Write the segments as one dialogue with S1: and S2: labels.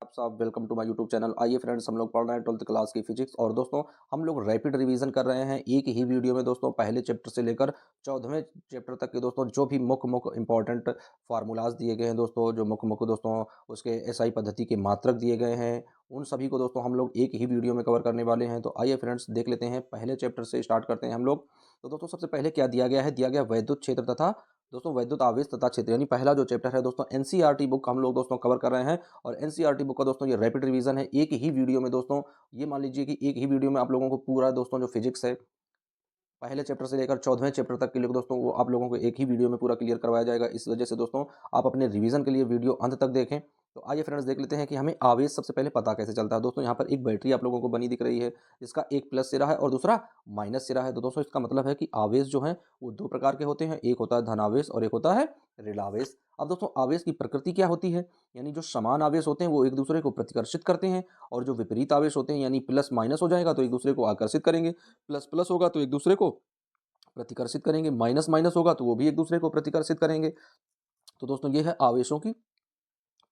S1: आप साहब, welcome to my YouTube channel. आइए फ्रेंड्स, हम लोग पढ़ रहे हैं 12th क्लास की फिजिक्स। और दोस्तों, हम लोग रैपिड रिवीजन कर रहे हैं एक ही वीडियो में। दोस्तों, पहले चैप्टर से लेकर 14वें चैप्टर तक के दोस्तों जो भी मुख्य मुख्य इंपॉर्टेंट फार्मूलाज दिए गए हैं दोस्तों, जो मुख्य मुख्य दोस्तों उसके एसआई पद्धति के मात्रक दिए गए हैं, उन सभी को दोस्तों हम लोग एक ही वीडियो में कवर करने वाले हैं। तो आइए फ्रेंड्स, देख लेते हैं। पहले चैप्टर से स्टार्ट करते हैं हम लोग। तो दोस्तों, सबसे पहले क्या दिया गया है? दिया गया वैद्युत क्षेत्र तथा दोस्तों वैद्युत आवेश तथा क्षेत्र, यानी पहला जो चैप्टर है दोस्तों, एनसीईआरटी बुक हम लोग दोस्तों कवर कर रहे हैं। और एनसीईआरटी बुक का दोस्तों ये रैपिड रिवीजन है एक ही वीडियो में दोस्तों। ये मान लीजिए कि एक ही वीडियो में आप लोगों को पूरा दोस्तों जो फिजिक्स है पहले चैप्टर से लेकर 14वें चैप्टर तक के लिए दोस्तों वो आप लोगों को एक ही वीडियो में पूरा क्लियर करवाया जाएगा। इस वजह से दोस्तों आप अपने रिवीजन के लिए वीडियो अंत तक देखें। तो आइए फ्रेंड्स, देख लेते हैं कि हमें आवेश सबसे पहले पता कैसे चलता है। दोस्तों, यहाँ पर एक बैटरी आप लोगों को बनी दिख रही है, जिसका एक प्लस सिरा है और दूसरा माइनस सिरा है। तो दोस्तों, इसका मतलब है कि आवेश जो है वो दो प्रकार के होते हैं, एक होता है धनावेश और एक होता है ऋणावेश। अब दोस्तों, आवेश की प्रकृति क्या होती है? यानी जो समान आवेश होते हैं वो एक दूसरे को प्रतिकर्षित करते हैं, और जो विपरीत आवेश होते हैं यानी प्लस माइनस हो जाएगा तो एक दूसरे को आकर्षित करेंगे, प्लस प्लस होगा तो एक दूसरे को प्रतिकर्षित करेंगे, माइनस माइनस होगा तो वो भी एक दूसरे को प्रतिकर्षित करेंगे। तो दोस्तों, ये है आवेशों की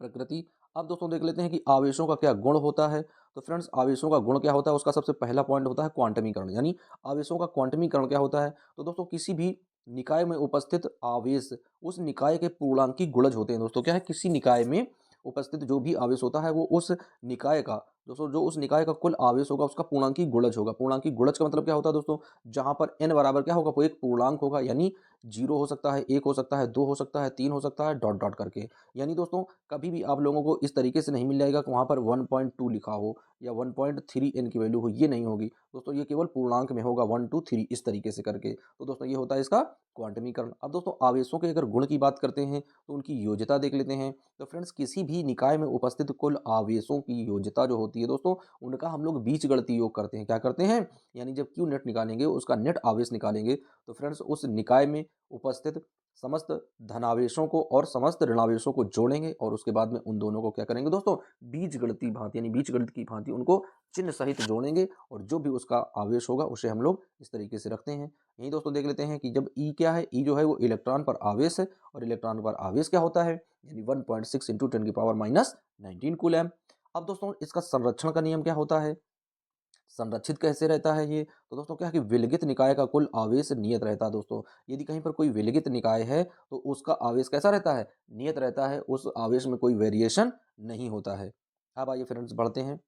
S1: प्रकृति। अब दोस्तों देख लेते हैं कि आवेशों का क्या गुण होता है। तो फ्रेंड्स, आवेशों का गुण क्या होता है? उसका सबसे पहला पॉइंट होता है क्वांटमीकरण। यानी आवेशों का क्वांटमीकरण क्या होता है? तो दोस्तों, किसी भी निकाय में उपस्थित आवेश उस निकाय के पूर्णांकी गुणज होते हैं। दोस्तों, क्या है? किसी निकाय में उपस्थित जो भी आवेश होता है वो उस निकाय का दोस्तों, जो उस निकाय का कुल आवेश होगा उसका पूर्णांकी गुणज होगा। पूर्णांकी गुणज का मतलब क्या होता है दोस्तों? जहां पर n बराबर क्या होगा? वो एक पूर्णांक होगा, यानी 0 हो सकता है, 1 हो सकता है, 2 हो सकता है, 3 हो सकता है, डॉट डॉट करके। यानी दोस्तों, कभी भी आप लोगों को इस तरीके से नहीं मिल जाएगा कि वहाँ पर 1.2 लिखा हो या 1.3 n की वैल्यू हो, ये नहीं होगी दोस्तों। ये केवल पूर्णांक में होगा 1 2 3 इस तरीके से करके। तो दोस्तों, ये होता है इसका क्वांटमीकरण। अब दोस्तों, आवेशों के अगर गुण की बात करते हैं तो उनकी योज्यता देख लेते हैं। तो फ्रेंड्स, किसी भी निकाय में उपस्थित कुल आवेशों की योज्यता जो होती है दोस्तों, उनका हम लोग बीजगणितीय योग करते हैं। क्या करते हैं? यानी जब क्यू नेट निकालेंगे, उसका नेट आवेश निकालेंगे, तो फ्रेंड्स उस निकाय में उपस्थित समस्त धनावेशों को और समस्त ऋणावेशों को जोड़ेंगे और उसके बाद में उन दोनों को क्या करेंगे दोस्तों? बीजगणितीय भांति, यानी बीजगणित की भांति उनको चिन्ह सहित जोड़ेंगे, और जो भी उसका आवेश होगा उसे हम लोग इस तरीके से रखते हैं। यही दोस्तों देख लेते हैं कि जब ई क्या है? ई जो है वो इलेक्ट्रॉन पर आवेश है, और इलेक्ट्रॉन पर आवेश क्या होता है? यानी 1.6 इंटू 10⁻⁻19 कूलम। अब दोस्तों, इसका संरक्षण का नियम क्या होता है? संरक्षित कैसे रहता है ये? तो दोस्तों, क्या है कि विलगित निकाय का कुल आवेश नियत रहता है दोस्तों। यदि कहीं पर कोई विलगित निकाय है तो उसका आवेश कैसा रहता है? नियत रहता है, उस आवेश में कोई वेरिएशन नहीं होता है। अब आइए फ्रेंड्स, बढ़ते हैं।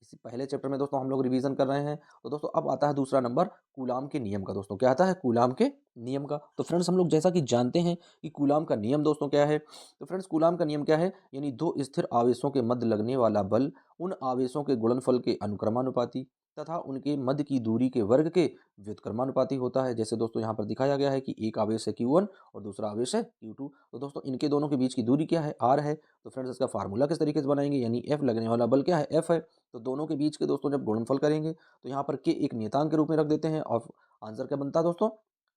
S1: इसी पहले चैप्टर में दोस्तों हम लोग रिवीजन कर रहे हैं। तो दोस्तों, अब आता है दूसरा नंबर कूलाम के नियम का। दोस्तों, क्या आता है? कूलाम के नियम का। तो फ्रेंड्स, हम लोग जैसा कि जानते हैं कि कूलाम का नियम दोस्तों क्या है। तो फ्रेंड्स, कूलाम का नियम क्या है? यानी दो स्थिर आवेशों के मध्य लगने वाला बल उन आवेशों के गुणनफल के अनुक्रमानुपाती तथा उनके मध्य की दूरी के वर्ग के व्युत्क्रमानुपाती होता है। जैसे दोस्तों यहाँ पर दिखाया गया है कि एक आवेश है Q1 और दूसरा आवेश है Q2। तो दोस्तों, इनके दोनों के बीच की दूरी क्या है? R है। तो फ्रेंड्स, इसका फार्मूला किस तरीके से बनाएंगे? यानी F लगने वाला बल क्या है? F है। तो दोनों के बीच के दोस्तों जब गुणनफल करेंगे तो यहाँ पर K एक नियतांक के रूप में रख देते हैं, और आंसर क्या बनता है दोस्तों?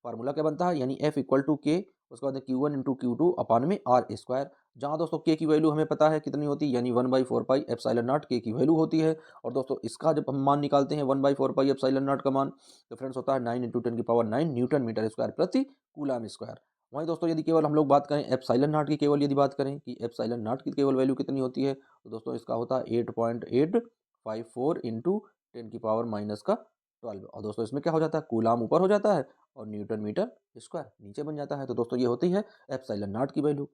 S1: फार्मूला क्या बनता है? यानी F इक्वल टू K, उसके बाद Q1 इंटू Q2 अपान में R स्क्वायर। जहाँ दोस्तों K की वैल्यू हमें पता है कितनी होती है, यानी 1/4 पाई एप्सिलॉन नॉट K की वैल्यू होती है। और दोस्तों, इसका जब हम मान निकालते हैं 1/4 पाई एप्सिलॉन नॉट का मान, तो फ्रेंड्स होता है 9 इंटू 10⁻⁹ न्यूटन मीटर स्क्वायर प्रति कूलाम स्क्वायर। वहीं दोस्तों, यदि केवल हम लोग बात करें एप्सिलॉन नॉट की, केवल यदि बात करें कि एप्सिलॉन नॉट की केवल वैल्यू कितनी होती है, तो दोस्तों इसका होता है 8.854 इंटू 10⁻⁻12। और दोस्तों, इसमें क्या हो जाता है? कूलाम ऊपर हो जाता है और न्यूटन मीटर स्क्वायर नीचे बन जाता है। तो दोस्तों, ये होती है एप्सिलॉन नॉट की वैल्यू।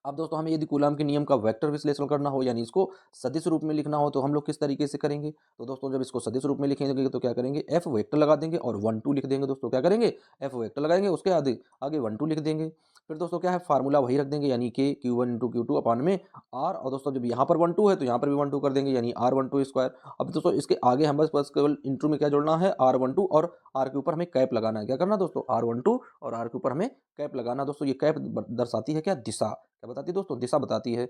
S1: अब दोस्तों, हमें यदि कूलाम के नियम का वेक्टर विश्लेषण करना हो, यानी इसको सदिश रूप में लिखना हो, तो हम लोग किस तरीके से करेंगे? तो दोस्तों, जब इसको सदिश रूप में लिखेंगे तो क्या करेंगे? एफ वेक्टर लगा देंगे और 1 2 लिख देंगे। दोस्तों, क्या करेंगे? एफ वेक्टर लगाएंगे, उसके आगे आगे 1 2 लिख देंगे। फिर दोस्तों क्या है? फार्मूला वही रख देंगे, यानी कि Q1 इंटू Q2 अपान में आर। और दोस्तों, जब यहाँ पर 1 2 है तो यहाँ पर भी 1 2 कर देंगे, यानी R12 स्क्वायर। अब दोस्तों, इसके आगे हम बस केवल इंटू में क्या जोड़ना है? R12, और आर के ऊपर हमें कैप लगाना है। क्या करना दोस्तों? R12 और आर के ऊपर हमें कैप लगाना। दोस्तों, ये कैप दर्शाती है क्या? दिशा। क्या बताती है दोस्तों? दिशा बताती है।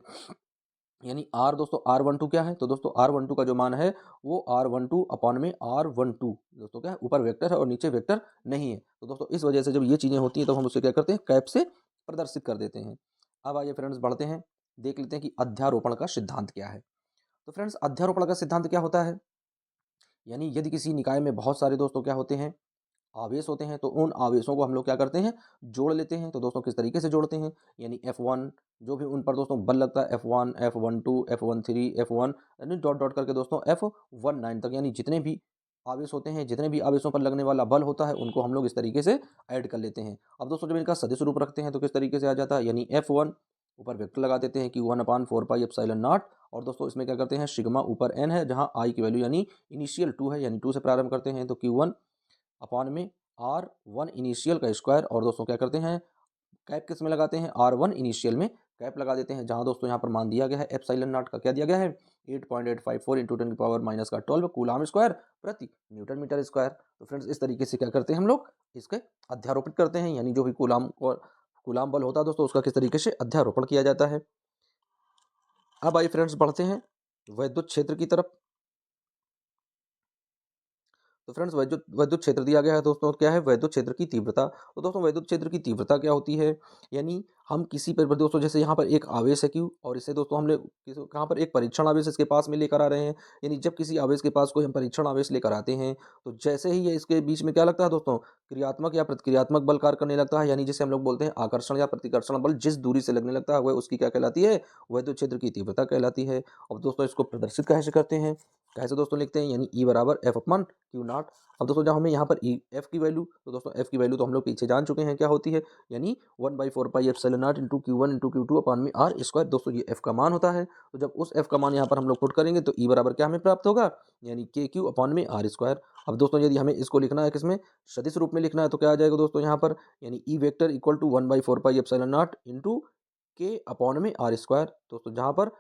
S1: यानी आर दोस्तों, R12 क्या है? तो दोस्तों, R12 का जो मान है वो R12 अपॉन में R12 दोस्तों क्या है? ऊपर वेक्टर है और नीचे वेक्टर नहीं है। तो दोस्तों, इस वजह से जब ये चीज़ें होती हैं तो हम उसे क्या करते हैं? कैप से प्रदर्शित कर देते हैं। अब आइए फ्रेंड्स, बढ़ते हैं, देख लेते हैं कि अध्यारोपण का सिद्धांत क्या है। तो फ्रेंड्स, अध्यारोपण का सिद्धांत क्या होता है? यानी यदि किसी निकाय में बहुत सारे दोस्तों क्या होते हैं? आवेश होते हैं, तो उन आवेशों को हम लोग क्या करते हैं, जोड़ लेते हैं। तो दोस्तों किस तरीके से जोड़ते हैं, यानी F1 जो भी उन पर दोस्तों बल लगता है, F1, F12, F13, F1 यानी डॉट डॉट करके दोस्तों F19 तक, यानी जितने भी आवेश होते हैं, जितने भी आवेशों पर लगने वाला बल होता है, उनको हम लोग इस तरीके से ऐड कर लेते हैं। अब दोस्तों जब इनका सदिश रूप रखते हैं तो किस तरीके से आ जाता है, यानी F1 ऊपर वेक्टर लगा देते हैं Q1/4πε0, और दोस्तों इसमें क्या करते हैं, सिग्मा ऊपर n है, जहाँ I की वैल्यू यानी इनिशियल 2 है, यानी 2 से प्रारंभ करते हैं, तो Q1/R1 इनिशियल का स्क्वायर, और दोस्तों क्या करते हैं, कैप किस में लगाते हैं, R1 इनिशियल में कैप लगा देते हैं, जहाँ दोस्तों यहाँ पर मान दिया गया है एप्सिलॉन नॉट का, क्या दिया गया है, 8.854 इंटू 10⁻⁻12 कूलाम स्क्वायर प्रति न्यूटन मीटर स्क्वायर। तो फ्रेंड्स इस तरीके से क्या करते हैं हम लोग, इसके अध्यारोपित करते हैं, यानी जो भी कूलाम बल होता है दोस्तों, उसका किस तरीके से अध्यारोपण किया जाता है। अब आइए फ्रेंड्स बढ़ते हैं विद्युत क्षेत्र की तरफ। तो फ्रेंड्स विद्युत विद्युत क्षेत्र दिया गया है दोस्तों, क्या है, विद्युत क्षेत्र की तीव्रता। तो दोस्तों विद्युत क्षेत्र की तीव्रता क्या होती है, यानी हम किसी पर दोस्तों, जैसे यहाँ पर एक आवेश है Q, और इसे दोस्तों हमने कहाँ पर एक परीक्षण आवेश इसके पास में लेकर आ रहे हैं, यानी जब किसी आवेश के पास कोई हम परीक्षण आवेश लेकर आते हैं, तो जैसे ही ये इसके बीच में क्या लगता है दोस्तों, क्रियात्मक या प्रतिक्रियात्मक बल कार्य करने लगता है, यानी जिसे हम लोग बोलते हैं आकर्षण या प्रतिकर्षण बल, जिस दूरी से लगने लगता है वह उसकी क्या कहलाती है, विद्युत क्षेत्र की तीव्रता कहलाती है। अब दोस्तों इसको प्रदर्शित कैसे करते हैं, कैसे दोस्तों लिखते हैं, यानी E बराबर F/Q0। अब दोस्तों जब हमें यहाँ पर एफ की वैल्यू, तो दोस्तों एफ की वैल्यू तो हम लोग पीछे जान चुके हैं क्या होती है, यानी 1/4πε0 इंटू Q1 इंटू Q2 अपान में R स्क्वायर। दोस्तों ये एफ का मान होता है, तो जब उस एफ का मान यहाँ पर हम लोग पुट करेंगे तो ई बराबर क्या हमें प्राप्त होगा, यानी KQ अपान में R स्क्वायर। अब दोस्तों यदि हमें इसको लिखना है किसमें, सदिश रूप में लिखना है, तो क्या आ जाएगा दोस्तों यहाँ पर, यानी E vector equal to 1/4πε0 into के अपॉन में R स्क्वायर। दोस्तों जहाँ पर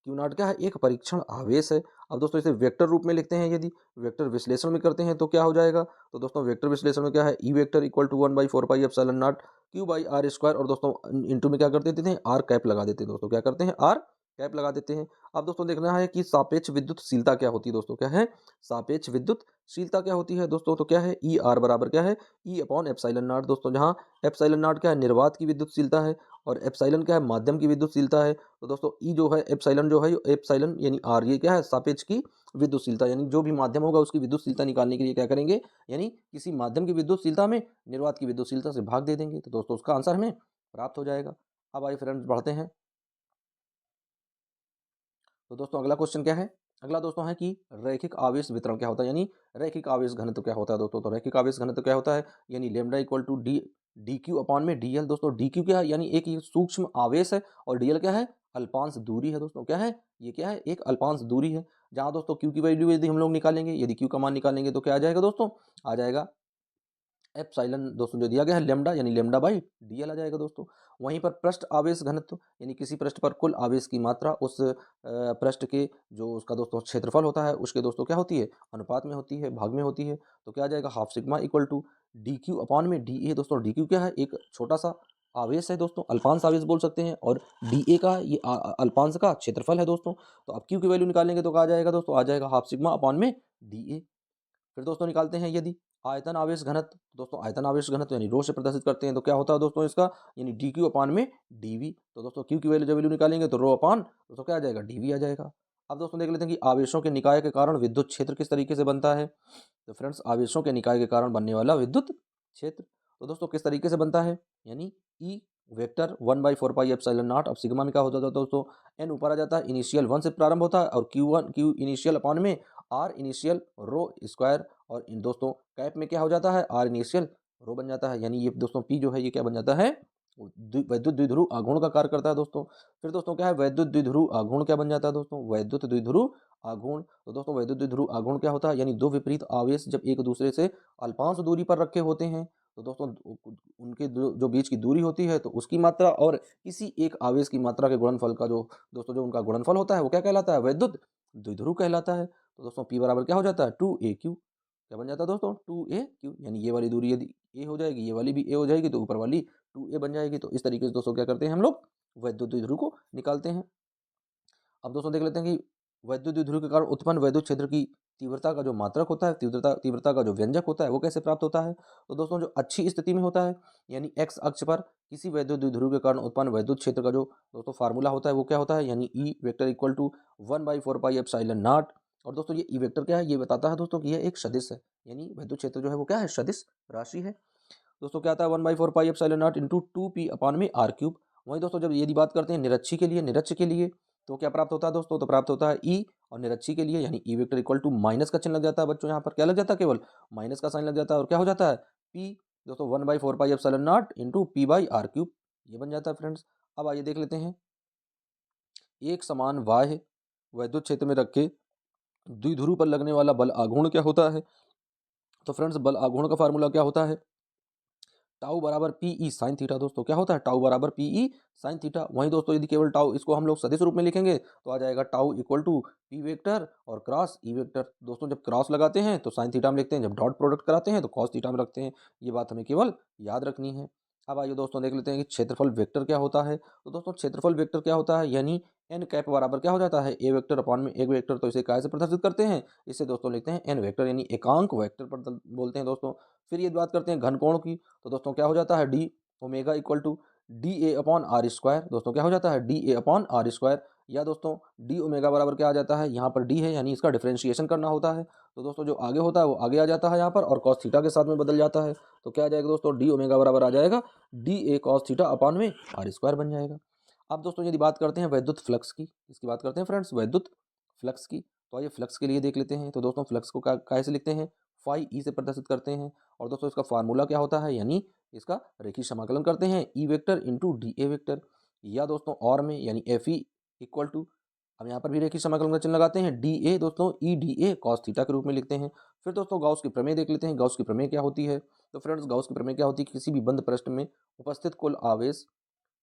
S1: Q0 क्या है, एक परीक्षण आवेश है। अब दोस्तों इसे वेक्टर रूप में लिखते हैं, यदि वेक्टर विश्लेषण में करते हैं तो क्या हो जाएगा, तो दोस्तों वेक्टर विश्लेषण में क्या है, E vector equal to 1/4πε0 Q/R square, और दोस्तों इंटू में क्या कर देते हैं, आर कैप लगा देते हैं, दोस्तों क्या करते हैं, आर कैप लगा देते हैं। अब दोस्तों देखना है कि सापेक्ष विद्युतशीलता क्या होती है, दोस्तों क्या है, सापेक्ष विद्युतशीलता क्या होती है दोस्तों, तो क्या है, ई आर बराबर क्या है, ई अपॉन एप्सिलॉन नॉट। दोस्तों जहाँ एप्सिलॉन नॉट क्या है, निर्वात की विद्युतशीलता है, और एप्सिलॉन क्या है, माध्यम की विद्युतशीलता है। तो दोस्तों ई जो है, एप्सिलॉन जो है, एप्सिलॉन यानी आर, ये क्या है, सापेक्ष की विद्युतशीलता, यानी जो भी माध्यम होगा उसकी विद्युतशीलता निकालने के लिए क्या करेंगे, यानी किसी माध्यम की विद्युतशीलता में निर्वात की विद्युतशीलता से भाग दे देंगे, तो दोस्तों उसका आंसर हमें प्राप्त हो जाएगा। अब आइए फ्रेंड्स बढ़ते हैं। तो दोस्तों अगला क्वेश्चन क्या है, अगला दोस्तों है कि रैखिक आवेश वितरण क्या होता है, यानी रैखिक आवेश घनत्व क्या होता है दोस्तों। तो रैखिक आवेश घनत्व क्या होता है, यानी lambda equal to D Q upon में DL। दोस्तों डी क्यू क्या है, यानी एक ये सूक्ष्म आवेश है, और DL क्या है, अल्पांश दूरी है। दोस्तों क्या है, ये क्या है, एक अल्पांश दूरी है, जहाँ दोस्तों क्यू की वैल्यू यदि हम लोग निकालेंगे, यदि क्यू का मान निकालेंगे तो क्या आ जाएगा दोस्तों, आ जाएगा एप्सिलॉन दोस्तों जो दिया गया है लेमडा, यानी लेमडा बाई DL आ जाएगा दोस्तों। वहीं पर पृष्ठ आवेश घनत्व, यानी किसी पृष्ठ पर कुल आवेश की मात्रा उस पृष्ठ के जो उसका दोस्तों क्षेत्रफल होता है उसके दोस्तों क्या होती है, अनुपात में होती है, भाग में होती है। तो क्या आ जाएगा, half sigma equal to DQ upon में DA। दोस्तों DQ क्या है, एक छोटा सा आवेश है दोस्तों, अल्पांश आवेश बोल सकते हैं, और DA का ये अल्पांश का क्षेत्रफल है दोस्तों। तो अब Q की वैल्यू निकालेंगे तो क्या आ जाएगा दोस्तों, आ जाएगा हाफ सिग्मा अपॉन में DA। फिर दोस्तों निकालते हैं यदि आयतन आवेश घनत्व। दोस्तों आयतन आवेश घनत्व यानी रो से प्रदर्शित करते हैं, तो क्या होता है दोस्तों इसका, यानी डी क्यू अपान में डीवी। तो दोस्तों क्यू की वैल्यू जब वैल्यू निकालेंगे तो रो अपान दोस्तों क्या आ जाएगा, डीवी आ जाएगा। अब दोस्तों देख लेते हैं कि आवेशों के निकाय के कारण विद्युत क्षेत्र किस तरीके से बनता है। तो फ्रेंड्स आवेशों के निकाय के कारण बनने वाला विद्युत क्षेत्र, तो दोस्तों किस तरीके से बनता है, यानी ई वेक्टर 1/4πε0। अब सिग्मा में क्या होता था दोस्तों, एन ऊपर आ जाता है, इनिशियल 1 से प्रारंभ होता है, और क्यू इनिशियल अपॉन में आर इनिशियल रो स्क्वायर, और इन दोस्तों कैप में क्या हो जाता है, आर इनिशियल रो बन जाता है, यानी ये दोस्तों पी जो है ये क्या बन जाता है, वैद्युत द्विध्रुव आघूर्ण का कार्य करता है दोस्तों। फिर दोस्तों क्या है, वैद्युत द्विध्रुव आघूर्ण क्या बन जाता है दोस्तों, वैद्युत द्विध्रुव आघूर्ण। तो दोस्तों वैद्युत द्विध्रुव आघूर्ण क्या होता है, यानी दो विपरीत आवेश जब एक दूसरे से अल्पांश दूरी पर रखे होते हैं, तो दोस्तों उनके जो बीच की दूरी होती है, तो उसकी मात्रा और किसी एक आवेश की मात्रा के गुणनफल का जो दोस्तों जो उनका गुणनफल होता है वो क्या कहलाता है, वैद्युत द्विध्रुव कहलाता है। तो दोस्तों P बराबर क्या हो जाता है, 2AQ। क्या बन जाता है दोस्तों, 2AQ, यानी ये वाली दूरी यदि A हो जाएगी, ये वाली भी A हो जाएगी, तो ऊपर वाली 2A बन जाएगी। तो इस तरीके से दोस्तों क्या करते हैं हम लोग, वैद्युत द्विध्रुव को निकालते हैं। अब दोस्तों देख लेते हैं कि वैद्युत द्विध्रुव के कारण उत्पन्न वैद्युत क्षेत्र की तीव्रता का जो मात्रक होता है, तीव्रता का जो व्यंजक होता है वो कैसे प्राप्त होता है। तो दोस्तों जो अच्छी स्थिति में होता है, यानी एक्स अक्ष पर किसी वैद्युत द्विध्रुव के कारण उत्पन्न वैद्युत क्षेत्र का जो दोस्तों फार्मूला होता है वो क्या होता है, यानी ई वेक्टर इक्वल टू 1/4πε0 और दोस्तों ये ई वेक्टर क्या है, ये बताता है दोस्तों कि यह एक सदिश है, यानी विद्युत क्षेत्र जो है वो क्या है, सदिश राशि है। दोस्तों क्या आता है 1/4 pi epsilon not into 2p upon में आर क्यूब। वहीं दोस्तों जब यदि बात करते हैं निरक्षी के लिए, निरक्ष के लिए तो क्या प्राप्त होता है दोस्तों, तो प्राप्त होता है ई, और निरक्षी के लिए यानी E vector equal to minus का चिन्ह लग जाता है बच्चों, यहाँ पर क्या लग जाता है, केवल माइनस का साइन लग जाता है, और क्या हो जाता है पी दोस्तों 1/4 pi epsilon not into P by R cube, ये बन जाता है फ्रेंड्स। अब आइए देख लेते हैं, एक समान बाह्य वैद्युत क्षेत्र में रखे द्विध्रुव पर लगने वाला बल आघूर्ण क्या होता है। तो फ्रेंड्स बल आघूर्ण का फार्मूला क्या होता है, टाउ बराबर पी ई साइन थीटा। दोस्तों क्या होता है, टाउ बराबर पी ई साइन थीटा। वहीं दोस्तों यदि केवल टाउ इसको हम लोग सदिश रूप में लिखेंगे तो आ जाएगा tau equal to P vector और क्रॉस ई वेक्टर। दोस्तों जब क्रॉस लगाते हैं तो साइन थीटा में लिखते हैं, जब डॉट प्रोडक्ट कराते हैं तो कॉस थीटा में रखते हैं, ये बात हमें केवल याद रखनी है। अब आइए दोस्तों देख लेते हैं कि क्षेत्रफल वेक्टर क्या होता है। तो दोस्तों क्षेत्रफल वेक्टर क्या होता है, यानी एन कैप बराबर क्या हो जाता है, ए वेक्टर अपॉन में एक वेक्टर। तो इसे काय से प्रदर्शित करते हैं, इसे दोस्तों लिखते हैं एन वेक्टर, यानी एकांक वेक्टर पर बोलते हैं दोस्तों। फिर ये बात करते हैं घन कोण की, तो दोस्तों क्या हो जाता है D omega equal to D A upon R square. दोस्तों क्या हो जाता है D A upon R square, या दोस्तों डी ओमेगा बराबर क्या आ जाता है, यहाँ पर डी है यानी इसका डिफरेंशिएशन करना होता है, तो दोस्तों जो आगे होता है वो आगे आ जाता है यहाँ पर, और कॉस थीटा के साथ में बदल जाता है। तो क्या आ जाएगा दोस्तों, डी ओमेगा बराबर आ जाएगा D A cos theta upon में आर स्क्वायर बन जाएगा। अब दोस्तों यदि बात करते हैं वैद्युत फ्लक्स की, इसकी बात करते हैं फ्रेंड्स वैद्युत फ्लक्स की, तो आइए फ्लक्स के लिए देख लेते हैं। तो दोस्तों फ्लक्स को कैसे लिखते हैं, फाई ई से प्रदर्शित करते हैं, और दोस्तों इसका फार्मूला क्या होता है, यानी इसका रेखीय समाकलन करते हैं E vector into D A vector, या दोस्तों और में यानी एफ ई इक्वल टू, हम यहाँ पर भी रेखीय समाकलन का चिन्ह लगाते हैं, डी ए दोस्तों E D A cos theta के रूप में लिखते हैं। फिर दोस्तों गॉस की प्रमेय देख लेते हैं, गॉस की प्रमेय क्या होती है। तो फ्रेंड्स गॉस की प्रमेय क्या होती है, किसी भी बंद पृष्ठ में उपस्थित कुल आवेश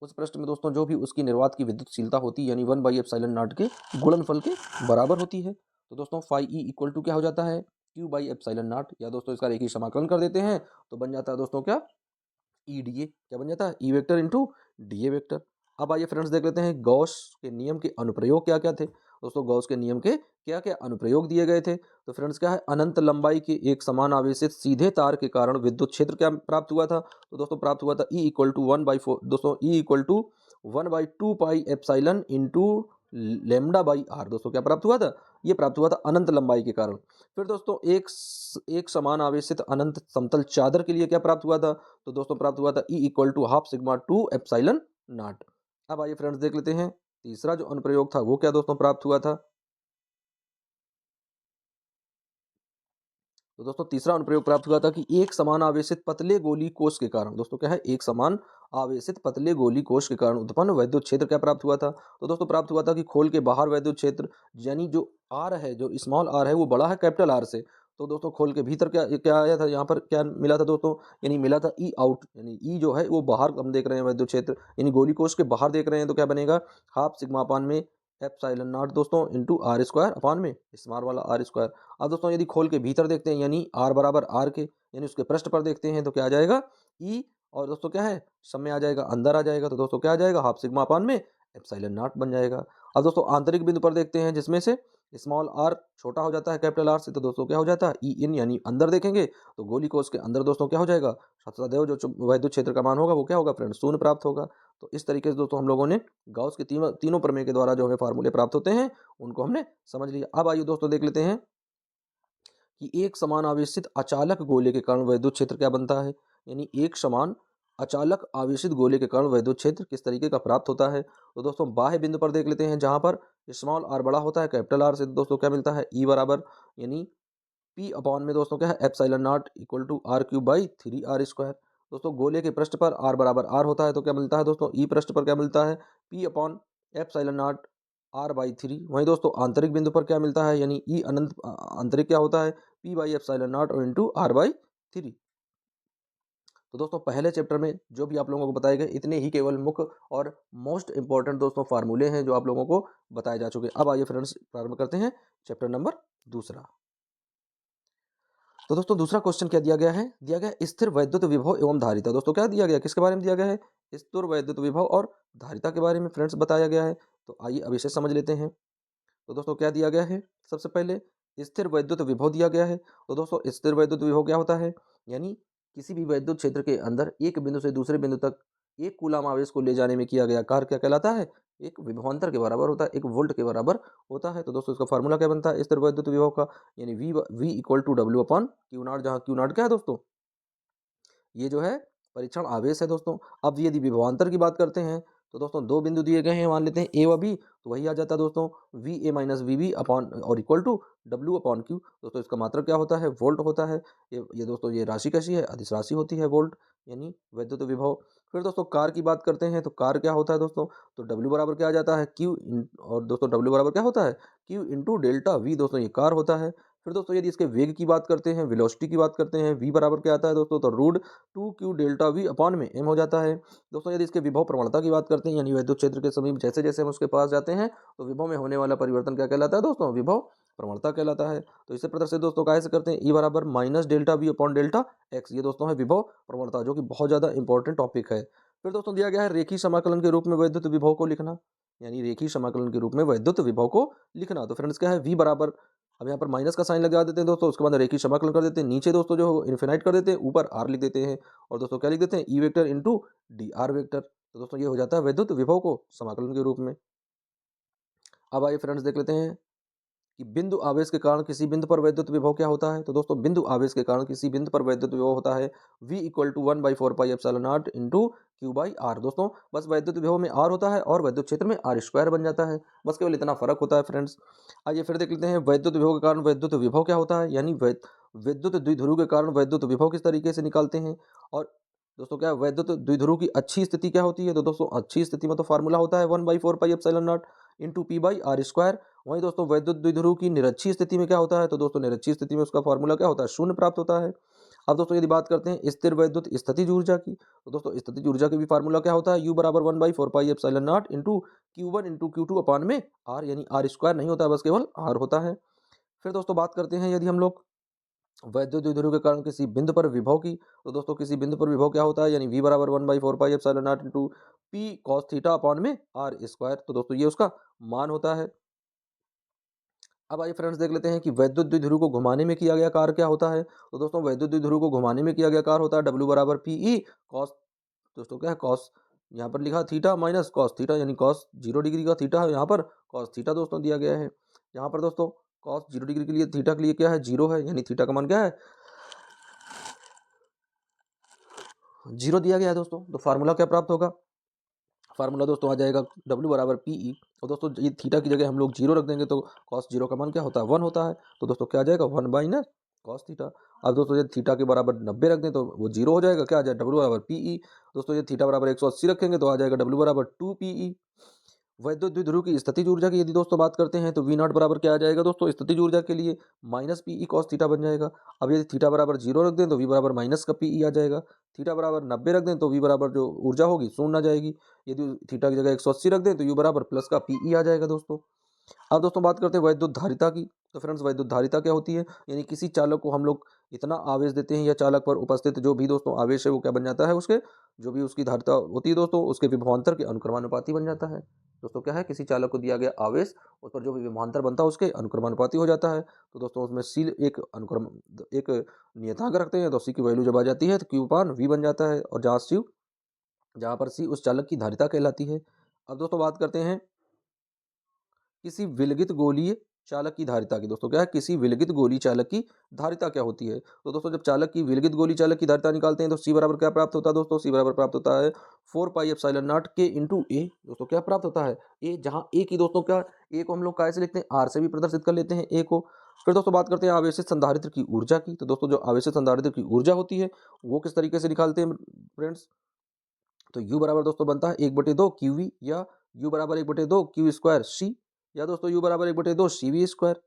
S1: उस पृष्ठ में दोस्तों जो भी उसकी निर्वात की विद्युतशीलता होती है, यानी 1/एप्सिलॉन नॉट के गुणनफल के बराबर होती है। तो दोस्तों फाई ई इक्वल टू क्या हो जाता है, Q/एप्सिलॉन नॉट, या दोस्तों इसका रेखीय समाकलन कर देते हैं तो बन जाता है दोस्तों क्या, ई डी ए, क्या बन जाता है E vector into D A vector. अब आइए फ्रेंड्स देख लेते हैं गॉस के नियम के अनुप्रयोग क्या क्या थे। दोस्तों गॉस के नियम के क्या क्या अनुप्रयोग दिए गए थे। तो फ्रेंड्स क्या है, अनंत लंबाई के एक समान आवेशित सीधे तार के कारण विद्युत क्षेत्र क्या प्राप्त हुआ था। तो दोस्तों प्राप्त हुआ था ई इक्वल टू 1/4, दोस्तों E equal to 1/2 pi epsilon into lambda by R. दोस्तों क्या प्राप्त हुआ था, ये प्राप्त हुआ था अनंत लंबाई के कारण। फिर दोस्तों एक समान आवेशित अनंत समतल चादर के लिए क्या प्राप्त हुआ था। तो दोस्तों प्राप्त हुआ था E equal to half sigma 2 epsilon not. अब आइए फ्रेंड्स देख लेते हैं तीसरा जो अनुप्रयोग था वो क्या दोस्तों प्राप्त हुआ था। तो दोस्तों तीसरा अनुप्रयोग प्राप्त हुआ था कि एक समान आवेशित पतले गोली कोश के कारण, दोस्तों क्या है, एक समान आवेशित पतले गोली कोश के कारण उत्पन्न वैद्युत क्षेत्र क्या प्राप्त हुआ था। तो दोस्तों प्राप्त हुआ था कि खोल के बाहर वैद्युत क्षेत्र, यानी जो आर है, जो स्मॉल आर है वो बड़ा है कैपिटल आर से। तो दोस्तों खोल के भीतर क्या क्या आया था, यहाँ पर क्या मिला था दोस्तों, यानी मिला था ई आउट, यानी ई जो है वो बाहर हम देख रहे हैं वैद्युत क्षेत्र, यानी गोली कोश के बाहर देख रहे हैं, तो क्या बनेगा हाफ सिग्मा अपान में एप्सिलॉन नॉट दोस्तों इंटू आर स्क्वायर अपॉन में स्मॉल वाला आर स्क्वायर। अब दोस्तों यदि खोल के भीतर देखते हैं, यानी आर बराबर आर के, यानी उसके पृष्ठ पर देखते हैं तो क्या आ जाएगा ई, और दोस्तों क्या है सब में आ जाएगा अंदर आ जाएगा, तो दोस्तों क्या आ जाएगा हाफ सिग्मा अपान में एप्सिलॉन नॉट बन जाएगा। अब दोस्तों आंतरिक बिंदु पर देखते हैं जिसमें से स्मॉल आर छोटा हो जाता है कैपिटल आर से, तो दोस्तों क्या हो जाता है ई इन, यानी अंदर देखेंगे तो गोली कोश के अंदर दोस्तों क्या हो जाएगा, सदैव जो वैद्युत क्षेत्र का मान होगा वो क्या होगा फ्रेंड्स, शून्य प्राप्त होगा। तो इस तरीके से दोस्तों हम लोगों ने गॉस के तीनों प्रमेय के द्वारा जो हमें फार्मूले प्राप्त होते हैं उनको हमने समझ लिया। अब आइए दोस्तों देख लेते हैं कि एक समान आवेशित अचालक गोले के कारण वैद्युत क्षेत्र क्या बनता है, यानी एक समान अचालक आवेशित गोले के कारण वैद्युत क्षेत्र किस तरीके का प्राप्त होता है। तो दोस्तों बाह्य बिंदु पर देख लेते हैं जहां पर स्मॉल आर बड़ा होता है कैपिटल आर से, तो दोस्तों क्या मिलता है ई बराबर, यानी पी अपॉन में दोस्तों क्या है epsilon not equal to R cube by 3r square. दोस्तों गोले के पृष्ठ पर आर बराबर आर होता है तो क्या मिलता है दोस्तों ई पृष्ठ पर क्या मिलता है P upon epsilon not r/3। वहीं दोस्तों आंतरिक बिंदु पर क्या मिलता है, यानी ई अनंत आंतरिक क्या होता है पी बाई एप्सिलॉन नॉट और इंटू r/3। तो दोस्तों पहले चैप्टर में जो भी आप लोगों को बताए गए इतने ही केवल मुख्य और मोस्ट इंपॉर्टेंट दोस्तों फार्मूले हैं जो आप लोगों को बताए जा चुके। अब आइए फ्रेंड्स प्रारंभ करते हैं चैप्टर नंबर दूसरा। तो दोस्तों दूसरा क्वेश्चन क्या दिया गया है, दिया गया है स्थिर वैद्युत विभव एवं धारिता। दोस्तों क्या दिया गया, किसके बारे में दिया गया है, स्थिर वैद्युत विभव और धारिता के बारे में फ्रेंड्स बताया गया है। तो आइए अब इसे समझ लेते हैं। तो दोस्तों क्या दिया गया है, सबसे पहले स्थिर वैद्युत विभव दिया गया है। तो दोस्तों स्थिर वैद्युत विभव क्या होता है, यानी किसी भी वैद्युत क्षेत्र के अंदर एक बिंदु से दूसरे बिंदु तक एक कूलाम आवेश को ले जाने में किया गया कार्य क्या कहलाता है, एक विभवांतर के बराबर होता है, एक वोल्ट के बराबर होता है। तो दोस्तों इसका फार्मूला क्या बनता है स्थिर वैद्युत विभव का, यानी V equal to W upon Q not, जहाँ क्यू नॉट क्या है दोस्तों, ये जो है परीक्षण आवेश है दोस्तों। अब यदि विभवांतर की बात करते हैं तो दोस्तों दो बिंदु दिए गए हैं, मान लेते हैं ए व बी, तो वही आ जाता है दोस्तों V A minus V B upon और equal to W upon Q. दोस्तों इसका मात्रक क्या होता है, वोल्ट होता है। ये दोस्तों ये राशि कैसी है, अदिश राशि होती है वोल्ट, यानी वैद्युत विभव। फिर दोस्तों कार की बात करते हैं तो कार क्या होता है दोस्तों, तो डब्ल्यू बराबर क्या आ जाता है क्यू और दोस्तों डब्ल्यू बराबर क्या होता है, क्यू इंटू डेल्टा वी, दोस्तों ये कार होता है। फिर दोस्तों यदि इसके वेग की बात करते हैं, वेलोसिटी की बात करते हैं, वी बराबर क्या आता है दोस्तों, तो root 2q delta V upon में m हो जाता है। दोस्तों यदि इसके विभव प्रवणता की बात करते हैं, यानी विद्युत क्षेत्र के समीप जैसे जैसे हम उसके पास जाते हैं तो विभव में होने वाला परिवर्तन क्या कहलाता है दोस्तों, विभव प्रवणता कहलाता है। तो इसे प्रदर्शित दोस्तों कैसे करते हैं, ई बराबर minus delta V upon delta x, ये दोस्तों है विभव प्रवणता, जो कि बहुत ज़्यादा इंपॉर्टेंट टॉपिक है। फिर दोस्तों दिया गया है रेखीय समाकलन के रूप में वैद्युत विभव को लिखना, यानी रेखीय समाकलन के रूप में वैद्युत विभव को लिखना। तो फ्रेंड्स क्या है, वी बराबर, अब यहाँ पर माइनस का साइन लगा देते हैं दोस्तों, उसके बाद रेखीय समाकलन कर देते हैं, नीचे दोस्तों जो इन्फिनाइट कर देते हैं, ऊपर आर लिख देते हैं, और दोस्तों क्या लिख देते हैं, E vector into D R vector. तो दोस्तों ये हो जाता है वैद्युत विभव को समाकलन के रूप में। अब आइए फ्रेंड्स देख लेते हैं कि बिंदु आवेश के कारण किसी बिंदु पर वैद्युत विभव क्या होता है। तो दोस्तों बिंदु आवेश के कारण किसी बिंदु पर वैद्युत विभव होता है V equal to 1/4πε0 into Q by R. दोस्तों बस वैद्युत विभव में आर होता है और वैद्युत क्षेत्र में आर स्क्वायर बन जाता है, बस केवल इतना फर्क होता है फ्रेंड्स। आइए फिर देख लेते हैं वैद्युत विभव के कारण वैद्युत विभव क्या होता है, यानी विद्युत द्विध्रुव के कारण वैद्युत विभव किस तरीके से निकालते हैं। और दोस्तों क्या वैद्युत द्विध्रुव की अच्छी स्थिति क्या होती है, तो दोस्तों अच्छी स्थिति में तो फार्मूला होता है 1/4πε0 into P by R square. वहीं दोस्तों वैद्युत द्विध्रुव की निरक्षीय स्थिति में क्या होता है, तो दोस्तों निरक्षीय स्थिति में उसका फार्मूला क्या होता है, शून्य प्राप्त होता है। अब दोस्तों यदि बात करते हैं स्थिर वैद्युत स्थितिज ऊर्जा की, तो दोस्तों स्थितिज ऊर्जा की भी फार्मूला क्या होता है, यू बराबर 1/4πε0 इंटू Q1 इंटू Q2 अपान में आर, यानी आर स्क्वायर नहीं होता है, बस केवल आर होता है। फिर दोस्तों बात करते हैं यदि हम लोग वैद्युत द्विध्रुव के कारण किसी बिंदु पर विभव की, तो दोस्तों किसी बिंदु पर विभव क्या होता है, यानी V बराबर 1/4πε0 into P cos theta upon में आर स्क्वायर। तो दोस्तों ये उसका मान होता है। अब आइए फ्रेंड्स देख लेते हैं कि वैद्युत द्विध्रुव को घुमाने में किया गया कार्य क्या होता है। तो दोस्तों वैद्युत द्विध्रुव को घुमाने में किया गया कार्य होता है W बराबर पी ई कॉस, दोस्तों क्या है कॉस, यहाँ पर लिखा थीटा माइनस कॉस थीटा, यानी कॉस 0 डिग्री का थीटा है, यहाँ पर कॉस थीटा दोस्तों दिया गया है। यहाँ पर दोस्तों कॉस 0 डिग्री के लिए थीटा के लिए क्या है, 0 है, यानी थीटा का मान क्या है, 0 दिया गया है दोस्तों। तो फार्मूला क्या प्राप्त होगा, फार्मूला दोस्तों आ जाएगा W बराबर पी ई, और दोस्तों ये थीटा की जगह हम लोग 0 रख देंगे तो कॉस 0 का मान क्या होता है, 1 होता है। तो दोस्तों क्या आ जाएगा, 1/ना कॉस थीटा। अब दोस्तों यदि थीटा के बराबर 90 रख दें तो वो 0 हो जाएगा, क्या आ जाएगा, W बराबर पी ई। दोस्तों ये थीटा बराबर 180 रखेंगे तो आ जाएगा W बराबर 2 PE। वैद्युत द्विध्रुव की स्थितिज ऊर्जा की यदि दोस्तों बात करते हैं तो V नॉट बराबर क्या आ जाएगा दोस्तों, स्थितिज ऊर्जा के लिए minus P E cos theta बन जाएगा। अब यदि थीटा बराबर 0 रख दें तो V बराबर माइनस का पी ई आ जाएगा। थीटा बराबर 90 रख दें तो V बराबर जो ऊर्जा होगी शून्य आ जाएगी। यदि थीटा की जगह 180 रख दें तो U बराबर प्लस का पी ई आ जाएगा दोस्तों। अब दोस्तों बात करते हैं वैद्युत धारिता की। तो फ्रेंड्स वैद्युत धारिता क्या होती है, यानी किसी चालक को हम लोग इतना आवेश देते हैं या चालक पर उपस्थित जो भी दोस्तों आवेश है वो क्या बन जाता है, उसके जो भी उसकी धारिता होती है दोस्तों उसके विभवांतर के अनुक्रमानुपाती बन जाता है। दोस्तों क्या है, किसी चालक को दिया गया आवेश उस पर जो भी विभवांतर बनता है उसके अनुक्रमानुपाती हो जाता है। तो दोस्तों उसमें सी एक नियतांक रखते हैं, तो सी की वैल्यू जब आ जाती है तो क्यू पान वी बन जाता है, और जहाँ पर सी उस चालक की धारिता कहलाती है। अब दोस्तों बात करते हैं किसी विलगित गोलीय चालक की धारिता की। दोस्तों क्या है, किसी विलगित गोली चालक की धारिता क्या होती है। तो दोस्तों जब चालक की विलगित गोली चालक की धारिता निकालते हैं तो सी बराबर क्या प्राप्त होता है दोस्तों, सी बराबर प्राप्त होता है 4πε0 के इंटू ए। दोस्तों क्या प्राप्त होता है, ए, जहाँ ए की दोस्तों क्या, ए को हम लोग कैसे लिखते हैं, आर से भी प्रदर्शित कर लेते हैं ए को। फिर दोस्तों बात करते हैं आवेशित संधारित्र की ऊर्जा की। तो दोस्तों जो आवेशित संधारित्र की ऊर्जा होती है वो किस तरीके से निकालते हैं फ्रेंड्स, तो U बराबर दोस्तों बनता है 1/2 QV, या U बराबर 1/2 क्यू स्क्वायर सी, या दोस्तों U बराबर 1/2 CV स्क्वायर।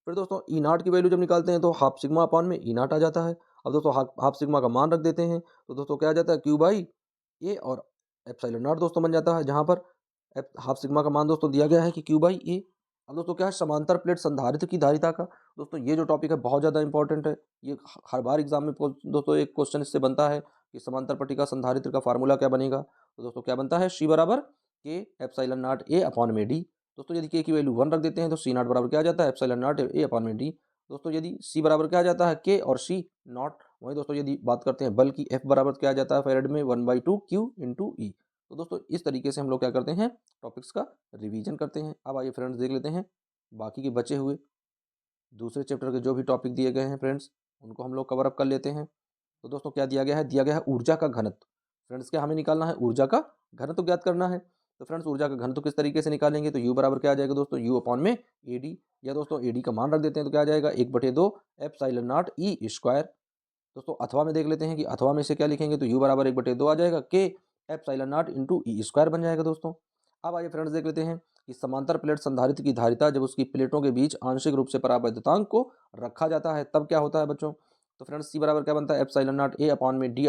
S1: फिर दोस्तों ई नाट की वैल्यू जब निकालते हैं तो हाफ सिग्मा अपान में ई नाट आ जाता है। अब दोस्तों हाफ सिग्मा का मान रख देते हैं तो दोस्तों क्या आ जाता है, क्यू बाई ए, और एप्सिलॉन नॉट दोस्तों बन जाता है, जहाँ पर हाफ सिग्मा का मान दोस्तों दिया गया है कि क्यू बाई ए। अब दोस्तों क्या है, समांतर प्लेट संधारित्र की धारिता का। दोस्तों ये जो टॉपिक है बहुत ज़्यादा इंपॉर्टेंट है, ये हर बार एग्जाम में दोस्तों एक क्वेश्चन इससे बनता है कि समांतर पट्टिका संधारित्र का फार्मूला क्या बनेगा। तो दोस्तों क्या बनता है, सी बराबर के एप्सिलॉन नॉट ए अपॉन में डी। दोस्तों यदि के की वैल्यू 1 रख देते हैं तो सी नॉट बराबर क्या आ जाता है, एप्सिलॉन नॉट ए अपॉन में डी। दोस्तों यदि सी बराबर क्या आ जाता है, के और सी नॉट। वहीं दोस्तों यदि बात करते हैं बल की, एफ बराबर क्या आ जाता है फैराड में 1/2 क्यू इंटू ई। तो दोस्तों इस तरीके से हम लोग क्या करते हैं, टॉपिक्स का रिवीजन करते हैं। अब आइए फ्रेंड्स देख लेते हैं बाकी के बचे हुए दूसरे चैप्टर के जो भी टॉपिक दिए गए हैं फ्रेंड्स, उनको हम लोग कवर अप कर लेते हैं। तो दोस्तों क्या दिया गया है, दिया गया है ऊर्जा का घनत्व। फ्रेंड्स क्या हमें निकालना है, ऊर्जा का घनत्व ज्ञात करना है। तो फ्रेंड्स ऊर्जा का घनत्व किस तरीके से निकालेंगे, तो यू बराबर क्या आ जाएगा दोस्तों, यू अपॉन में ए डी, या दोस्तों ए डी का मान रख देते हैं तो क्या आ जाएगा 1/2 एप्सिलॉन नॉट ई स्क्वायर। दोस्तों अथवा में देख लेते हैं कि अथवा में से क्या लिखेंगे, तो यू बराबर 1/2 आ जाएगा के epsilon not into E square बन जाएगा दोस्तों। अब आइए फ्रेंड्स देख लेते हैं कि समांतर प्लेट संधारित्र की धारिता जब उसकी प्लेटों के बीच आंशिक रूप से परावैद्युतांक को रखा जाता है तब क्या होता है बच्चों। तो फ्रेंड्स सी बराबर क्या बनता है, एप्सिलॉन नॉट ए अपॉन में डी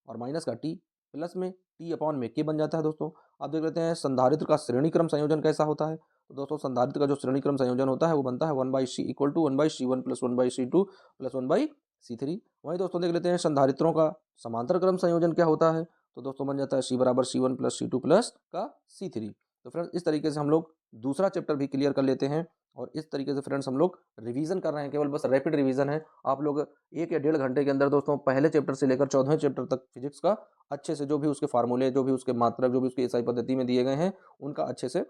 S1: और माइनस का टी प्लस में टी अपॉन में के बन जाता है दोस्तों। अब देख लेते हैं संधारित्र का श्रेणी क्रम संयोजन कैसा होता है। तो दोस्तों संधारित्र का जो श्रेणी क्रम संयोजन होता है वो बनता है 1/c equal to 1/c1 plus 1/c2 plus 1/c3। वहीं दोस्तों देख लेते हैं संधारित्रों का समांतर क्रम संयोजन क्या होता है। तो दोस्तों बन जाता है सी बराबर C1 प्लस C2 प्लस का C3। तो फ्रेंड्स इस तरीके से हम लोग दूसरा चैप्टर भी क्लियर कर लेते हैं। और इस तरीके से फ्रेंड्स हम लोग रिवीजन कर रहे हैं, केवल बस रैपिड रिवीजन है। आप लोग 1 या 1.5 घंटे के अंदर दोस्तों पहले चैप्टर से लेकर 14वें चैप्टर तक फिजिक्स का अच्छे से जो भी उसके फार्मूले, जो भी उसके मात्रक, जो भी उसकी एसआई पद्धति में दिए गए हैं, उनका अच्छे से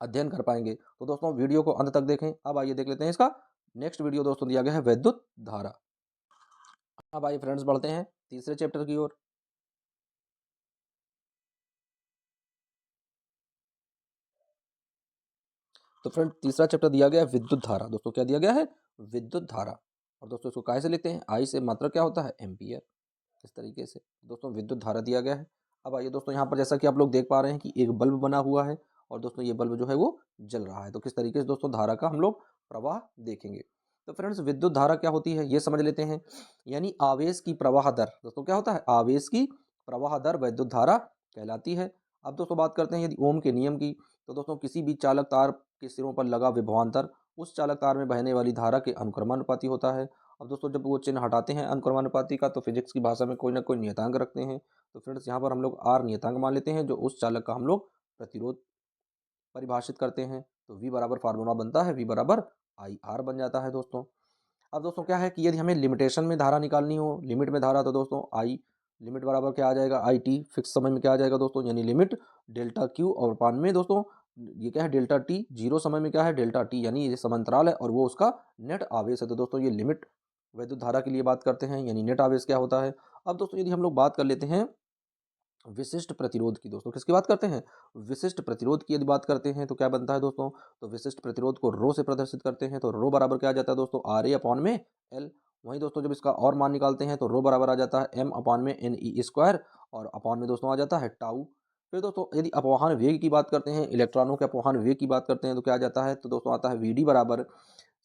S1: अध्ययन कर पाएंगे। तो दोस्तों वीडियो को अंत तक देखें। अब आइए देख लेते हैं इसका नेक्स्ट वीडियो दोस्तों दिया गया है विद्युत धारा। अब आइए फ्रेंड्स बढ़ते हैं तीसरे चैप्टर की ओर। तो फ्रेंड तीसरा चैप्टर दिया गया है विद्युत धारा। दोस्तों क्या दिया गया है, विद्युत धारा। और दोस्तों इसको काहे से लिखते हैं, आई से मात्रक क्या होता है, एम्पियर। इस तरीके से दोस्तों विद्युत धारा दिया गया है। अब आइए दोस्तों यहाँ पर जैसा कि आप लोग देख पा रहे हैं कि एक बल्ब बना हुआ है और दोस्तों ये बल्ब जो है वो जल रहा है। तो किस तरीके से दोस्तों धारा का हम लोग प्रवाह देखेंगे। तो फ्रेंड्स विद्युत धारा क्या होती है ये समझ लेते हैं। यानी आवेश की प्रवाह दर, दोस्तों क्या होता है, आवेश की प्रवाह दर विद्युत धारा कहलाती है। अब दोस्तों बात करते हैं यदि ओम के नियम की। तो दोस्तों किसी भी चालक तार के सिरों पर लगा विभवांतर उस चालक तार में बहने वाली धारा के अनुक्रमानुपाती होता है। अब दोस्तों जब वो चिन्ह हटाते हैं अनुक्रमानुपाती का तो फिजिक्स की भाषा में कोई ना कोई नियतांक रखते हैं। तो फ्रेंड्स यहाँ पर हम लोग आर नियतांक मान लेते हैं जो उस चालक का हम लोग प्रतिरोध परिभाषित करते हैं। तो V बराबर फार्मूला बनता है V बराबर IR बन जाता है दोस्तों। अब दोस्तों क्या है कि यदि हमें लिमिटेशन में धारा निकालनी हो, लिमिट में धारा, तो दोस्तों आई लिमिट बराबर क्या आ जाएगा, आई टी। फिक्स समय में क्या आ जाएगा दोस्तों, यानी लिमिट डेल्टा क्यू और पान में दोस्तों ये क्या है डेल्टा टी। जीरो समय में क्या है डेल्टा टी, यानी ये समांतराल है और वो उसका नेट आवेश है। तो दोस्तों ये लिमिट वैद्युत धारा के लिए बात करते हैं, यानी नेट आवेश क्या होता है। अब दोस्तों यदि हम लोग बात कर लेते हैं विशिष्ट प्रतिरोध की, दोस्तों किसकी बात करते हैं, विशिष्ट प्रतिरोध की यदि बात करते हैं तो क्या बनता है दोस्तों, तो विशिष्ट प्रतिरोध को रो से प्रदर्शित करते हैं। तो रो बराबर क्या आ जाता है दोस्तों, आर ए अपॉन में एल। वहीं दोस्तों जब इसका और मान निकालते हैं तो रो बराबर आ जाता है एम अपॉन में एन ई स्क्वायर और अपॉन में दोस्तों आ जाता है टाउ। फिर दोस्तों यदि अपवहन वेग की बात करते हैं, इलेक्ट्रॉनों के अपवहन वेग की बात करते हैं तो क्या आ जाता है, तो दोस्तों आता है वी डी बराबर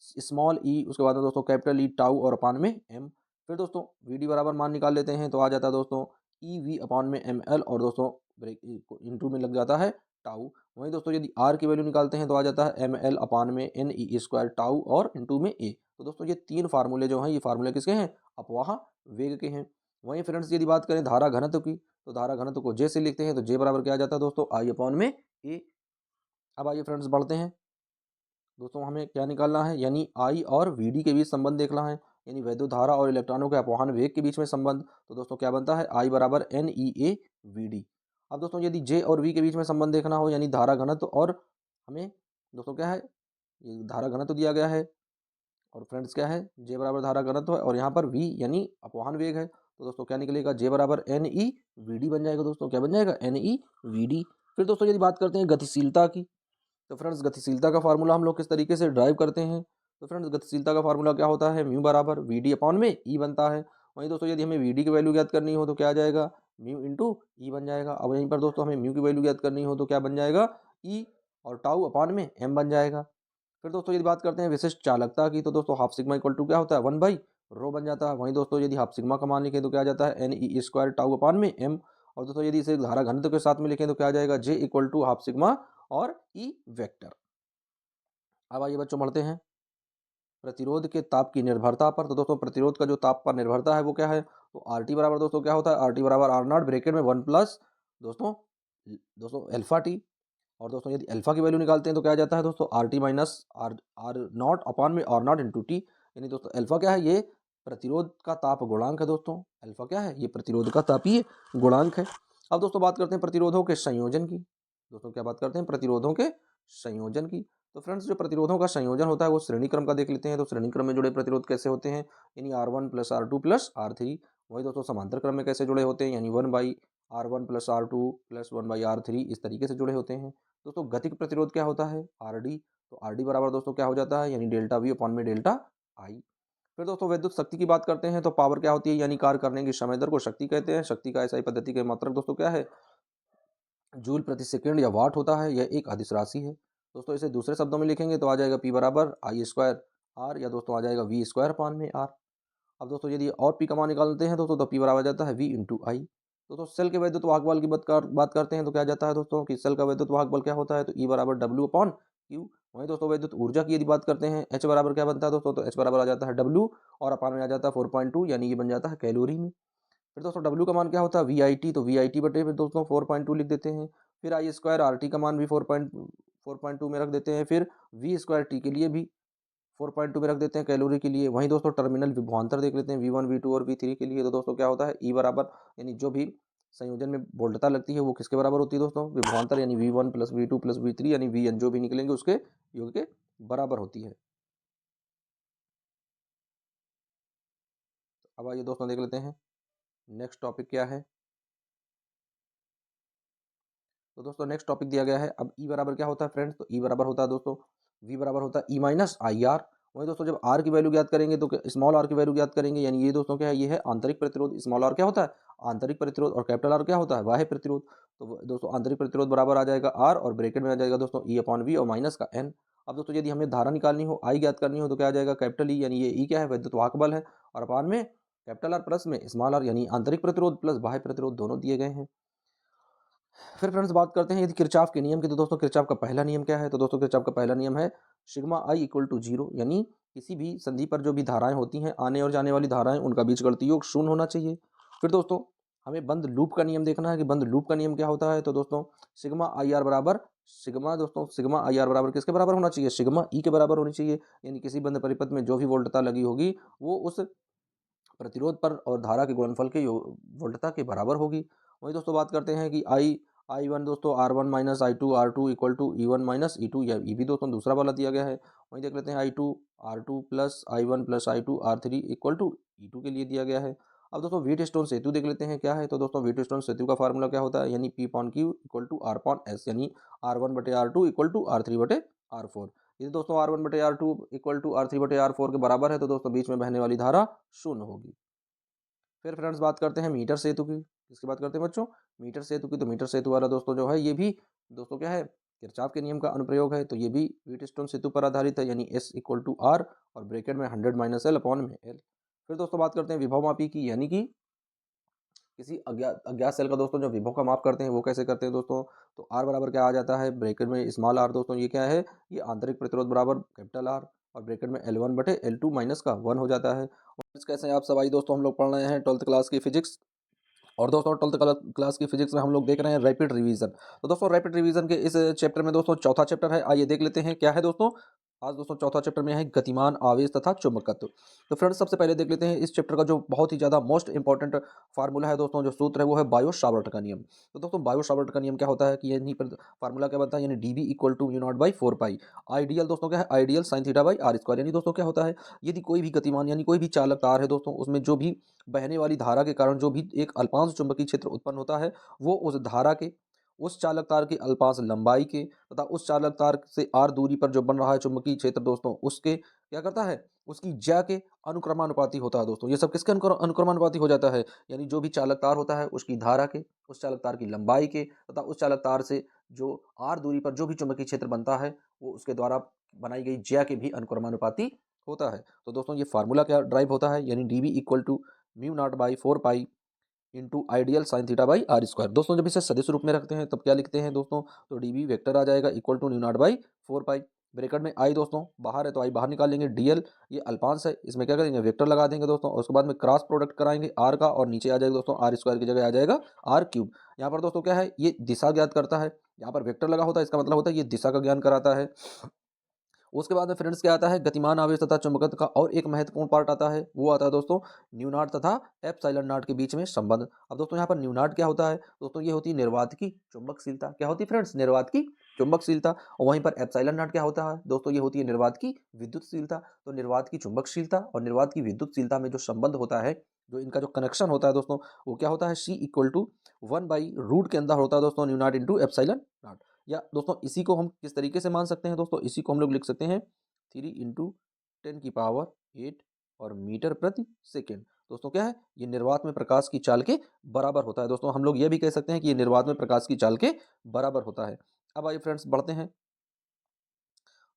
S1: स्मॉल ई, उसके बाद में दोस्तों कैपिटल ई टाउ और अपॉन में एम। फिर दोस्तों वी डी बराबर मान निकाल लेते हैं तो आ जाता है दोस्तों ई वी अपॉन में एम एल और दोस्तों ब्रेक इंटू में लग जाता है टाउ। वहीं दोस्तों यदि आर की वैल्यू निकालते हैं तो आ जाता है एम एल अपॉन में एन ई स्क्वायर टाउ और इंटू में ए। तो दोस्तों ये तीन फार्मूले जो हैं ये फार्मूले किसके हैं, अपवाह वेग के हैं। वहीं फ्रेंड्स यदि बात करें धारा घनत्व की, तो धारा घनत्व को जे से लिखते हैं तो जे बराबर क्या आ जाता है दोस्तों, आई अपॉन में ए। अब आइए फ्रेंड्स बढ़ते हैं दोस्तों, हमें क्या निकालना है, यानी आई और वी डी के बीच संबंध देखना है, यानी वैद्युत धारा और इलेक्ट्रॉनों के अपवहन वेग के बीच में संबंध। तो दोस्तों क्या बनता है, आई बराबर N E A V D. अब दोस्तों यदि जे और वी के बीच में संबंध देखना हो, यानी धारा घनत्व और हमें दोस्तों क्या है, ये धारा घनत्व दिया गया है और फ्रेंड्स क्या है, जे बराबर धारा घनत्व है और यहाँ पर वी यानी अपवहन वेग है। तो दोस्तों क्या निकलेगा, जे बराबर एन ई वी डी बन जाएगा दोस्तों, क्या बन जाएगा, एन ई वी डी। फिर दोस्तों यदि बात करते हैं गतिशीलता की, तो फ्रेंड्स गतिशीलता का फार्मूला हम लोग किस तरीके से ड्राइव करते हैं। तो फ्रेंड्स गतिशीलता का फार्मूला क्या होता है, म्यू बराबर वी डी अपॉन में ई बनता है। वहीं दोस्तों यदि हमें वी डी की वैल्यू ज्ञात करनी हो तो क्या आ जाएगा, म्यू इंटू ई बन जाएगा। अब यहीं पर दोस्तों हमें म्यू की वैल्यू ज्ञात करनी हो तो क्या बन जाएगा, ई और टाउ अपॉन में एम बन जाएगा। फिर दोस्तों यदि बात करते हैं विशिष्ट चालकता की, तो दोस्तों हाफ सिग्मा इक्वल टू क्या होता है, 1/रो बन जाता है। वहीं दोस्तों यदि हाफ सिग्मा का मान लिखें तो क्या आ जाता है, N E square tau upon में एम। और दोस्तों यदि इसे धारा घनत्व के साथ में लिखें तो क्या आ जाएगा, J equal to half sigma और ई वेक्टर। अब आइए बच्चों बढ़ते हैं प्रतिरोध के ताप की निर्भरता पर। तो दोस्तों प्रतिरोध का जो ताप पर निर्भरता है वो क्या है, तो आर टी बराबर दोस्तों क्या होता है, आर टी बराबर आर नॉट ब्रेकेट में 1 प्लस दोस्तों दोस्तों एल्फा टी। और दोस्तों यदि अल्फा की वैल्यू निकालते हैं तो क्या आ जाता है दोस्तों, R T minus R R not upon में आर नॉट इंटू टी। यानी दोस्तों अल्फा क्या है, ये प्रतिरोध का ताप गुणांक है दोस्तों। अल्फा क्या है, ये प्रतिरोध का तापीय गुणांक है। अब दोस्तों बात करते हैं प्रतिरोधों के संयोजन की। दोस्तों क्या बात करते हैं? प्रतिरोधों के संयोजन की। तो फ्रेंड्स जो प्रतिरोधों का संयोजन होता है वो श्रेणी क्रम का देख लेते हैं। तो श्रेणी क्रम में जुड़े प्रतिरोध कैसे होते हैं? यानी R1 plus R2 plus R3। वही दोस्तों समांतर क्रम में कैसे जुड़े होते हैं? यानी 1/R1 plus R2 plus 1/R3 इस तरीके से जुड़े होते हैं। दोस्तों गतिक प्रतिरोध क्या होता है? RD। तो RD बराबर दोस्तों क्या हो जाता है? यानी डेल्टा V अपॉन में डेल्टा I। फिर दोस्तों विद्युत शक्ति की बात करते हैं तो पावर क्या होती है? यानी कार्य करने की समय दर को शक्ति कहते हैं। शक्ति का एसआई पद्धति के मात्रक दोस्तों क्या है? जूल प्रति सेकंड या वाट होता है। यह एक अदिश राशि है। दोस्तों इसे दूसरे शब्दों में लिखेंगे तो आ जाएगा P बराबर आई स्क्वायर आर, या दोस्तों आ जाएगा V स्क्वायर अपान में आर। अब दोस्तों यदि और P का मान निकालते हैं दोस्तों तो P बराबर जाता है V इंटू आई। दोस्तों सेल के वैद्युत वाहक बल की बात करते हैं तो क्या जाता है दोस्तों कि सेल का वैद्युत वाहक बल क्या होता है? तो E बराबर W अपॉन क्यू। वहीं दोस्तों वैद्युत ऊर्जा की यदि बात करते हैं H बराबर क्या बनता है दोस्तों? तो H बराबर आ जाता है W और अपान में आ जाता है 4.2, यानी ये बन जाता है कैलोरी में। फिर दोस्तों W का मान क्या होता है? VIT। तो VIT बटे में दोस्तों 4.2 लिख देते हैं। फिर आई स्क्वायर RT का मान भी 4.2 में रख देते हैं। फिर V स्क्वायर T के लिए भी 4.2 में रख देते हैं कैलोरी के लिए। वहीं दोस्तों टर्मिनल विभवांतर देख लेते हैं V1 V2 और V3 के लिए। तो दोस्तों क्या होता है? E बराबर, यानी जो भी संयोजन में वोल्टता लगती है वो किसके बराबर होती है दोस्तों? विभवांतर, यानी V1 plus V2 plus V3 यानी Vn जो भी निकलेंगे उसके योग के बराबर होती है। अब आइए दोस्तों देख लेते हैं नेक्स्ट टॉपिक क्या है। तो दोस्तों नेक्स्ट टॉपिक दिया गया है। अब ई बराबर क्या होता है फ्रेंड्स? तो ई बराबर होता है दोस्तों वी बराबर होता है ई माइनस आई आर। वही दोस्तों जब आर की वैल्यू ज्ञात करेंगे तो स्मॉल आर की वैल्यू ज्ञात करेंगे, यानी ये दोस्तों क्या है? ये है आंतरिक प्रतिरोध। स्मॉल आर क्या होता है? आंतरिक प्रतिरोध। और कैपिटल आर क्या होता है? बाह्य प्रतिरोध। तो दोस्तों आंतरिक प्रतिरोध बराबर आ जाएगा आर और ब्रैकेट में आ जाएगा दोस्तों ई अपॉन वी और माइनस का एन। अब दोस्तों यदि हमें धारा निकालनी हो, आई ज्ञात करनी हो, तो क्या आ जाएगा? कैपिटल ई, यानी ये ई क्या है? विद्युत वाहक बल है। और अपान में कैपिटल आर प्लस में स्मॉल आर, यानी आंतरिक प्रतिरोध प्लस बाह्य प्रतिरोध दोनों दिए गए हैं। फिर फ्रेंड्स बात करते हैं यदि किरचॉफ के नियम की। तो दोस्तों किरचॉफ का पहला नियम क्या है? तो दोस्तों किरचॉफ का पहला नियम है sigma I equal to zero, यानी किसी भी संधि पर जो भी धाराएं होती हैं, आने और जाने वाली धाराएं, उनका बीजगणितीय योग शून्य होना चाहिए। फिर दोस्तों हमें बंद लूप का नियम देखना है कि बंद लूप का नियम क्या होता है। तो दोस्तों सिग्मा आई आर बराबर सिग्मा आई आर बराबर किसके बराबर होना चाहिए? सिग्मा ई के बराबर होनी चाहिए। यानी किसी बंद परिपथ में जो भी वोल्टता लगी होगी वो उस प्रतिरोध पर और धारा के गुणनफल के वोल्टता के बराबर होगी। वही दोस्तों बात करते हैं कि आई वन दोस्तों आर1 minus I two equal to ई1 माइनस ई टू, या ये भी दोस्तों दूसरा वाला दिया गया है। वहीं देख लेते हैं I two plus I one plus I two R3 equal to E two के लिए दिया गया है। अब दोस्तों व्हीट स्टोन सेतु देख लेते हैं क्या है। तो दोस्तों व्हीट स्टोन सेतु का फार्मूला क्या होता है? यानी P upon Q equal to R upon S, यानी R1/R2 इक्वल टू R3/R4। यदि दोस्तों R1/R2 इक्वल टू R3/R4 के बराबर है तो दोस्तों बीच में बहने वाली धारा शून्य होगी। फिर फ्रेंड्स बात करते हैं मीटर सेतु की। किसकी बात करते हैं बच्चों? मीटर सेतु की। तो मीटर सेतु वाला दोस्तों जो है ये भी दोस्तों क्या है? किरचॉफ के नियम का अनुप्रयोग है। तो ये भी व्हीटस्टोन सेतु पर आधारित है, यानी S इक्वल टू आर और ब्रैकेट में 100 माइनस एल अपॉन में एल। फिर दोस्तों बात करते हैं विभव मापी की, यानी कि किसी अज्ञात अज्ञात सेल का दोस्तों जो विभव का माप करते हैं वो कैसे करते हैं दोस्तों? तो आर बराबर क्या आ जाता है? ब्रैकेट में स्मॉल आर दोस्तों ये क्या है? ये आंतरिक प्रतिरोध बराबर कैपिटल आर और ब्रैकेट में L1/L2 माइनस का 1 हो जाता है। और कैसे हैं आप सब? आई दोस्तों हम लोग पढ़ रहे हैं 12th क्लास की फिजिक्स। और दोस्तों 12th क्लास की फिजिक्स में हम लोग देख रहे हैं रैपिड रिवीजन। तो दोस्तों रैपिड रिवीजन के इस चैप्टर में दोस्तों चौथा चैप्टर है। आइए देख लेते हैं क्या है दोस्तों। आज दोस्तों चौथा चैप्टर में है गतिमान आवेश तथा चुंबकत्व। तो फ्रेंड्स सबसे पहले देख लेते हैं इस चैप्टर का जो बहुत ही ज़्यादा मोस्ट इंपॉर्टेंट फार्मूला है दोस्तों, जो सूत्र है वो है बायो सावर्ट का नियम। तो दोस्तों बायो सावर्ट का नियम क्या होता है कि ये नहीं फार्मूला क्या बनता है? यानी DB equal to mu not by 4 pi ideal दोस्तों क्या है? Ideal sine theta by R square. यानी दोस्तों क्या होता है? यदि कोई भी गतिमान यानी कोई भी चालक तार है दोस्तों, उसमें जो भी बहने वाली धारा के कारण जो भी एक अल्पांश चुंबकीय क्षेत्र उत्पन्न होता है वो उस धारा के, उस चालक तार की अल्पांश लंबाई के तथा उस चालक तार से आर दूरी पर जो बन रहा है चुंबकीय क्षेत्र दोस्तों, उसके क्या करता है? उसकी ज्या के अनुक्रमानुपाती होता है दोस्तों। ये सब किसके अनुक्रमानुपाती हो जाता है? यानी जो भी चालक तार होता है उसकी धारा के, उस चालक तार की लंबाई के तथा उस चालक तार से जो आर दूरी पर जो भी चुंबकीय क्षेत्र बनता है वो उसके द्वारा बनाई गई ज्या के भी अनुक्रमानुपाती होता है। तो दोस्तों ये फार्मूला क्या ड्राइव होता है? यानी DB equal to mu not by 4 pi into ideal sine theta by R square. दोस्तों जब इसे सदिश रूप में रखते हैं तब क्या लिखते हैं दोस्तों? तो DB वेक्टर आ जाएगा equal to mu not by 4 pi. Bracket में आई दोस्तों बाहर है तो आई बाहर निकाल लेंगे। DL ये अल्पांश है, इसमें क्या करेंगे? वेक्टर लगा देंगे दोस्तों, और उसके बाद में क्रॉस प्रोडक्ट कराएंगे आर का, और नीचे आ जाएगा दोस्तों आर स्क्वायर की जगह आ जाएगा आर क्यूब। यहाँ पर दोस्तों क्या है? ये दिशा ज्ञात करता है। यहाँ पर वेक्टर लगा होता है, इसका मतलब होता है ये दिशा का ज्ञान कराता है। उसके बाद में फ्रेंड्स क्या आता है, गतिमान आवेश तथा चुंबकत्व का और एक महत्वपूर्ण पार्ट आता है, वो आता है दोस्तों न्यू नॉट तथा एप्सिलॉन नॉट के बीच में संबंध। अब दोस्तों यहाँ पर न्यू नॉट क्या होता है दोस्तों, ये होती है निर्वात की चुंबकशीलता। क्या होती है फ्रेंड्स, निर्वात की चुंबकशीलता। और वहीं पर एप्सिलॉन नॉट क्या होता है दोस्तों, ये होती है निर्वात की विद्युतशीलता। तो निर्वात की चुंबकशीलता और निर्वात की विद्युतशीलता में जो संबंध होता है, जो इनका जो कनेक्शन होता है दोस्तों, वो क्या होता है, C इक्वल टू 1/रूट के अंदर होता है दोस्तों new naught into epsilon not. या दोस्तों इसी को हम किस तरीके से मान सकते हैं दोस्तों, इसी को हम लोग लिख सकते हैं 3 × 10⁸ और मीटर प्रति सेकेंड। दोस्तों क्या है, ये निर्वात में प्रकाश की चाल के बराबर होता है। दोस्तों हम लोग ये भी कह सकते हैं कि ये निर्वात में प्रकाश की चाल के बराबर होता है। अब आइए फ्रेंड्स बढ़ते हैं।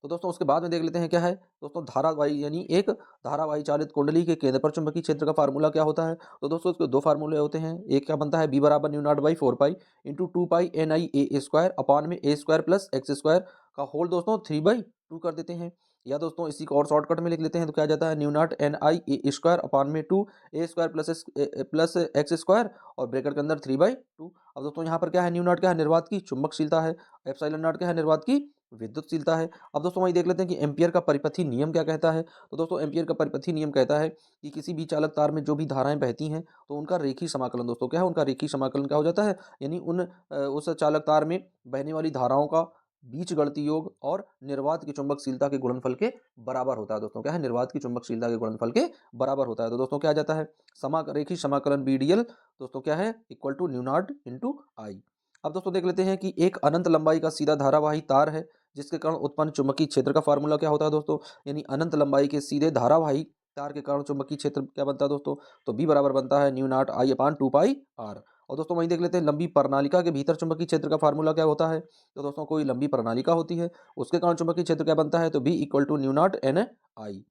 S1: तो दोस्तों उसके बाद में देख लेते हैं क्या है दोस्तों, धारावाही यानी एक धारावाही चालित कुंडली के केंद्र पर चुंबकीय क्षेत्र का फार्मूला क्या होता है। तो दोस्तों इसके दो फार्मूले होते हैं, एक क्या बनता है, बी बराबर new not by 4 pi into 2 pi NI A² upon में A² प्लस x² का होल दोस्तों 3/2 कर देते हैं। या दोस्तों इसी को और शॉर्टकट में लिख लेते हैं, तो क्या जाता है new not NI A² upon में 2 A² प्लस x² और ब्रैकेट के अंदर 3/2। अब दोस्तों यहाँ पर क्या है, न्यू नॉट क्या है, निर्वात की चुंबकशीलता है, एप्सिलॉन नॉट क्या है, निर्वात की विद्युतशीलता है। अब दोस्तों वही देख लेते हैं कि एम्पियर का परिपथी नियम क्या कहता है। तो दोस्तों एम्पियर का परिपथी नियम कहता है कि किसी भी चालक तार में जो भी धाराएं बहती हैं, तो उनका रेखीय समाकलन दोस्तों क्या है, उनका रेखीय समाकलन क्या हो जाता है, यानी उस चालक तार में बहने वाली धाराओं का बीजगणितीय योग और निर्वात की चुंबकशीलता के गुणनफल के बराबर होता है। दोस्तों क्या है, निर्वात की चुंबकशीलता के गुणनफल के बराबर होता है। तो दोस्तों क्या आ जाता है, रेखीय समाकलन BDL दोस्तों क्या है, equal to new naught into I. अब दोस्तों देख लेते हैं कि एक अनंत लंबाई का सीधा धारावाही तार है, जिसके कारण उत्पन्न चुंबकीय क्षेत्र का फार्मूला क्या होता है दोस्तों, यानी अनंत लंबाई के सीधे धारावाही तार के कारण चुंबकीय क्षेत्र क्या बनता है दोस्तों, तो बी बराबर बनता है new not I upon 2 pi R. और दोस्तों वहीं देख लेते हैं लंबी प्रणालिका के भीतर चुंबकीय क्षेत्र का फार्मूला क्या होता है। तो दोस्तों कोई लंबी प्रणालिका होती है, उसके कारण चुंबकीय क्षेत्र क्या बनता है, तो B equal to new not N I.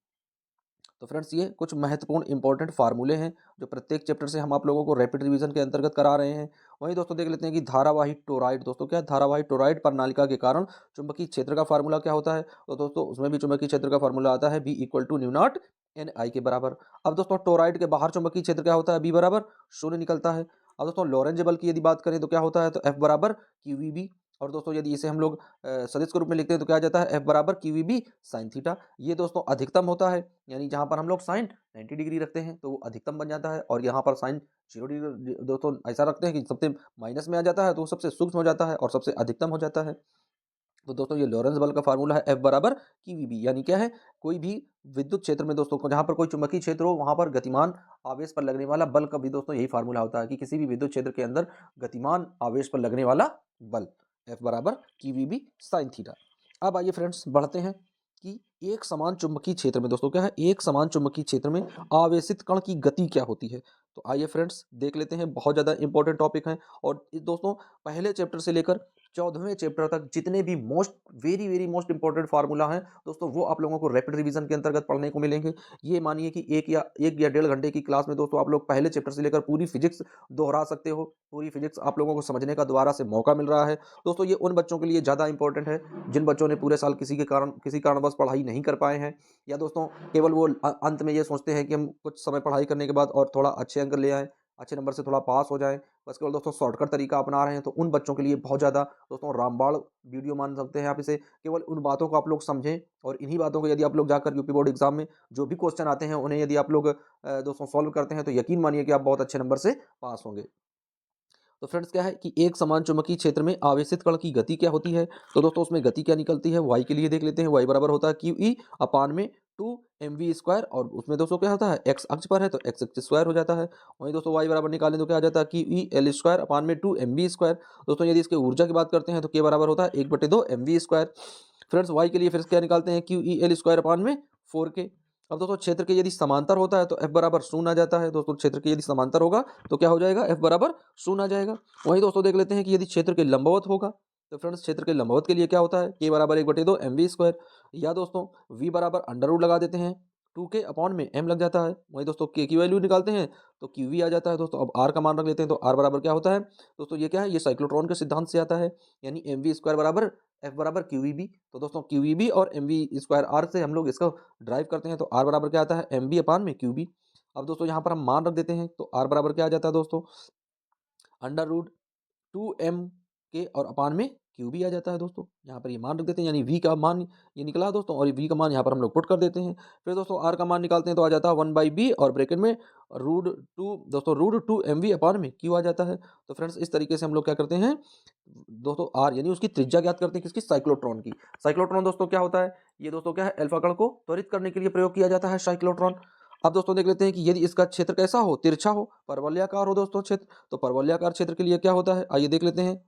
S1: तो फ्रेंड्स ये कुछ महत्वपूर्ण इंपॉर्टेंट फार्मूले हैं, जो प्रत्येक चैप्टर से हम आप लोगों को रैपिड रिवीजन के अंतर्गत करा रहे हैं। वहीं दोस्तों देख लेते हैं कि धारावाही टोरॉइड, दोस्तों क्या है, धारावाही टोरॉइड प्रणालिका के कारण चुंबकीय क्षेत्र का फार्मूला क्या होता है। तो दोस्तों उसमें भी चुंबकीय क्षेत्र का फार्मूला आता है B equal to new not N I के बराबर। अब दोस्तों टोरॉइड के बाहर चुंबकीय क्षेत्र क्या होता है, बी बराबर 0 निकलता है। अब दोस्तों लॉरेंज बल की यदि बात करें तो क्या होता है, तो एफ बराबर QVB। और दोस्तों यदि इसे हम लोग सदिश के रूप में लिखते हैं तो क्या आ जाता है, एफ बराबर QVB साइन थीटा। ये दोस्तों अधिकतम होता है, यानी जहां पर हम लोग साइन 90 डिग्री रखते हैं तो वो अधिकतम बन जाता है, और यहाँ पर साइन 0 डिग्री दोस्तों ऐसा रखते हैं कि सबसे माइनस में आ जाता है, तो वो सबसे सूक्ष्म हो जाता है और सबसे अधिकतम हो जाता है। तो दोस्तों ये लॉरेंस बल का फार्मूला है एफ बराबर QVB, यानी क्या है, कोई भी विद्युत क्षेत्र में दोस्तों को जहां पर कोई चुंबकीय क्षेत्र हो, वहां पर गतिमान आवेश पर लगने वाला बल का भी दोस्तों यही फार्मूला होता है कि किसी भी विद्युत क्षेत्र के अंदर गतिमान आवेश पर लगने वाला बल एफ बराबर QVB साइन थीटा। अब आइए फ्रेंड्स बढ़ते हैं कि एक समान चुंबकीय क्षेत्र में दोस्तों क्या है, एक समान चुंबकीय क्षेत्र में आवेशित कण की गति क्या होती है। तो आइए फ्रेंड्स देख लेते हैं, बहुत ज़्यादा इंपॉर्टेंट टॉपिक है। और दोस्तों पहले चैप्टर से लेकर 14वें चैप्टर तक जितने भी very very most important formula हैं दोस्तों, वो आप लोगों को रैपिड रिवीजन के अंतर्गत पढ़ने को मिलेंगे। ये मानिए कि एक या 1.5 घंटे की क्लास में दोस्तों आप लोग पहले चैप्टर से लेकर पूरी फिजिक्स दोहरा सकते हो। पूरी फिजिक्स आप लोगों को समझने का दोबारा से मौका मिल रहा है। दोस्तों ये उन बच्चों के लिए ज़्यादा इंपॉर्टेंट है जिन बच्चों ने पूरे साल किसी कारणवश पढ़ाई नहीं कर पाए हैं, या दोस्तों केवल वो अंत में ये सोचते हैं कि हम कुछ समय पढ़ाई करने के बाद और थोड़ा अच्छे अंक ले आएँ, अच्छे नंबर से थोड़ा पास हो जाएँ, बस केवल दोस्तों शॉर्टकट तरीका अपना रहे हैं। तो उन बच्चों के लिए बहुत ज़्यादा दोस्तों रामबाण वीडियो मान सकते हैं आप इसे। केवल उन बातों को आप लोग समझें, और इन्हीं बातों को यदि आप लोग जाकर यूपी बोर्ड एग्जाम में जो भी क्वेश्चन आते हैं उन्हें यदि आप लोग दोस्तों सॉल्व करते हैं, तो यकीन मानिए कि आप बहुत अच्छे नंबर से पास होंगे। तो फ्रेंड्स क्या है कि एक समान चुंबकीय क्षेत्र में आवेशित कण की गति क्या होती है। तो दोस्तों उसमें गति क्या निकलती है, वाई के लिए देख लेते हैं। वाई बराबर होता है QE अपान में 2mv², और उसमें दोस्तों क्या होता है, एक्स अक्ष पर है तो एक्स अक्ष स्क्वायर हो जाता है। वहीं दोस्तों वाई बराबर निकालें तो क्या आ जाता है, QEL² अपान में 2mv²। दोस्तों यदि इसके ऊर्जा की बात करते हैं तो के बराबर होता है 1/2mv²। फ्रेंड्स वाई के लिए फिर क्या निकालते हैं, QEL² अपान में 4k। अब दोस्तों क्षेत्र के यदि समांतर होता है तो F बराबर 0 आ जाता है। दोस्तों क्षेत्र के यदि समांतर होगा तो क्या हो जाएगा, F बराबर 0 आ जाएगा। वहीं दोस्तों देख लेते हैं कि यदि क्षेत्र के लंबवत होगा, तो फ्रेंड्स क्षेत्र के लंबवत के लिए क्या होता है, K बराबर 1/2mv²। या दोस्तों V बराबर अंडर रूट लगा देते हैं, 2k अपॉन में m लग जाता है। वहीं दोस्तों k की वैल्यू निकालते हैं तो QV आ जाता है। दोस्तों अब r का मान रख लेते हैं, तो r बराबर क्या होता है दोस्तों, ये क्या है, ये साइक्लोट्रॉन के सिद्धांत से आता है, यानी mv² बराबर F बराबर QVB। तो दोस्तों QVB और mv²r से हम लोग इसका ड्राइव करते हैं, तो r बराबर क्या आता है, mb अपान में QB। अब दोस्तों यहाँ पर हम मान रख देते हैं, तो r बराबर क्या आ जाता है दोस्तों, अंडर रूट 2m के और अपान में क्यू बी आ जाता है दोस्तों। यहाँ पर ये मान रख देते हैं, यानी वी का मान ये निकला दोस्तों, और वी का मान यहाँ पर हम लोग पुट कर देते हैं। फिर दोस्तों आर का मान निकालते हैं तो आ जाता है 1/b और ब्रैकेट में √2 अपॉन में क्यू आ जाता है। तो फ्रेंड्स इस तरीके से हम लोग क्या करते हैं दोस्तों, आर यानी उसकी त्रिज्या ज्ञात करते हैं, किसकी, साइक्लोट्रॉन की। साइक्लोट्रॉन दोस्तों क्या होता है, ये दोस्तों क्या है, अल्फा कण को त्वरित करने के लिए प्रयोग किया जाता है साइक्लोट्रॉन। अब दोस्तों देख लेते हैं कि यदि इसका क्षेत्र कैसा हो, तिरछा हो, परवलयाकार हो दोस्तों क्षेत्र, तो परवलयाकार क्षेत्र के लिए क्या होता है, आइए देख लेते हैं।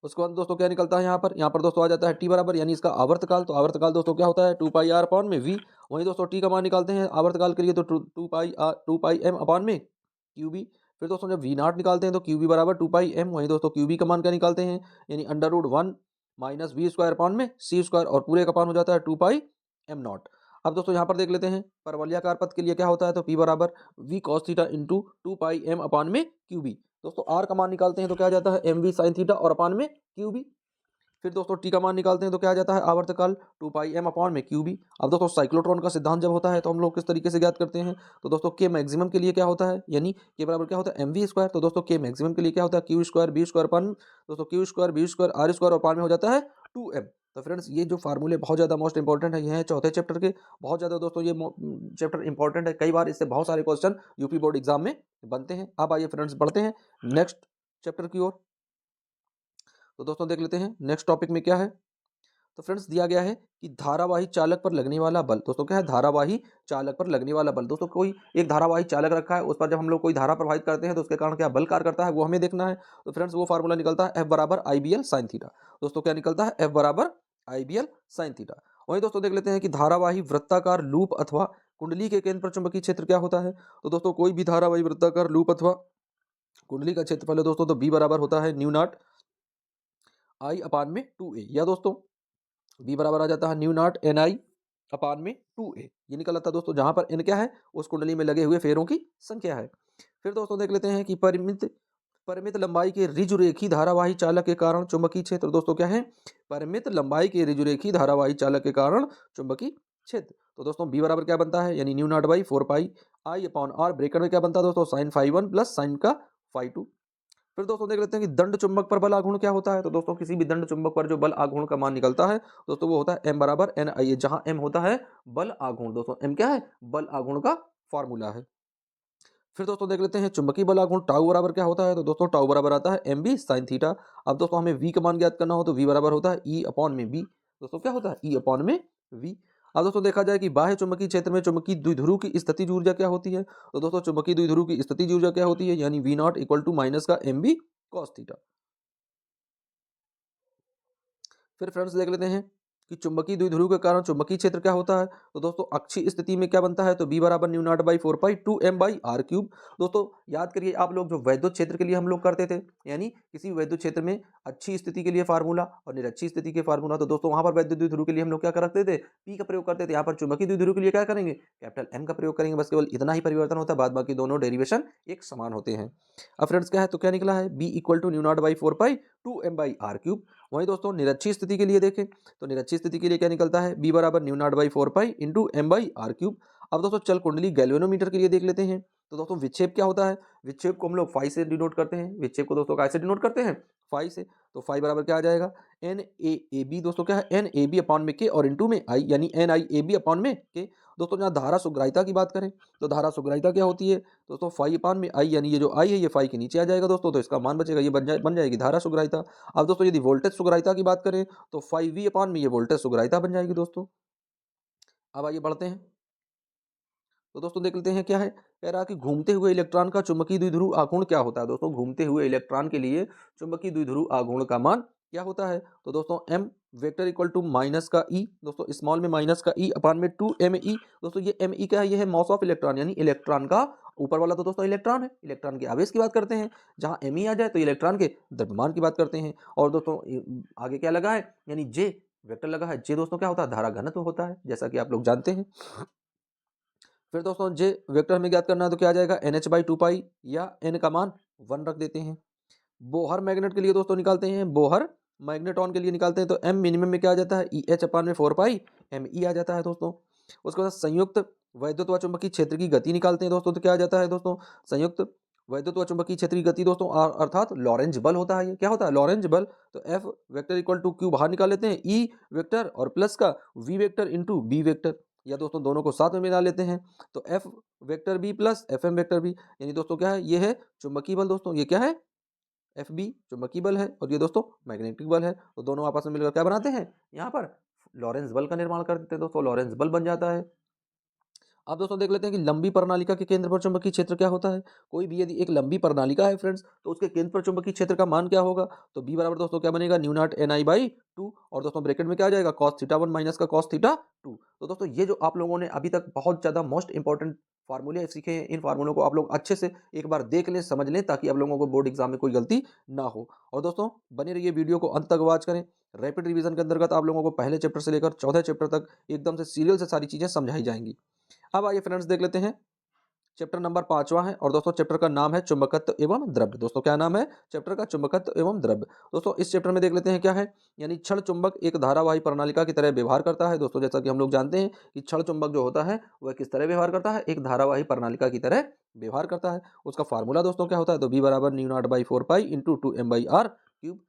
S1: उसके बाद दोस्तों क्या निकलता है यहाँ पर दोस्तों आ जाता है टी बराबर, यानी इसका आवर्तकाल। तो आवर्तकाल दोस्तों क्या होता है, 2 पाई आर अपॉन में वी। वहीं दोस्तों टी का मान निकालते हैं आवर्तकाल के लिए, तो 2 पाई एम अपॉन में क्यू बी। फिर दोस्तों जब वी नॉट निकालते हैं तो क्यू बी बराबर 2 पाई एम। वहीं दोस्तों क्यू बी का मान क्या निकालते हैं, यानी √1 माइनस वी स्क्वायर अपॉन में सी स्क्वायर, और पूरे का मान हो जाता है 2 पाई एम नॉट। अब दोस्तों यहाँ पर देख लेते हैं परवलयाकार पथ के लिए क्या होता है, तो पी बराबर V cos theta into 2 pi M upon में क्यू बी। दोस्तों आर का मान निकालते हैं तो क्या आ जाता है, एम वी साइन थीटा और अपान में क्यू बी। फिर दोस्तों टी का मान निकालते हैं तो क्या आ जाता है, आवर्तकाल 2 पाई एम अपॉन में क्यू बी। अब दोस्तों साइक्लोट्रॉन का सिद्धांत जब होता है तो हम लोग किस तरीके से ज्ञात करते हैं, तो दोस्तों के मैक्सिमम के लिए क्या होता है, यानी के बराबर क्या होता है, एम वी स्क्वायर। तो दोस्तों के मैक्सिमम के लिए क्या होता है, Q square B square upon, दोस्तों Q square B square R square upon में हो जाता है 2m। तो फ्रेंड्स ये जो फार्मूले बहुत ज़्यादा मोस्ट इंपॉर्टेंट है, ये है चौथे चैप्टर के। बहुत ज़्यादा दोस्तों ये चैप्टर इंपॉर्टेंट है, कई बार इससे बहुत सारे क्वेश्चन यूपी बोर्ड एग्जाम में बनते हैं। अब आइए फ्रेंड्स बढ़ते हैं नेक्स्ट चैप्टर की ओर। तो दोस्तों देख लेते हैं नेक्स्ट टॉपिक में क्या है। तो फ्रेंड्स दिया गया है कि धारावाही चालक पर लगने वाला बल। दोस्तों क्या है, धारावाही चालक पर लगने वाला बल। दोस्तों कोई एक धारावाही चालक रखा है, उस पर जब हम लोग कोई धारा प्रभावित करते हैं तो उसके कारण क्या बल कार्य करता है, वो हमें देखना है। तो फ्रेंड्स वो फार्मूला निकलता है एफ बराबर आई बी एल साइन थीटा। दोस्तों क्या निकलता है, एफ बराबर आई बी एल साइन थीटा। वहीं दोस्तों देख लेते हैं कि धारावाही वृत्ताकार लूप अथवा कुंडली के केंद्र पर चुंबकीय क्षेत्र क्या होता है। तो दोस्तों कोई भी धारावाही वृत्ताकार लूप अथवा कुंडली का क्षेत्रफल है दोस्तों, तो बी बराबर होता है न्यू नॉट आई अपान में 2a, या दोस्तों बी बराबर आ जाता है न्यू नॉट एन आई अपान में 2a। ये निकल आता है दोस्तों, जहां पर एन क्या है, उस कुंडली में लगे हुए फेरों की संख्या है। फिर दोस्तों देख लेते हैं कि परिमित परिमित लंबाई के ऋजुरेखी धारावाही चालक के कारण चुंबकीय क्षेत्र। दोस्तों क्या है, परिमित लंबाई के ऋजुरेखी धारावाही चालक के कारण चुंबकीय क्षेत्र। तो दोस्तों बी बराबर क्या बनता है, यानी new not by 4 pi I upon R, bracket में क्या बनता है दोस्तों, sine phi one plus sine का फाई टू। फिर दोस्तों देख लेते हैं कि दंड चुंबक पर बल आघूर्ण क्या होता है। तो दोस्तों किसी भी दंड चुंबक पर जो बल आघूर्ण का मान निकलता है दोस्तों, वो होता है एम बराबर एन आई ए, जहां एम होता है बल आघूर्ण। दोस्तों एम क्या है, बल आघूर्ण का फॉर्मूला है। फिर दोस्तों देख लेते हैं चुंबकीय बल आघूर्ण टाउ बराबर क्या होता है। तो दोस्तों टाउ बराबर आता है एम बी साइन थीटा। अब दोस्तों हमें वी का मान ज्ञात करना हो तो वी बराबर होता है ई अपॉन में बी। दोस्तों क्या होता है, ई अपॉन में वी। अब दोस्तों देखा जाए कि बाह्य चुंबकीय क्षेत्र में चुंबकीय द्विध्रुव की स्थितिज ऊर्जा क्या होती है। तो दोस्तों चुंबकीय द्विध्रुव की स्थितिज ऊर्जा क्या होती है, यानी V not equal to minus का एम बी कॉस थीटा। फिर फ्रेंड्स देख लेते हैं कि चुंबकीय द्विध्रुव के कारण चुंबकीय क्षेत्र क्या होता है। तो दोस्तों अक्षीय स्थिति में क्या बनता है, तो बी बराबर new not by 4 pi 2m/r³ दोस्तों याद करिए आप लोग, जो वैद्युत क्षेत्र के लिए हम लोग करते थे, यानी किसी वैद्युत क्षेत्र में अच्छी स्थिति के लिए फार्मूला और निरक्षी स्थिति के फार्मूला, तो दोस्तों वहां पर वैद्युत द्विध्रुव के लिए हम लोग क्या करते थे, पी का प्रयोग करते थे। यहाँ पर चुंबकीय द्विध्रुव के लिए क्या करेंगे, कैपिटल एम का प्रयोग करेंगे। बस केवल इतना ही परिवर्तन होता है, बाद बाकी दोनों डेरिवेशन एक समान होते हैं। अब फ्रेंड्स क्या है, तो क्या निकला है, B equal to new not by 4 pi 2m/r³। वहीं दोस्तों निरक्षी स्थिति के लिए देखें तो निरक्षी स्थिति के लिए क्या निकलता है, बी बराबर new not by 4 pi into m/r³। अब दोस्तों चल कुंडली गैल्वेनोमीटर के लिए देख लेते हैं। तो दोस्तों विक्षेप क्या होता है, विक्षेप को हम लोग फाई से डिनोट करते हैं। विक्षेप को दोस्तों कैसे डिनोट करते हैं, फाई से। तो फाई बराबर क्या आ जाएगा, एन ए बी। दोस्तों क्या है, एन ए बी अपॉन में के और इंटू में आई, यानी N I A B upon में के। दोस्तों जहाँ धारा सुग्राहिता की बात करें तो धारा सुग्राहिता क्या होती है दोस्तों, फाई अपॉन में आई, यानी ये जो आई है ये फाई के नीचे आ जाएगा दोस्तों, तो इसका मान बचेगा, ये बन जाएगी धारा सुग्राहिता। अब दोस्तों यदि वोल्टेज सुग्राहिता की बात करें तो 5v अपॉन में ये वोल्टेज सुग्राहिता बन जाएगी दोस्तों। अब आइए बढ़ते हैं। तो दोस्तों देख लेते हैं क्या है, कह रहा है कि घूमते हुए इलेक्ट्रॉन का चुंबकीय द्विध्रुव आघूर्ण क्या होता है। दोस्तों घूमते हुए इलेक्ट्रॉन के लिए चुंबकीय द्विध्रुव आघूर्ण का मान क्या होता है। तो दोस्तों M vector equal to minus का ई, दोस्तों स्मॉल में माइनस का ई अपान में 2m/e। दोस्तों ये m/e क्या है, ये है मॉस ऑफ इलेक्ट्रॉन, यानी इलेक्ट्रॉन का ऊपर वाला तो दोस्तों इलेक्ट्रॉन है, इलेक्ट्रॉन के आवेश की बात करते हैं। जहां m/e आ जाए तो इलेक्ट्रॉन के द्रव्यमान की बात करते हैं। और दोस्तों आगे क्या लगा है, यानी जे वेक्टर लगा है। जे दोस्तों क्या होता है, धारा घनत्व होता है, जैसा कि आप लोग जानते हैं। फिर दोस्तों जे वेक्टर हमें ज्ञात करना है तो क्या आ जाएगा, NH/2 पाई, या n का मान 1 रख देते हैं। बोहर मैग्नेट के लिए दोस्तों निकालते हैं, बोहर मैग्नेटॉन के लिए निकालते हैं तो m मिनिमम में क्या आ जाता है, EH अपान में 4 पाई me आ जाता है दोस्तों। उसके बाद संयुक्त वैद्युत व चुंबकीय क्षेत्र की गति निकालते हैं दोस्तों, तो क्या आ जाता है दोस्तों, संयुक्त वैद्युत व चुंबकीय क्षेत्र की गति दोस्तों अर्थात लॉरेंज बल होता है। ये क्या होता है? लॉरेंज बल। तो F vector equal to Q बाहर निकाल लेते हैं, ई वेक्टर और प्लस का V vector into B vector, या दोस्तों दोनों को साथ में मिला लेते हैं। तो F vector B plus F M vector B, यानी दोस्तों क्या है? ये है चुंबकीय बल दोस्तों। ये क्या है? एफ बी चुंबकीय बल है और ये दोस्तों मैग्नेटिक बल है। तो दोनों आपस में मिलकर क्या बनाते हैं? यहाँ पर लॉरेंस बल का निर्माण कर देते हैं दोस्तों, लॉरेंस बल बन जाता है। अब दोस्तों देख लेते हैं कि लंबी प्रणालिका के केंद्र पर चुंबकीय क्षेत्र क्या होता है। कोई भी यदि एक लंबी प्रणालिका है फ्रेंड्स, तो उसके केंद्र पर चुंबकीय क्षेत्र का मान क्या होगा? तो बी बराबर दोस्तों क्या बनेगा? New not N I by two, और दोस्तों ब्रैकेट में क्या आ जाएगा? कॉस थीटा वन माइनस का कॉस थीटा टू। तो दोस्तों ये जो आप लोगों ने अभी तक बहुत ज्यादा मोस्ट इंपॉर्टेंट फार्मूले सीखे हैं, इन फार्मूलों को आप लोग अच्छे से एक बार देख लें, समझ लें, ताकि आप लोगों को बोर्ड एग्जाम में कोई गलती ना हो। और दोस्तों बने रहिए, वीडियो को अंत तक वॉच करें। रैपिड रिवीजन के अंतर्गत आप लोगों को पहले चैप्टर से लेकर चौथे चैप्टर तक एकदम से सीरियल से सारी चीजें समझाई जाएंगी। अब आइए फ्रेंड्स देख लेते हैं, चैप्टर नंबर 5वां है और दोस्तों चैप्टर का नाम है चुंबकत्व एवं द्रव्य। दोस्तों क्या नाम है चैप्टर का? चुंबकत्व एवं द्रव्य। दोस्तों इस चैप्टर में देख लेते हैं क्या है, यानी क्षण चुंबक एक धारावाही प्रणालिका की तरह व्यवहार करता है। दोस्तों जैसा कि हम लोग जानते हैं कि क्षण चुंबक जो होता है वह किस तरह व्यवहार करता है? एक धारावाही प्रणालिका की तरह व्यवहार करता है। उसका फार्मूला दोस्तों क्या होता है? तो बी बराबर new not by four pi into two M by R cube.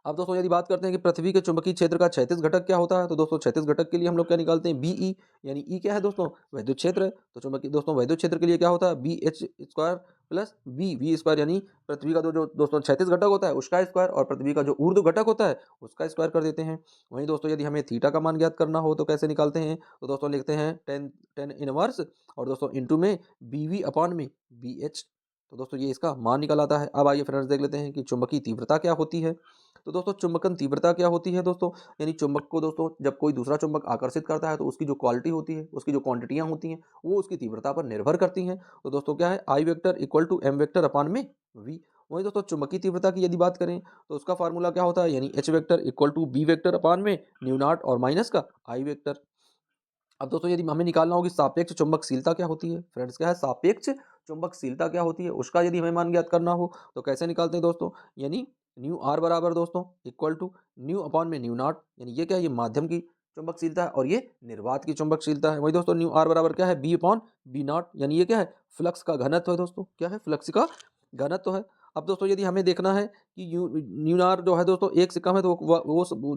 S1: अब दोस्तों यदि बात करते हैं कि पृथ्वी के चुंबकीय क्षेत्र का क्षैतिज घटक क्या होता है, तो दोस्तों क्षैतिज घटक के लिए हम लोग क्या निकालते हैं? बीई, यानी ई क्या है दोस्तों? वैद्युत क्षेत्र है। तो चुंबकीय दोस्तों वैद्युत क्षेत्र के लिए क्या होता है? B H square plus B V square, यानी पृथ्वी का जो दोस्तों क्षैतिज घटक होता है उसका स्क्वायर और पृथ्वी का जो ऊर्ध्व घटक होता है उसका स्क्वायर कर देते हैं। वहीं दोस्तों यदि हमें थीटा का मान ज्ञात करना हो तो कैसे निकालते हैं? तो दोस्तों लिखते हैं टेन टेन इनवर्स और दोस्तों इंटू में बी वी अपॉन में बी एच। तो दोस्तों ये इसका मान निकल आता है। अब आइए फ्रेंड्स देख लेते हैं कि चुंबकीय तीव्रता क्या होती है। तो दोस्तों चुंबकन तीव्रता क्या होती है दोस्तों? यानी चुंबक को दोस्तों जब कोई दूसरा चुंबक आकर्षित करता है तो उसकी जो क्वालिटी होती है, उसकी जो क्वांटिटियां होती हैं, वो उसकी तीव्रता पर निर्भर करती हैं। तो दोस्तों क्या है? I vector equal to M vector upon में वी। वहीं दोस्तों चुंबकीय तीव्रता की यदि बात करें तो उसका फार्मूला क्या होता है? यानी H vector equal to B vector upon में न्यू नॉट और माइनस का आई वेक्टर। अब दोस्तों यदि हमें निकालना हो कि सापेक्ष चुंबकशीलता क्या होती है, फ्रेंड्स क्या है सापेक्ष चुंबकशीलता क्या होती है, उसका यदि हमें मान ज्ञात करना हो तो कैसे निकालते हैं दोस्तों? यानी न्यू आर बराबर दोस्तों इक्वल टू न्यू अपॉन में न्यू नॉट, यानी ये क्या है? ये माध्यम की चुंबकशीलता है और ये निर्वात की चुंबकशीलता है। वही दोस्तों न्यू आर बराबर क्या है? बी अपॉन बी नॉट, यानी ये क्या है? फ्लक्स का घनत्व है दोस्तों। क्या है? फ्लक्स का घनत्व है। अब दोस्तों यदि हमें देखना है कि न्यू आर जो है दोस्तों एक सिक्का में, तो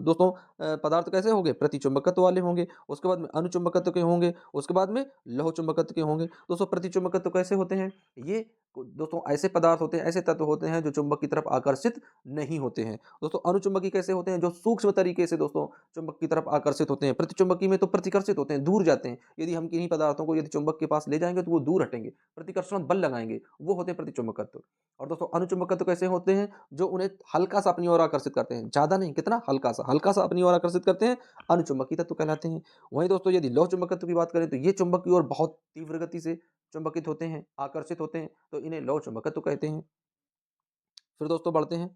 S1: दोस्तों पदार्थ कैसे होंगे? प्रति चुंबकत्व वाले होंगे। उसके बाद में अनुचुंबकत्व के होंगे, उसके बाद में लौह चुंबकत्व के होंगे। दोस्तों प्रति चुंबकत्व कैसे होते हैं? ये दोस्तों ऐसे पदार्थ होते हैं, ऐसे तत्व होते हैं जो चुंबक की तरफ आकर्षित नहीं होते हैं। दोस्तों अनुचुंबकी कैसे होते हैं? जो सूक्ष्म तरीके से दोस्तों चुंबक की तरफ आकर्षित होते हैं। प्रतिचुंबकी में तो प्रतिकर्षित होते हैं, दूर जाते हैं। यदि हम किन्हीं पदार्थों को यदि चुंबक के पास ले जाएंगे तो वो दूर हटेंगे, प्रतिकर्षण बल लगाएंगे, वो होते हैं प्रतिचुंबकत्व। और दोस्तों अनुचुंबकत्व कैसे होते हैं? जो उन्हें हल्का सा अपनी ओर आकर्षित करते हैं, ज्यादा नहीं, कितना? हल्का सा अपनी ओर आकर्षित करते हैं, अनुचुंबकीय तत्व कहलाते हैं। वहीं दोस्तों यदि लौह चुंबकत्व की बात करें तो ये चुंबक की ओर बहुत तीव्र गति से चुंबकित होते हैं, आकर्षित होते हैं, तो इन्हें लौह चुंबकत्व कहते हैं। फिर दोस्तों बढ़ते हैं,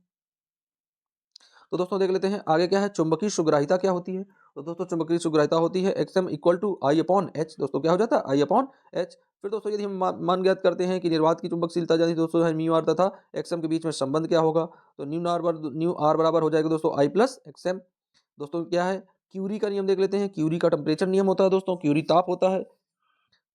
S1: तो दोस्तों देख लेते हैं आगे क्या है, चुंबकीय सुग्राहिता क्या होती है। तो दोस्तों चुंबकीय सुग्राहिता होती है X M equal to I upon H. दोस्तों क्या हो जाता है? I upon H. फिर दोस्तों यदि हम मान ज्ञात करते हैं कि निर्वात की चुंबकशीलता यानी दोस्तों है म्यू आर तथा एक्स एम के बीच में संबंध क्या होगा, तो न्यू आर बराबर हो जाएगा दोस्तों आई प्लस एक्स एम। दोस्तों क्या है, क्यूरी का नियम देख लेते हैं। क्यूरी का टेम्परेचर नियम होता है दोस्तों, क्यूरी ताप होता है।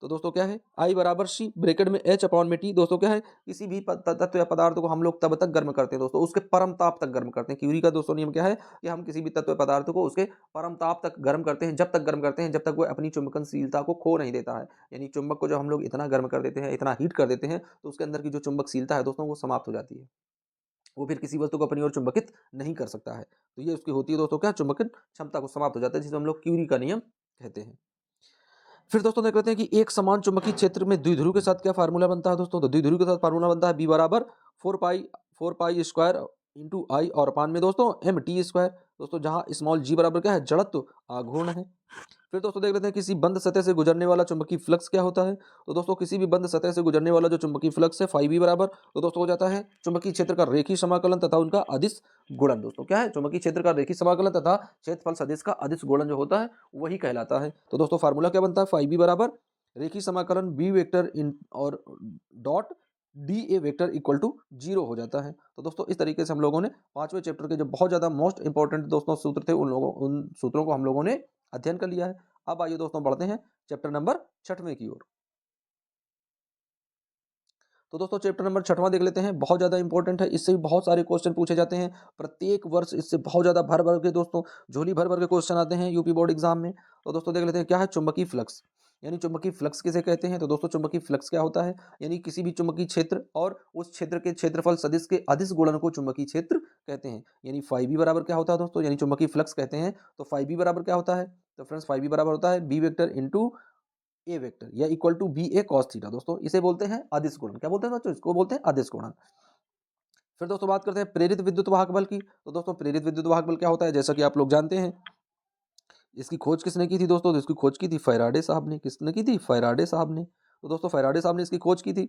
S1: तो दोस्तों क्या है, आई बराबर सी ब्रैकेट में एच अपॉन में टी। दोस्तों क्या है, किसी भी तत्व या पदार्थ को हम लोग तब तक गर्म करते हैं दोस्तों, उसके परम ताप तक गर्म करते हैं। क्यूरी का दोस्तों नियम क्या है कि हम किसी भी तत्व या पदार्थ को उसके परम ताप तक गर्म करते हैं, जब तक गर्म करते हैं जब तक वो अपनी चुंबकशीलता को खो नहीं देता है। यानी चुंबक को जब हम लोग इतना गर्म कर देते हैं, इतना हीट कर देते हैं, तो उसके अंदर की जो चुंबकशीलता है दोस्तों वो समाप्त हो जाती है, वो फिर किसी वस्तु को अपनी ओर चुंबकित नहीं कर सकता है। तो ये उसकी होती है दोस्तों क्या, चुंबकन क्षमता को समाप्त हो जाता है, जिसे हम लोग क्यूरी का नियम कहते हैं। फिर दोस्तों देख लेते हैं कि एक समान चुंबकीय क्षेत्र में द्विध्रुव के साथ क्या फार्मूला बनता है दोस्तों। तो द्विध्रुव के साथ फार्मूला बनता है बी बराबर फोर पाई स्क्वायर इंटू आई और अपान में दोस्तों एम टी स्क्वायर। दोस्तों जहां स्मॉल जी बराबर क्या है, जड़त्व आघूर्ण है। फिर दोस्तों देख लेते हैं किसी बंद सतह से गुजरने वाला चुंबकीय फ्लक्स क्या होता है। तो दोस्तों किसी भी बंद सतह से गुजरने वाला जो चुंबकीय फ्लक्स है फाइव बी बराबर, तो दोस्तों हो जाता है चुंबकीय क्षेत्र का रेखीय समाकलन तथा उनका अदिश गुणन। दोस्तों क्या है, चुंबकीय क्षेत्र का रेखीय समाकलन तथा क्षेत्रफल सदिश का अदिश गुणन जो होता है वही कहलाता है। तो दोस्तों फार्मूला क्या बनता है, फाइव बी बराबर रेखीय समाकलन बी वेक्टर इन और dot D A vector equal to zero हो जाता है। तो दोस्तों इस तरीके से हम लोगों ने पांचवें चैप्टर के जो बहुत ज्यादा मोस्ट इंपॉर्टेंट दोस्तों सूत्र थे उन सूत्रों को हम लोगों ने अध्ययन कर लिया है। अब आइए दोस्तों बढ़ते हैं चैप्टर नंबर 6वें की ओर। तो दोस्तों चैप्टर नंबर 6वां देख लेते हैं, बहुत ज़्यादा इंपॉर्टेंट है, इससे भी बहुत सारे क्वेश्चन पूछे जाते हैं प्रत्येक वर्ष, इससे बहुत ज़्यादा भर भर के दोस्तों झोली भर भर के क्वेश्चन आते हैं यूपी बोर्ड एग्जाम में। तो दोस्तों देख लेते हैं क्या है चुंबकीय फ्लक्स, यानी चुंबकीय फ्लक्स किसे कहते हैं। तो दोस्तों चुंबकीय फ्लक्स क्या होता है, यानी किसी भी चुंबकीय क्षेत्र और उस क्षेत्र के क्षेत्रफल सदिश के अदिश गुणन को चुंबकीय क्षेत्र कहते हैं। यानी फाइव बी बराबर क्या होता है दोस्तों, यानी चुंबकीय फ्लक्स कहते हैं तो फाइव बी बराबर क्या होता है, तो फ्रेंड्स फाइव बी बराबर होता है B vector into A vector या equal to B A cos theta. दोस्तों इसे बोलते हैं अदिश गुणन, क्या बोलते हैं दोस्तों, इसको बोलते हैं अदिश गुणन। फिर दोस्तों बात करते हैं प्रेरित विद्युत वाहक बल की। तो दोस्तों प्रेरित विद्युत वाहक बल क्या होता है, जैसा कि आप लोग जानते हैं, इसकी खोज किसने की थी दोस्तों, तो इसकी खोज की थी फैराडे साहब ने। किसने की थी, फैराडे साहब ने। तो दोस्तों फैराडे साहब ने इसकी खोज की थी।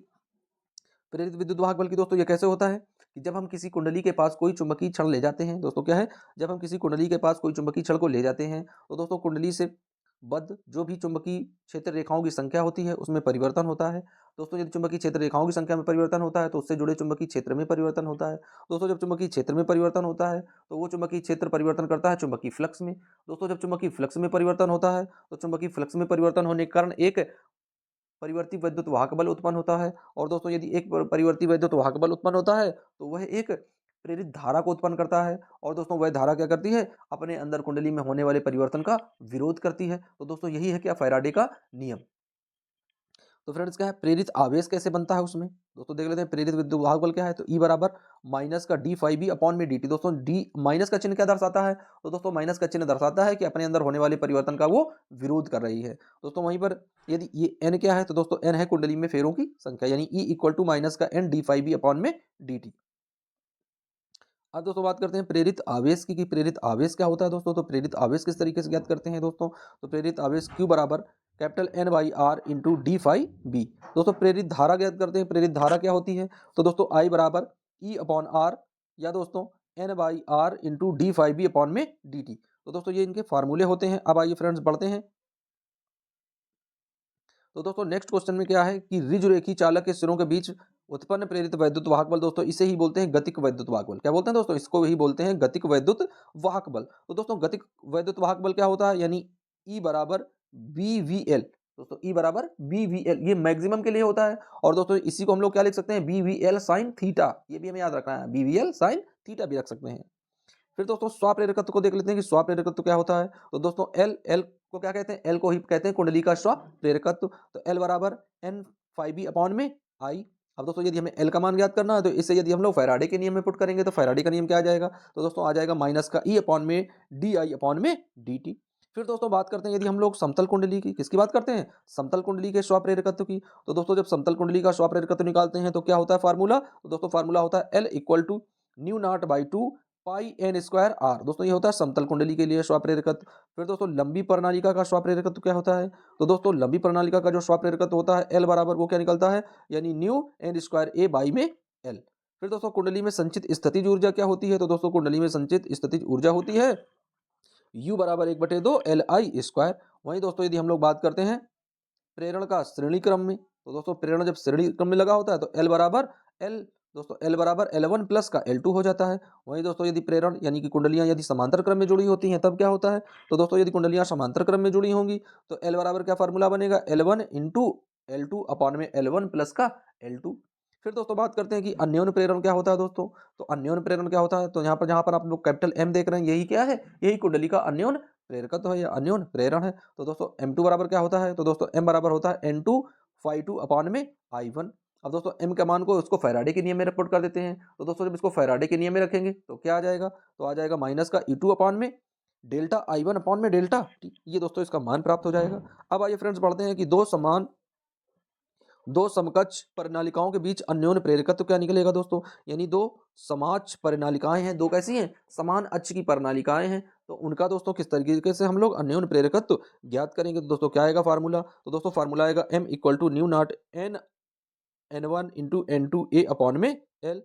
S1: प्रेरित विद्युत वाहक बल की दोस्तों ये कैसे होता है कि जब हम किसी कुंडली के पास कोई चुंबकीय क्षण ले जाते हैं, दोस्तों क्या है, जब हम किसी कुंडली के पास कोई चुंबकीय क्षण को ले जाते हैं तो दोस्तों कुंडली से बद्ध जो भी चुंबकीय क्षेत्र रेखाओं की संख्या होती है उसमें परिवर्तन होता है। दोस्तों यदि चुंबकीय क्षेत्र रेखाओं की संख्या में परिवर्तन होता है तो उससे जुड़े चुंबकीय क्षेत्र में परिवर्तन होता है। दोस्तों जब चुंबकीय क्षेत्र में परिवर्तन होता है तो वो चुंबकीय क्षेत्र परिवर्तन करता है चुंबकीय फ्लक्स में। दोस्तों जब चुंबकीय फ्लक्स में परिवर्तन होता है तो चुंबकीय फ्लक्स में परिवर्तन होने के कारण एक परिवर्ती वैद्युत वाहक बल उत्पन्न होता है। और दोस्तों यदि एक परिवर्ती वैद्युत वाहक बल उत्पन्न होता है तो वह एक प्रेरित धारा को उत्पन्न करता है। और दोस्तों वह धारा क्या करती है, अपने अंदर कुंडली में होने वाले परिवर्तन का विरोध करती है। तो दोस्तों यही है क्या, फैराडे का नियम। तो फ्रेंड्स क्या है, प्रेरित आवेश कैसे बनता है उसमें, दोस्तों देख लेते हैं। प्रेरित विद्युत वाहक बल क्या है, तो ई बराबर माइनस का डी फाइव बी अपॉन में डी टी। दोस्तों डी माइनस का चिन्ह क्या दर्शाता है, तो दोस्तों माइनस का चिन्ह दर्शाता है कि अपने अंदर होने वाले परिवर्तन का वो विरोध कर रही है। दोस्तों वहीं पर यदि ये एन क्या है, तो दोस्तों एन है कुंडली में फेरों की संख्या, यानी ई इक्वल टू माइनस का N D five B upon में डी टी। अब दोस्तों बात करते हैं प्रेरित आवेश की, कि प्रेरित आवेश क्या होता है दोस्तों। तो प्रेरित आवेश किस तरीके से ज्ञात करते हैं दोस्तों, तो प्रेरित आवेश Q बराबर capital N by R into D phi B. दोस्तों प्रेरित धारा ज्ञात करते हैं, प्रेरित धारा क्या होती है, तो दोस्तों I बराबर E अपॉन आर या दोस्तों N by R into D phi B upon में डी टी। तो दोस्तों ये इनके फार्मूले होते हैं। अब आइए फ्रेंड्स बढ़ते हैं। तो दोस्तों नेक्स्ट क्वेश्चन में क्या है कि ऋजुरेखी चालक के सिरों के बीच उत्पन्न प्रेरित वैद्युत वाहक बल, दोस्तों इसे ही बोलते हैं गतिक वैद्युत वाहक बल। क्या बोलते हैं दोस्तों, इसको ही बोलते हैं गतिक वैद्युत वाहक बल। तो दोस्तों गतिक वैद्युत वाहक बल क्या होता है, यानी ई बराबर बी वी एल। दोस्तों ई बराबर बी वी एल, ये मैक्सिमम के लिए होता है। और दोस्तों इसी को हम लोग क्या लिख सकते हैं, B V L sine theta, ये भी हमें याद रखना है, B V L sine theta भी रख सकते हैं। फिर दोस्तों स्वाप्रेरकत्व को देख लेते हैं कि स्वाप्रेरकत्व क्या होता है। तो दोस्तों एल एल को क्या कहते हैं, एल को ही कहते हैं कुंडली का स्वाप्रेरकत्व। तो एल बराबर एन फाइव बी अपॉन में आई। अब दोस्तों यदि हमें एल का मान ज्ञात करना है तो इसे यदि हम लोग फैराडे के नियम में पुट करेंगे तो फैराडे का नियम क्या आ जाएगा, तो दोस्तों आ जाएगा माइनस का ई अपॉन में डी आई अपॉन में डी टी। फिर दोस्तों बात करते हैं यदि हम लोग समतल कुंडली की, किसकी बात करते हैं, समतल कुंडली के स्वाप्रेरकत्व की। तो दोस्तों जब समतल कुंडली का स्वाप्रेरकत्व निकालते हैं तो क्या होता है फार्मूला, तो दोस्तों फार्मूला होता है L equal to new not by two pi N square R. दोस्तों ये होता है समतल कुंडली के लिए स्वाप्रेरकत्व। फिर दोस्तों लंबी प्रणालिका का स्वाप्रेरकत्व क्या होता है, तो दोस्तों लंबी प्रणालिका का जो स्वाप्रेरकत्व होता है एल बराबर वो क्या निकलता है, यानी new N square A by में एल। फिर दोस्तों कुंडली में संचित स्थितिज ऊर्जा क्या होती है, तो दोस्तों कुंडली में संचित स्थितिज ऊर्जा होती है यू बराबर एक बटे दो एल आई स्क्वायर। वहीं दोस्तों यदि हम लोग बात करते हैं प्रेरण का श्रेणी क्रम में, तो दोस्तों प्रेरण जब श्रेणी क्रम में लगा होता है तो एल बराबर एल, दोस्तों एल बराबर L1 प्लस का L2 हो जाता है। वहीं दोस्तों यदि प्रेरण यानी कि कुंडलियां यदि समांतर क्रम में जुड़ी होती हैं तब क्या होता है, तो दोस्तों यदि कुंडलियां समांतर क्रम में जुड़ी होंगी तो एल बराबर क्या फार्मूला बनेगा, L1 इंटू L2 अपॉन में L1 प्लस का L2। फिर दोस्तों बात करते हैं कि अन्योन्य प्रेरण क्या होता है दोस्तों। तो अन्योन्य प्रेरण क्या होता है, तो जहाँ पर आप लोग कैपिटल M देख रहे हैं यही क्या है, यही कुंडली का अन्योन्य प्रेरकत्व है या अन्योन्य प्रेरण है। तो दोस्तों M2 बराबर क्या होता है, तो दोस्तों M बराबर होता है N2 फाई टू अपॉन में I1। अब दोस्तों M के मान को उसको फैराडे के नियम में रिपोर्ट कर देते हैं। तो दोस्तों जब इसको फैराडे के नियम में रखेंगे तो क्या आ जाएगा, तो आ जाएगा माइनस का E2 अपॉन में डेल्टा I1 अपॉन में डेल्टा T। ये दोस्तों इसका मान प्राप्त हो जाएगा। अब आइए फ्रेंड्स बढ़ते हैं कि दो समकक्ष परिनालिकाओं के बीच अन्योन्य प्रेरकत्व क्या निकलेगा दोस्तों, यानी दो समाक्ष परिनालिकाएं हैं, दो कैसी हैं, समान अक्ष की परिनालिकाएं हैं, तो उनका दोस्तों किस तरीके से हम लोग अन्योन्य प्रेरकत्व ज्ञात करेंगे। तो दोस्तों क्या आएगा फार्मूला, तो दोस्तों फार्मूला आएगा M equal to new not N N1 into N2 A upon में L,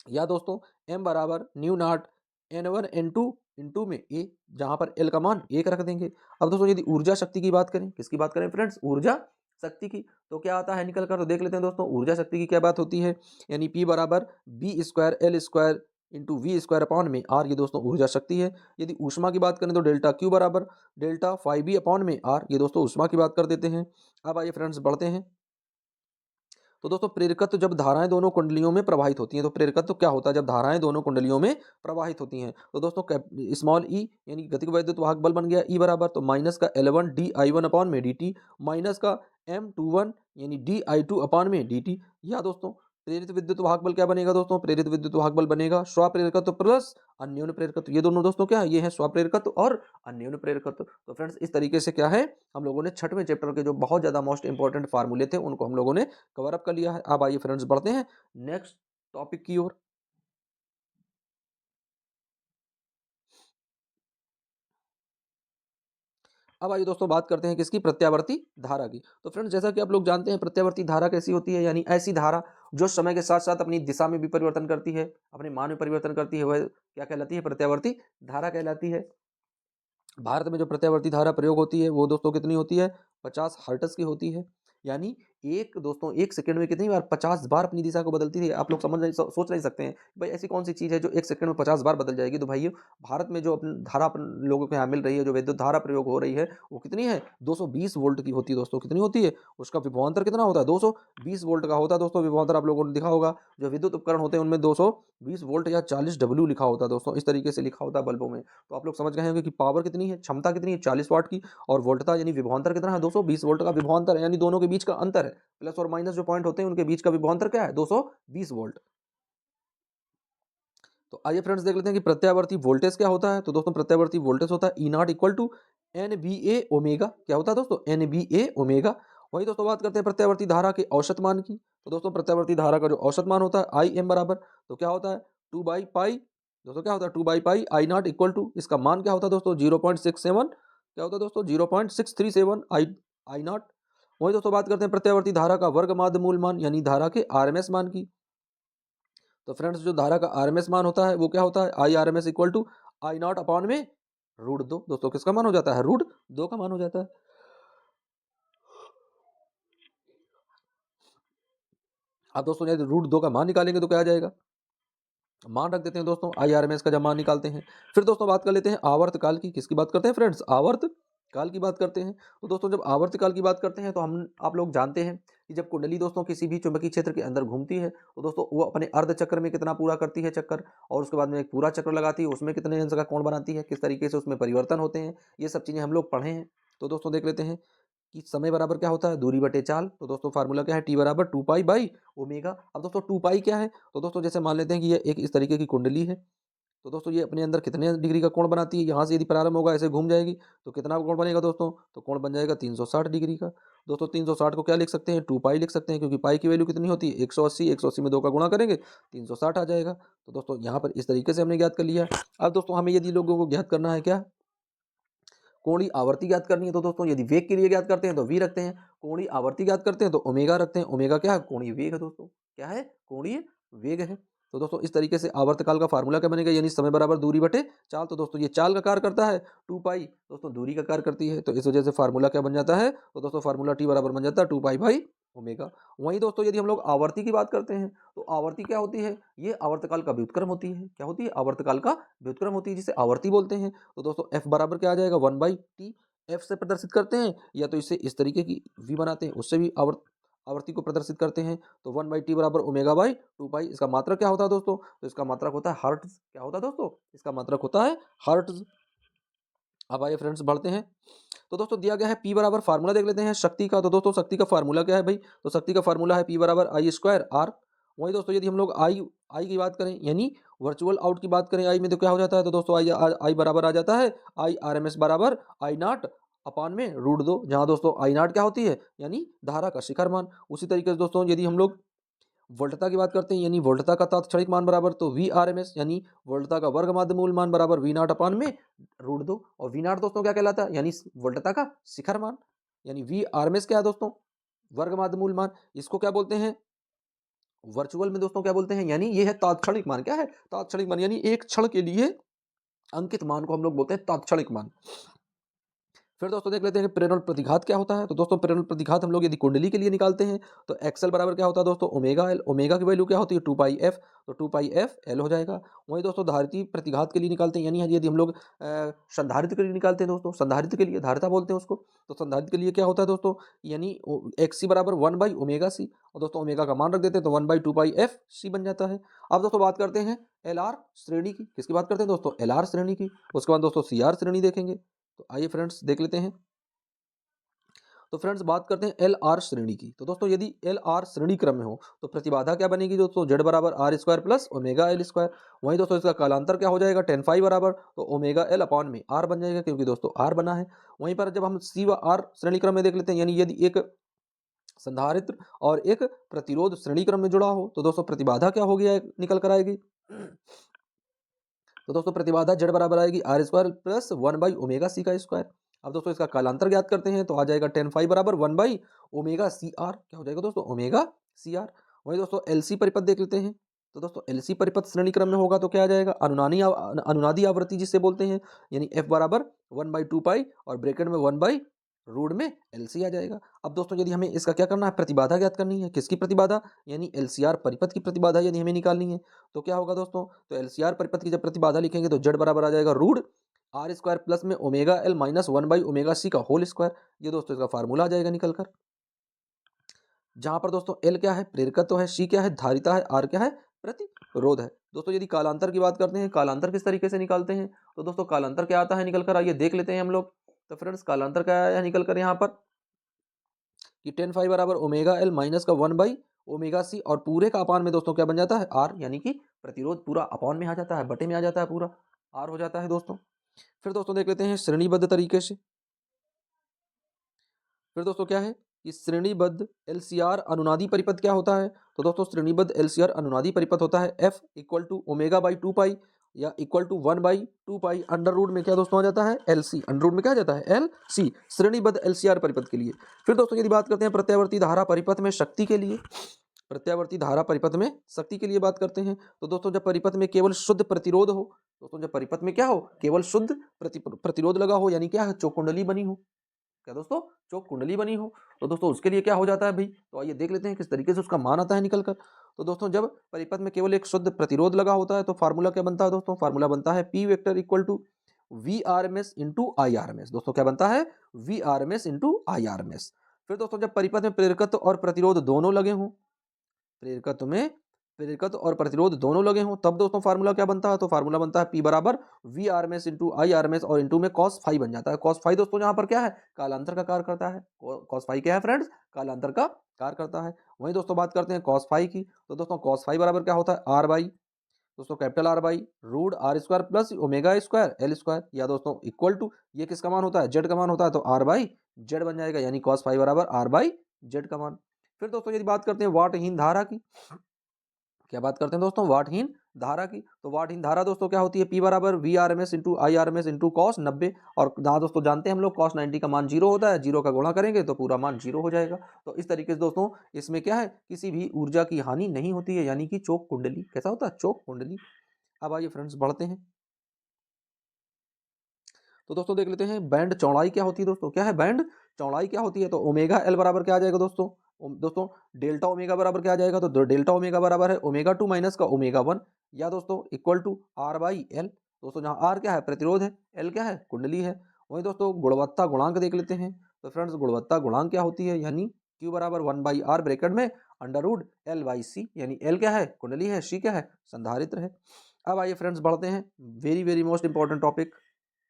S1: या दोस्तों M बराबर new not N1 N2 into में A, जहां पर L का मान 1 रख देंगे। अब दोस्तों यदि ऊर्जा शक्ति की बात करें, किसकी बात करें फ्रेंड्स, ऊर्जा शक्ति की, तो क्या आता है निकल कर, तो देख लेते हैं दोस्तों ऊर्जा शक्ति की क्या बात होती है, यानी P बराबर B square L square into V square upon में आर, ये दोस्तों ऊर्जा शक्ति है। यदि ऊष्मा की बात करें तो डेल्टा क्यू बराबर डेल्टा फाइव बी अपॉन में आर, ये दोस्तों ऊष्मा की बात कर देते हैं। अब आइए फ्रेंड्स बढ़ते हैं। तो दोस्तों प्रेरकत्व जब धाराएं दोनों कुंडलियों में प्रवाहित होती हैं, तो प्रेरकत्व क्या होता है जब धाराएं दोनों कुंडलियों में प्रवाहित होती हैं। तो दोस्तों स्मॉल ई यानी गतिज वैद्युत वाहक बल बन गया ई बराबर, तो माइनस का L1 D I one upon में डी टी, माइनस का M21 यानी डी आई टू अपॉन में डी टी। या दोस्तों प्रेरित विद्युत वाहक बल क्या बनेगा दोस्तों, प्रेरित विद्युत वाहक बल बनेगा स्वप्रेरकत्व प्लस अन्योन्य प्रेरकत्व। ये दोनों दोस्तों क्या है, ये है स्वप्रेरकत्व और अन्योन्य प्रेरकत्व। तो फ्रेंड्स इस तरीके से क्या है, हम लोगों ने छठवें चैप्टर के जो बहुत ज्यादा मोस्ट इंपॉर्टेंट फार्मूले थे उनको हम लोगों ने कवर अप कर लिया है। अब आइए फ्रेंड्स बढ़ते हैं नेक्स्ट टॉपिक की ओर। अब आइए दोस्तों बात करते हैं किसकी, प्रत्यावर्ती धारा की। तो फ्रेंड्स जैसा कि आप लोग जानते हैं प्रत्यावर्ती धारा कैसी होती है, यानी ऐसी धारा जो समय के साथ साथ अपनी दिशा में भी परिवर्तन करती है, अपने मान में परिवर्तन करती है, वह क्या कहलाती है, प्रत्यावर्ती धारा कहलाती है। भारत में जो प्रत्यावर्ती धारा प्रयोग होती है वो दोस्तों कितनी होती है, 50 हर्ट्ज की होती है। यानी एक दोस्तों एक सेकंड में कितनी बार, 50 बार अपनी दिशा को बदलती है। आप लोग समझ नहीं सोच नहीं सकते हैं भाई ऐसी कौन सी चीज है जो एक सेकंड में 50 बार बदल जाएगी। तो भाई भारत में जो अपनी धारा अपन लोगों के यहाँ मिल रही है, जो विद्युत धारा प्रयोग हो रही है वो कितनी है, 220 वोल्ट की होती है दोस्तों। कितनी होती है, उसका विभवांतर कितना होता है, 220 वोल्ट का होता है दोस्तों विभवांतर। आप लोगों ने देखा होगा जो विद्युत उपकरण होते हैं उनमें 220 वोल्ट या 40 डब्ल्यू लिखा होता है दोस्तों, इस तरीके से लिखा होता है बल्बों में। तो आप लोग समझ गए होंगे कि पावर कितनी है, क्षमता कितनी है, 40 वाट की, और वोल्टता यानी विभवांतर कितना है, 220 वोल्ट का विभवांतर है, यानी दोनों के बीच का अंतर है, प्लस और माइनस जो पॉइंट होते हैं उनके बीच का विभवांतर क्या है, 220 वोल्ट। तो आइए फ्रेंड्स देख लेते हैं कि प्रत्यावर्ती वोल्टेज क्या होता है। तो दोस्तों प्रत्यावर्ती वोल्टेज होता है E naught equal to N B A omega. क्या होता है दोस्तों, एन बी ए ओमेगा। वही दोस्तों बात करते हैं प्रत्यावर्ती धारा के औसत मान की। तो दोस्तों प्रत्यावर्ती धारा का जो औसत मान होता है आई एम बराबर, तो क्या होता है 2/पाई, दोस्तों क्या होता है 2/पाई आई नॉट इक्वल टू, इसका मान क्या होता है दोस्तों 0.67, क्या होता है दोस्तों 0.637 आई नॉट। वही दोस्तों बात करते हैं प्रत्यावर्ती धारा का वर्ग माध्य मूल मान, यानी धारा के आरएमएस मान की। तो फ्रेंड्स जो धारा का आरएमएस मान होता है वो क्या होता है, I R M S equal to I not upon में √2। दोस्तों किसका मान हो जाता है, √2 का मान हो जाता है। अब दोस्तों यदि √2 का मान निकालेंगे तो क्या आ जाएगा, मान रख देते हैं दोस्तों आई आर एम एस का जब मान निकालते हैं। फिर दोस्तों बात कर लेते हैं आवर्तकाल की। किसकी बात करते हैं फ्रेंड्स, आवर्त काल की बात करते हैं। तो दोस्तों जब आवर्तकाल की बात करते हैं तो हम आप लोग जानते हैं कि जब कुंडली दोस्तों किसी भी चुंबकीय क्षेत्र के अंदर घूमती है तो दोस्तों वो अपने अर्ध चक्र में कितना पूरा करती है चक्कर, और उसके बाद में एक पूरा चक्र लगाती है, उसमें कितने अंश का कोण बनाती है, किस तरीके से उसमें परिवर्तन होते हैं, ये सब चीजें हम लोग पढ़े हैं। तो दोस्तों देख लेते हैं कि समय बराबर क्या होता है, दूरी बटे चाल। तो दोस्तों फार्मूला क्या है, टी बराबर 2 पाई/ओमेगा। अब दोस्तों 2 पाई क्या है, तो दोस्तों जैसे मान लेते हैं कि ये एक इस तरीके की कुंडली है, तो दोस्तों ये अपने अंदर कितने डिग्री का कोण बनाती है, यहाँ से यदि प्रारंभ होगा ऐसे घूम जाएगी तो कितना कोण बनेगा दोस्तों, तो कोण बन जाएगा 360 डिग्री का। दोस्तों 360 को क्या लिख सकते हैं, 2 पाई लिख सकते हैं, क्योंकि पाई की वैल्यू कितनी होती है 180, 180 में 2 का गुणा करेंगे 360 आ जाएगा। तो दोस्तों यहाँ पर इस तरीके से हमने ज्ञात कर लिया। अब दोस्तों हमें यदि लोगों को ज्ञात करना है क्या, कोणीय आवर्ती ज्ञात करनी है, तो दोस्तों यदि वेग के लिए ज्ञात करते हैं तो वी रखते हैं, कोणीय आवर्ती ज्ञात करते हैं तो ओमेगा रखते हैं। ओमेगा क्या है, कोणीय वेग है दोस्तों, क्या है, कोणीय वेग है। तो दोस्तों इस तरीके से आवर्तकाल का फार्मूला क्या बनेगा, यानी समय बराबर दूरी बटे चाल। तो दोस्तों ये चाल का कार्य करता है, 2 पाई दोस्तों दूरी का कार्य करती है, तो इस वजह से फार्मूला क्या बन जाता है, तो दोस्तों फार्मूला टी बराबर बन जाता है 2 पाई/ओमेगा। वहीं दोस्तों यदि हम लोग आवर्ती की बात करते हैं तो आवर्ती क्या होती है, ये आवर्तकाल का व्युत्क्रम होती है। क्या होती है, आवर्तकाल का व्युत्क्रम होती है, जिसे आवर्ती बोलते हैं। तो दोस्तों एफ बराबर क्या आ जाएगा, 1/t। एफ से प्रदर्शित करते हैं या तो इसे इस तरीके की वी बनाते हैं, उससे भी आवर्ती को प्रदर्शित करते हैं। तो 1/t बराबर ओमेगा/2 पाई। इसका मात्रक क्या होता है दोस्तों, तो इसका मात्रक होता है हर्ट्ज। क्या होता है दोस्तों, इसका मात्रक होता है हर्ट्ज। अब आइए फ्रेंड्स बढ़ते हैं। तो दोस्तों दिया गया है P बराबर, फार्मूला देख लेते हैं शक्ति का। तो दोस्तों शक्ति का फार्मूला क्या है भाई, तो शक्ति का फार्मूला है P बराबर I²R। वही दोस्तों यदि हम लोग आई की बात करें, यानी वर्चुअल आउट की बात करें आई में, तो क्या हो जाता है, तो दोस्तों आई बराबर आ जाता है आई आर एम एस बराबर आई नॉट अपान में √2, जहां दोस्तों आई नॉट क्या होती है, यानी धारा का शिखर मान। उसी तरीके से दोस्तों यदि हम लोग वोल्टता की बात करते हैं, यानी वोल्टता का तात्क्षणिक मान बराबर, तो वी आर एम एस यानी वोल्टता का वर्ग माध्य मूल मान बराबर वी नॉट अपान में √2। और वी नॉट दोस्तों क्या कहलाता है, यानी वोल्टता का शिखर मान, यानी वी आर एम एस क्या है दोस्तों, वर्ग माध्य मूल मान। इसको क्या बोलते हैं वर्चुअल में दोस्तों, क्या बोलते हैं, यानी ये है तात्क्षणिक मान। क्या है, तात्क्षणिक मान, यानी एक क्षण के लिए अंकित मान को हम लोग बोलते हैं तात्क्षणिक मान। फिर दोस्तों देख लेते हैं कि प्रेरण प्रतिघात क्या होता है। तो दोस्तों प्रेरण प्रतिघात हम लोग यदि कुंडली के लिए निकालते हैं तो एक्सएल बराबर क्या होता है दोस्तों, ओमेगा एल। ओमेगा की वैल्यू क्या होती है, 2 पाई एफ, तो 2 पाई एफ एल हो जाएगा। वहीं दोस्तों धारिती प्रतिघात के लिए निकालते हैं, यानी यदि हम लोग संधारित्र के लिए निकालते हैं दोस्तों, संधारित्र के लिए धारिता बोलते हैं उसको, तो संधारित्र के लिए क्या होता है दोस्तों, यानी एक्स सी बराबर 1/ओमेगा सी, और दोस्तों ओमेगा का मान रख देते हैं तो 1/2 पाई एफ सी बन जाता है। अब दोस्तों बात करते हैं एल आर श्रेणी की। किसकी बात करते हैं दोस्तों, एल आर श्रेणी की। उसके बाद दोस्तों सी आर श्रेणी देखेंगे। तो आइए फ्रेंड्स देख लेते हैं। तो फ्रेंड्स बात करते हैं एल आर श्रेणी की। तो दोस्तों यदि एल आर श्रेणी क्रम में हो तो प्रतिबाधा क्या बनेगी दोस्तों, जेड बराबर R square plus omega L square. वहीं दोस्तों इसका कालांतर क्या हो जाएगा, टेन फाई बराबर तो ओमेगा एल अपॉन में आर बन जाएगा, क्योंकि दोस्तों आर बना है। वहीं पर जब हम सी व आर श्रेणी क्रम में देख लेते हैं, यानी यदि एक संधारित्र और एक प्रतिरोध श्रेणी क्रम में जुड़ा हो तो दोस्तों प्रतिबाधा क्या हो गया, निकल कर आएगी। तो दोस्तों प्रतिबाधा जेड बराबर आएगी आर स्क्वायर प्लस 1/ओमेगा सी का स्क्वायर। अब दोस्तों इसका कालांतर ज्ञात करते हैं तो आ जाएगा टेन फाई बराबर 1/ओमेगा सी आर। क्या हो जाएगा दोस्तों, ओमेगा सी आर। वही दोस्तों एलसी परिपथ देख लेते हैं। तो दोस्तों एलसी परिपथ श्रेणी क्रम में होगा तो क्या आ जाएगा, अनुनादी आवृत्ति जिसे बोलते हैं, यानी एफ बराबर 1/2 पाई और ब्रैकेट में 1/रूट में एलसी आ जाएगा। अब दोस्तों यदि हमें इसका क्या करना है, प्रतिबाधा ज्ञात करनी है। किसकी प्रतिबाधा, यानी एलसीआर परिपथ की प्रतिबाधा यदि हमें निकालनी है तो क्या होगा दोस्तों, तो एलसीआर परिपथ की जब प्रतिबाधा लिखेंगे तो जेड बराबर आ जाएगा रूट आर स्क्वायर प्लस में ओमेगा एल माइनस 1/ओमेगा सी का होल स्क्वायर। ये दोस्तों इसका फार्मूला आ जाएगा निकलकर, जहां पर दोस्तों एल क्या है, प्रेरकत्व है, सी क्या है, धारिता है, आर क्या है, प्रतिरोध है। दोस्तों यदि कालांतर की बात करते हैं, कालांतर किस तरीके से निकालते हैं, तो दोस्तों कालांतर क्या आता है निकलकर, आइए देख लेते हैं हम लोग। तो फ्रेंड्स कालांतर क्या आया निकलकर यहाँ पर कि टेन फाई बराबर ओमेगा एल माइनस का 1/ओमेगा सी, और पूरे का अपान में दोस्तों क्या बन जाता है, आर, यानी कि प्रतिरोध पूरा अपान में आ जाता है, बटे में आ जाता है, पूरा आर हो जाता है दोस्तों। फिर दोस्तों देख लेते हैं श्रेणीबद्ध तरीके से। फिर दोस्तों क्या है कि श्रेणीबद्ध एलसीआर अनुनादी परिपथ क्या होता है, तो दोस्तों श्रेणीबद्ध एलसीआर अनुनादी परिपथ होता है एफ इक्वल टू ओमेगा/2 पाई या equal to 1/2 pi under root में क्या दोस्तों आ जाता है, एल सी, अंडर रूट में क्या आ जाता है, एल सी, श्रेणीबद्ध एलसीआर परिपथ के लिए। फिर दोस्तों यदि बात करते हैं प्रत्यावर्ती धारा परिपथ में शक्ति के लिए, प्रत्यावर्ती धारा परिपथ में शक्ति के लिए बात करते हैं, तो दोस्तों जब परिपथ में केवल शुद्ध प्रतिरोध हो, दोस्तों जब परिपथ में क्या हो, केवल शुद्ध प्रतिरोध लगा हो, यानी क्या है, चौक कुंडली बनी हो, क्या दोस्तों, चौक कुंडली बनी हो, तो दोस्तों उसके लिए क्या हो जाता है भाई, तो आइए देख लेते हैं किस तरीके से उसका मान आता है निकलकर। तो दोस्तों जब परिपथ में केवल एक शुद्ध प्रतिरोध लगा होता है तो फार्मूला क्या बनता है दोस्तों, फार्मूला बनता है P vector equal to V R M S into I R M S. दोस्तों क्या बनता है, V R M S into I R M S. फिर दोस्तों जब परिपथ में प्रेरकत्व और प्रतिरोध दोनों लगे हों, प्रेरकत्व में प्रेरकत्व और प्रतिरोध दोनों लगे हों, तब दोस्तों फार्मूला क्या बनता है, तो फार्मूला बनता है पी बराबर V R M S into I R M S, और इंटू में कॉस फाई बन जाता है। कॉस फाई दोस्तों यहाँ पर क्या है, कालांतर का कार्य करता है। कॉस फाई क्या है फ्रेंड्स, कालांतर का कार्य करता है। वहीं दोस्तों बात करते हैं कॉस फाई की, तो दोस्तों कॉस फाई बराबर क्या होता है, आर बाई, दोस्तों capital R by root R square plus omega square L square, या दोस्तों इक्वल टू, ये किसका मान होता है, जेड का मान होता है, तो आर बाई जेड बन जाएगा, यानी कॉस फाई बराबर आर बाई जेड का मान। फिर दोस्तों यदि बात करते हैं वाटहीन धारा की, क्या बात करते हैं दोस्तों, वाटहीन धारा की, तो वाटहीन धारा दोस्तों क्या होती है, पी बराबर V R M S into I R M S into cos 90, और जहाँ दोस्तों जानते हैं हम लोग कॉस 90 का मान 0 होता है, 0 का गुणा करेंगे तो पूरा मान 0 हो जाएगा। तो इस तरीके से दोस्तों इसमें क्या है, किसी भी ऊर्जा की हानि नहीं होती है, यानी कि चौक कुंडली कैसा होता है, चौक कुंडली। अब आइए फ्रेंड्स बढ़ते हैं। तो दोस्तों देख लेते हैं बैंड चौड़ाई क्या होती है, दोस्तों क्या है बैंड चौड़ाई क्या होती है, तो ओमेगा एल बराबर क्या आ जाएगा दोस्तों, दोस्तों डेल्टा ओमेगा बराबर क्या आ जाएगा, तो डेल्टा ओमेगा बराबर है ओमेगा 2 माइनस का ओमेगा 1, या दोस्तों equal to R by L. दोस्तों जहाँ आर क्या है, प्रतिरोध है, एल क्या है, कुंडली है। वहीं दोस्तों गुणवत्ता गुणांक देख लेते हैं। तो फ्रेंड्स गुणवत्ता गुणांक क्या होती है, यानी क्यू बराबर 1/r ब्रैकेट में अंडर रूट एल बाई सी, यानी एल क्या है, कुंडली है, सी क्या है, संधारित्र है। अब आइए फ्रेंड्स बढ़ते हैं, very very most important topic,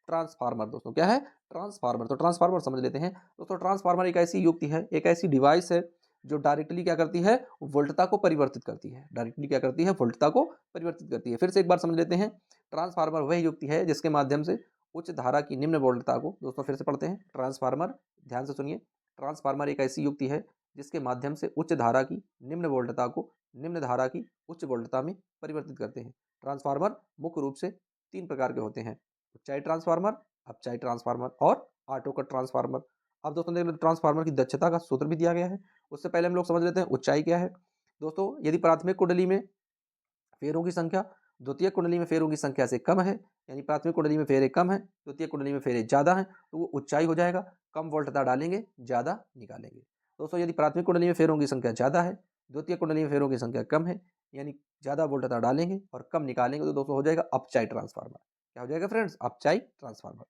S1: transformer. दोस्तों क्या है, ट्रांसफार्मर। तो ट्रांसफार्मर समझ लेते हैं दोस्तों। ट्रांसफार्मर एक ऐसी युक्ति है, एक ऐसी डिवाइस है जो डायरेक्टली क्या करती है, वोल्टता को परिवर्तित करती है, डायरेक्टली क्या करती है, वोल्टता को परिवर्तित करती है। फिर से एक बार समझ लेते हैं, ट्रांसफार्मर वह युक्ति है जिसके माध्यम से उच्च धारा की निम्न वोल्टता को, दोस्तों फिर से पढ़ते हैं, ट्रांसफार्मर, ध्यान से सुनिए, ट्रांसफार्मर एक ऐसी युक्ति है जिसके माध्यम से उच्च धारा की निम्न वोल्टता को निम्न धारा की उच्च वोल्टता में परिवर्तित करते हैं। ट्रांसफार्मर मुख्य रूप से 3 प्रकार के होते हैं, उच्चाई ट्रांसफार्मर, अपचाई ट्रांसफार्मर और ऑटो कट ट्रांसफार्मर। अब दोस्तों देख लो ट्रांसफार्मर की दक्षता का सूत्र भी दिया गया है। उससे पहले हम लोग समझ लेते हैं उच्चाई क्या है। दोस्तों यदि प्राथमिक कुंडली में फेरों की संख्या द्वितीय कुंडली में फेरों की संख्या से कम है, यानी प्राथमिक कुंडली में फेरे कम है, द्वितीय कुंडली में फेरे ज़्यादा हैं, तो वो ऊंचाई हो जाएगा। कम वोल्टता डालेंगे, ज़्यादा निकालेंगे। दोस्तों यदि प्राथमिक कुंडली में फेरों की संख्या ज़्यादा है, द्वितीय कुंडली में फेरों की संख्या कम है, यानी ज़्यादा वोल्टता डालेंगे और कम निकालेंगे, तो दोस्तों हो जाएगा अपचाई ट्रांसफार्मर। क्या हो जाएगा फ्रेंड्स? अपचाई ट्रांसफार्मर।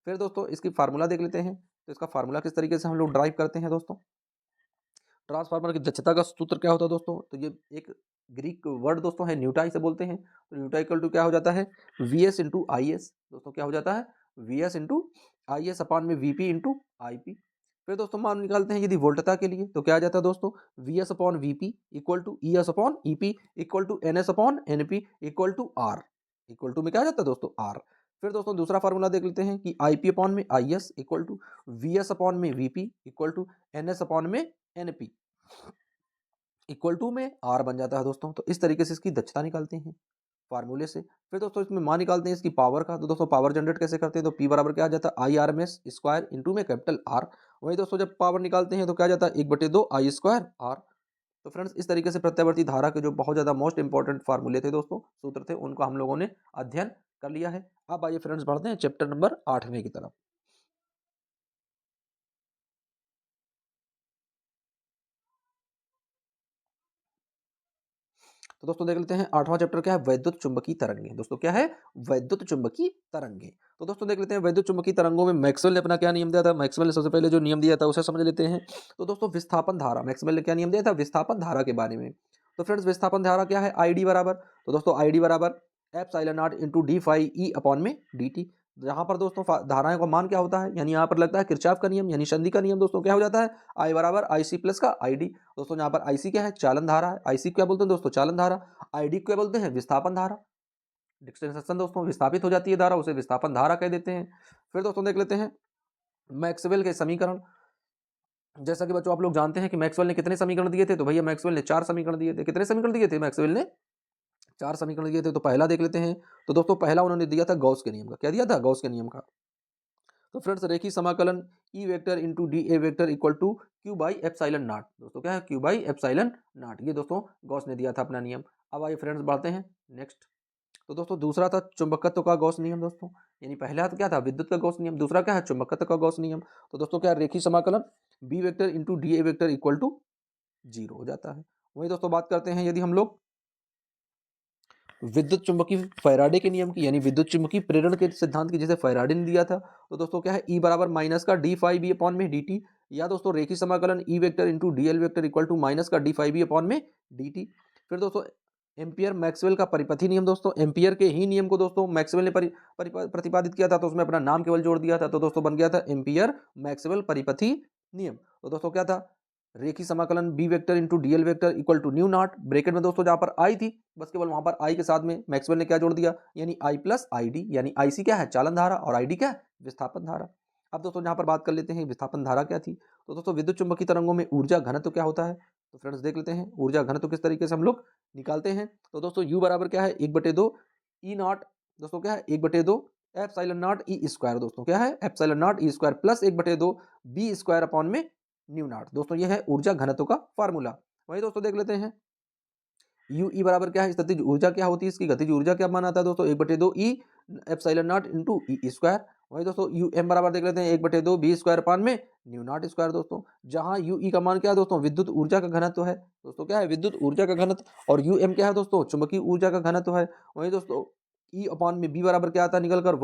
S1: फिर दोस्तों इसकी फार्मूला देख लेते हैं। तो इसका फार्मूला किस तरीके से हम लोग ड्राइव करते हैं दोस्तों। ट्रांसफार्मर की दक्षता का सूत्र क्या होता है दोस्तों? तो ये एक ग्रीक वर्ड दोस्तों है, न्यूटा इसे बोलते हैं। तो न्यूटा इक्वल टू क्या हो जाता है? V S into I S. दोस्तों क्या हो जाता है? V S into I S upon में V P into I P. फिर दोस्तों मान निकालते हैं यदि वोल्टता के लिए, तो क्या आ जाता है दोस्तों? V S upon V P equal to E S upon E P equal to N S upon N P equal to R. Equal to में क्या आ जाता है दोस्तों? आर। फिर दोस्तों दूसरा फार्मूला देख लेते हैं कि आई पी अपॉन में I S equal to V S upon में V P equal to N S upon में एन पी इक्वल टू में आर बन जाता है दोस्तों। तो इस तरीके से इसकी दक्षता निकालते हैं फार्मूले से। फिर दोस्तों इसमें मान निकालते हैं इसकी पावर का। तो दोस्तों पावर जनरेट कैसे करते हैं? तो पी बराबर क्या आ जाता है? I R M S square into में कैपिटल आर। वही दोस्तों जब पावर निकालते हैं तो क्या जाता है? 1/2 आई स्क्वायर आर। तो फ्रेंड्स इस तरीके से प्रत्यावर्ती धारा के जो बहुत ज़्यादा मोस्ट इंपॉर्टेंट फार्मूले थे दोस्तों, सूत्र थे, उनको हम लोगों ने अध्ययन कर लिया है। अब आइए फ्रेंड्स बढ़ते हैं चैप्टर नंबर 8वें की तरफ। तो दोस्तों देख लेते हैं 8वां चैप्टर क्या है? वैद्युत चुंबकीय तरंगे। दोस्तों क्या है? वैद्युत चुंबकीय तरंगे। तो दोस्तों देख लेते हैं वैद्युत चुंबकीय तरंगों में मैक्सवेल ने अपना क्या नियम दिया था। मैक्सवेल ने सबसे पहले जो नियम दिया था उसे समझ लेते हैं। तो दोस्तों विस्थापन धारा, मैक्सवेल ने क्या नियम दिया था? विस्थापन धारा के बारे में। तो फ्रेंड्स विस्थापन धारा क्या है? आई डी बराबर, तो दोस्तों आई डी बराबर epsilon not into D phi E upon में डी टी। यहाँ पर दोस्तों धाराओं का मान क्या होता है, यानी यहाँ पर लगता है किरचॉफ का नियम, यानी संधि का नियम। दोस्तों क्या हो जाता है? आई बराबर आई सी प्लस का आई डी। दोस्तों यहाँ पर आई सी क्या है? चालन धारा है। आई सी क्या बोलते हैं दोस्तों? चालन धारा। आईडी क्या बोलते हैं? विस्थापन धारा। डिस्टेंसेशन दोस्तों विस्थापित हो जाती है धारा, उसे विस्थापन धारा कह देते हैं। फिर दोस्तों देख लेते हैं मैक्सवेल के समीकरण। जैसा कि बच्चों आप लोग जानते हैं कि मैक्सवेल ने कितने समीकरण दिए थे। तो भैया मैक्सवेल ने 4 समीकरण दिए थे। कितने समीकरण दिए थे? मैक्सवेल ने 4 समीकरण दिए थे। तो पहला देख लेते हैं। तो दोस्तों पहला उन्होंने दिया था गॉस के नियम का। क्या दिया था? गॉस के नियम का। तो फ्रेंड्स रेखी समाकलन E vector into D A vector equal to Q by epsilon naught. दोस्तों क्या है? Q by epsilon naught. ये दोस्तों गॉस ने दिया था अपना नियम। अब आइए फ्रेंड्स बढ़ते हैं नेक्स्ट। तो दोस्तों दूसरा था चुंबकत्व का गॉस नियम दोस्तों, यानी पहला तो क्या था? विद्युत का गॉस नियम। दूसरा क्या है? चुंबकत्व का गॉस नियम। तो दोस्तों क्या? रेखी समाकलन B vector into D A vector equal to 0 हो जाता है। वही दोस्तों बात करते हैं यदि हम लोग विद्युत चुंबकीय फैराडे के नियम की, यानी विद्युत चुंबकीय प्रेरण के सिद्धांत की, जिसे फैराडे ने दिया था। तो दोस्तों क्या है? ई बराबर माइनस का डी फाई बी अपॉन में डी टी, या दोस्तों रेखी समाकलन E vector into D L vector equal to minus का डी फाई बी अपॉन में डी टी। फिर दोस्तों एम्पियर मैक्सवेल का परिपथी नियम। दोस्तों एम्पियर के ही नियम को दोस्तों मैक्सवेल ने प्रतिपादित किया था, तो उसमें अपना नाम केवल जोड़ दिया था। तो दोस्तों बन गया था एम्पियर मैक्सवेल परिपथी नियम। तो दोस्तों क्या था? रेखी समाकलन B vector into D L vector equal to new naught, bracket में दोस्तों जहां पर आई थी बस केवल वहां पर आई के साथ में मैक्सवेल ने क्या जोड़ दिया, यानी आई प्लस आई डी, यानी आई सी क्या है? चालन धारा, और आई डी क्या है? विस्थापन धारा। अब दोस्तों यहाँ पर बात कर लेते हैं विस्थापन धारा क्या थी। तो दोस्तों विद्युत चुंबकीय तरंगों में ऊर्जा घनत्व क्या होता है। तो फ्रेंड्स देख लेते हैं ऊर्जा घनत्व किस तरीके से हम लोग निकालते हैं। तो दोस्तों यू बराबर क्या है? 1/2 ई नॉट। दोस्तों क्या है? 1/2 एप्सिलॉन नॉट ई स्क्वायर। दोस्तों क्या है? Epsilon naught E square plus 1/2 B square upon में न्यू नॉट। दोस्तों ये है ऊर्जा घनत्व का फार्मूला। वही दोस्तों देख लेते हैं यू ई बराबर क्या है? स्थितिज ऊर्जा क्या होती है, इसकी गतिज ऊर्जा क्या मान आता है दोस्तों? 1/2 E epsilon not into E square. वही दोस्तों यू एम बराबर देख लेते हैं 1/2 बी स्क्वायर अपान में न्यू नॉट स्क्वायर। दोस्तों जहां यू ई का मान क्या है दोस्तों? विद्युत ऊर्जा का घनत्व है। दोस्तों क्या है? विद्युत ऊर्जा का घनत्व। और यू एम क्या है दोस्तों? चुंबकीय ऊर्जा का घनत्व है। वही दोस्तों ई अपान में बी बराबर क्या आता है निकल कर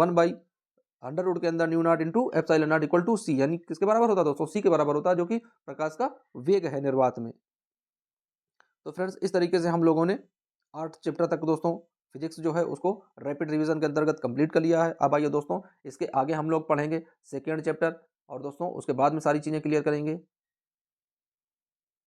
S1: 1/√, के अंदर nu naught into epsilon not equal to C, यानी किसके बराबर होता है दोस्तों? सी के बराबर होता है, जो कि प्रकाश का वेग है निर्वात में। तो फ्रेंड्स इस तरीके से हम लोगों ने 8 चैप्टर तक दोस्तों फिजिक्स जो है उसको रैपिड रिवीजन के अंतर्गत कंप्लीट कर लिया है। अब आइए दोस्तों इसके आगे हम लोग पढ़ेंगे सेकेंड चैप्टर, और दोस्तों उसके बाद में सारी चीज़ें क्लियर करेंगे।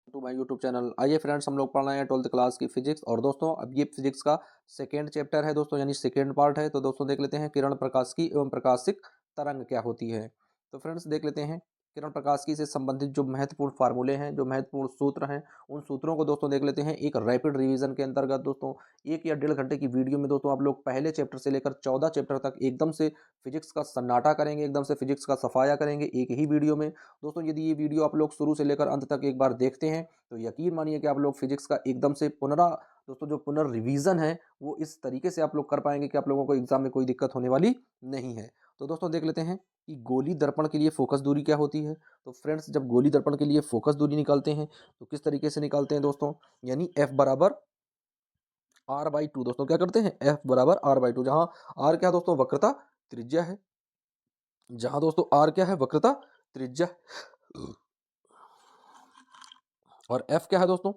S1: To my YouTube channel. आइए फ्रेंड्स हम लोग पढ़ रहे हैं 12th क्लास की फिजिक्स, और दोस्तों अब ये फिजिक्स का सेकेंड चैप्टर है दोस्तों, यानी सेकेंड पार्ट है। तो दोस्तों देख लेते हैं किरण प्रकाश की एवं प्रकाशिक तरंग क्या होती है। तो फ्रेंड्स देख लेते हैं किरण प्रकाश की से संबंधित जो महत्वपूर्ण फार्मूले हैं, जो महत्वपूर्ण सूत्र हैं, उन सूत्रों को दोस्तों देख लेते हैं एक रैपिड रिवीजन के अंतर्गत। दोस्तों 1 या 1.5 घंटे की वीडियो में दोस्तों आप लोग पहले चैप्टर से लेकर 14 चैप्टर तक एकदम से फिजिक्स का सन्नाटा करेंगे, एकदम से फिजिक्स का सफाया करेंगे एक ही वीडियो में। दोस्तों यदि ये वीडियो आप लोग शुरू से लेकर अंत तक एक बार देखते हैं तो यकीन मानिए कि आप लोग फिजिक्स का एकदम से दोस्तों जो पुनर्रिवीजन है वो इस तरीके से आप लोग कर पाएंगे कि आप लोगों को एग्जाम में कोई दिक्कत होने वाली नहीं है। तो दोस्तों देख लेते हैं कि गोली दर्पण के लिए फोकस दूरी क्या होती है। तो फ्रेंड्स जब गोली दर्पण के लिए फोकस दूरी निकालते हैं तो किस तरीके से निकालते हैं दोस्तों, यानी एफ बराबर आर बाई टू। दोस्तों क्या करते हैं, एफ बराबर आर बाई टू, जहां आर क्या है दोस्तों, वक्रता त्रिज्या है, जहां दोस्तों आर क्या है, वक्रता त्रिज्या, और एफ क्या है दोस्तों,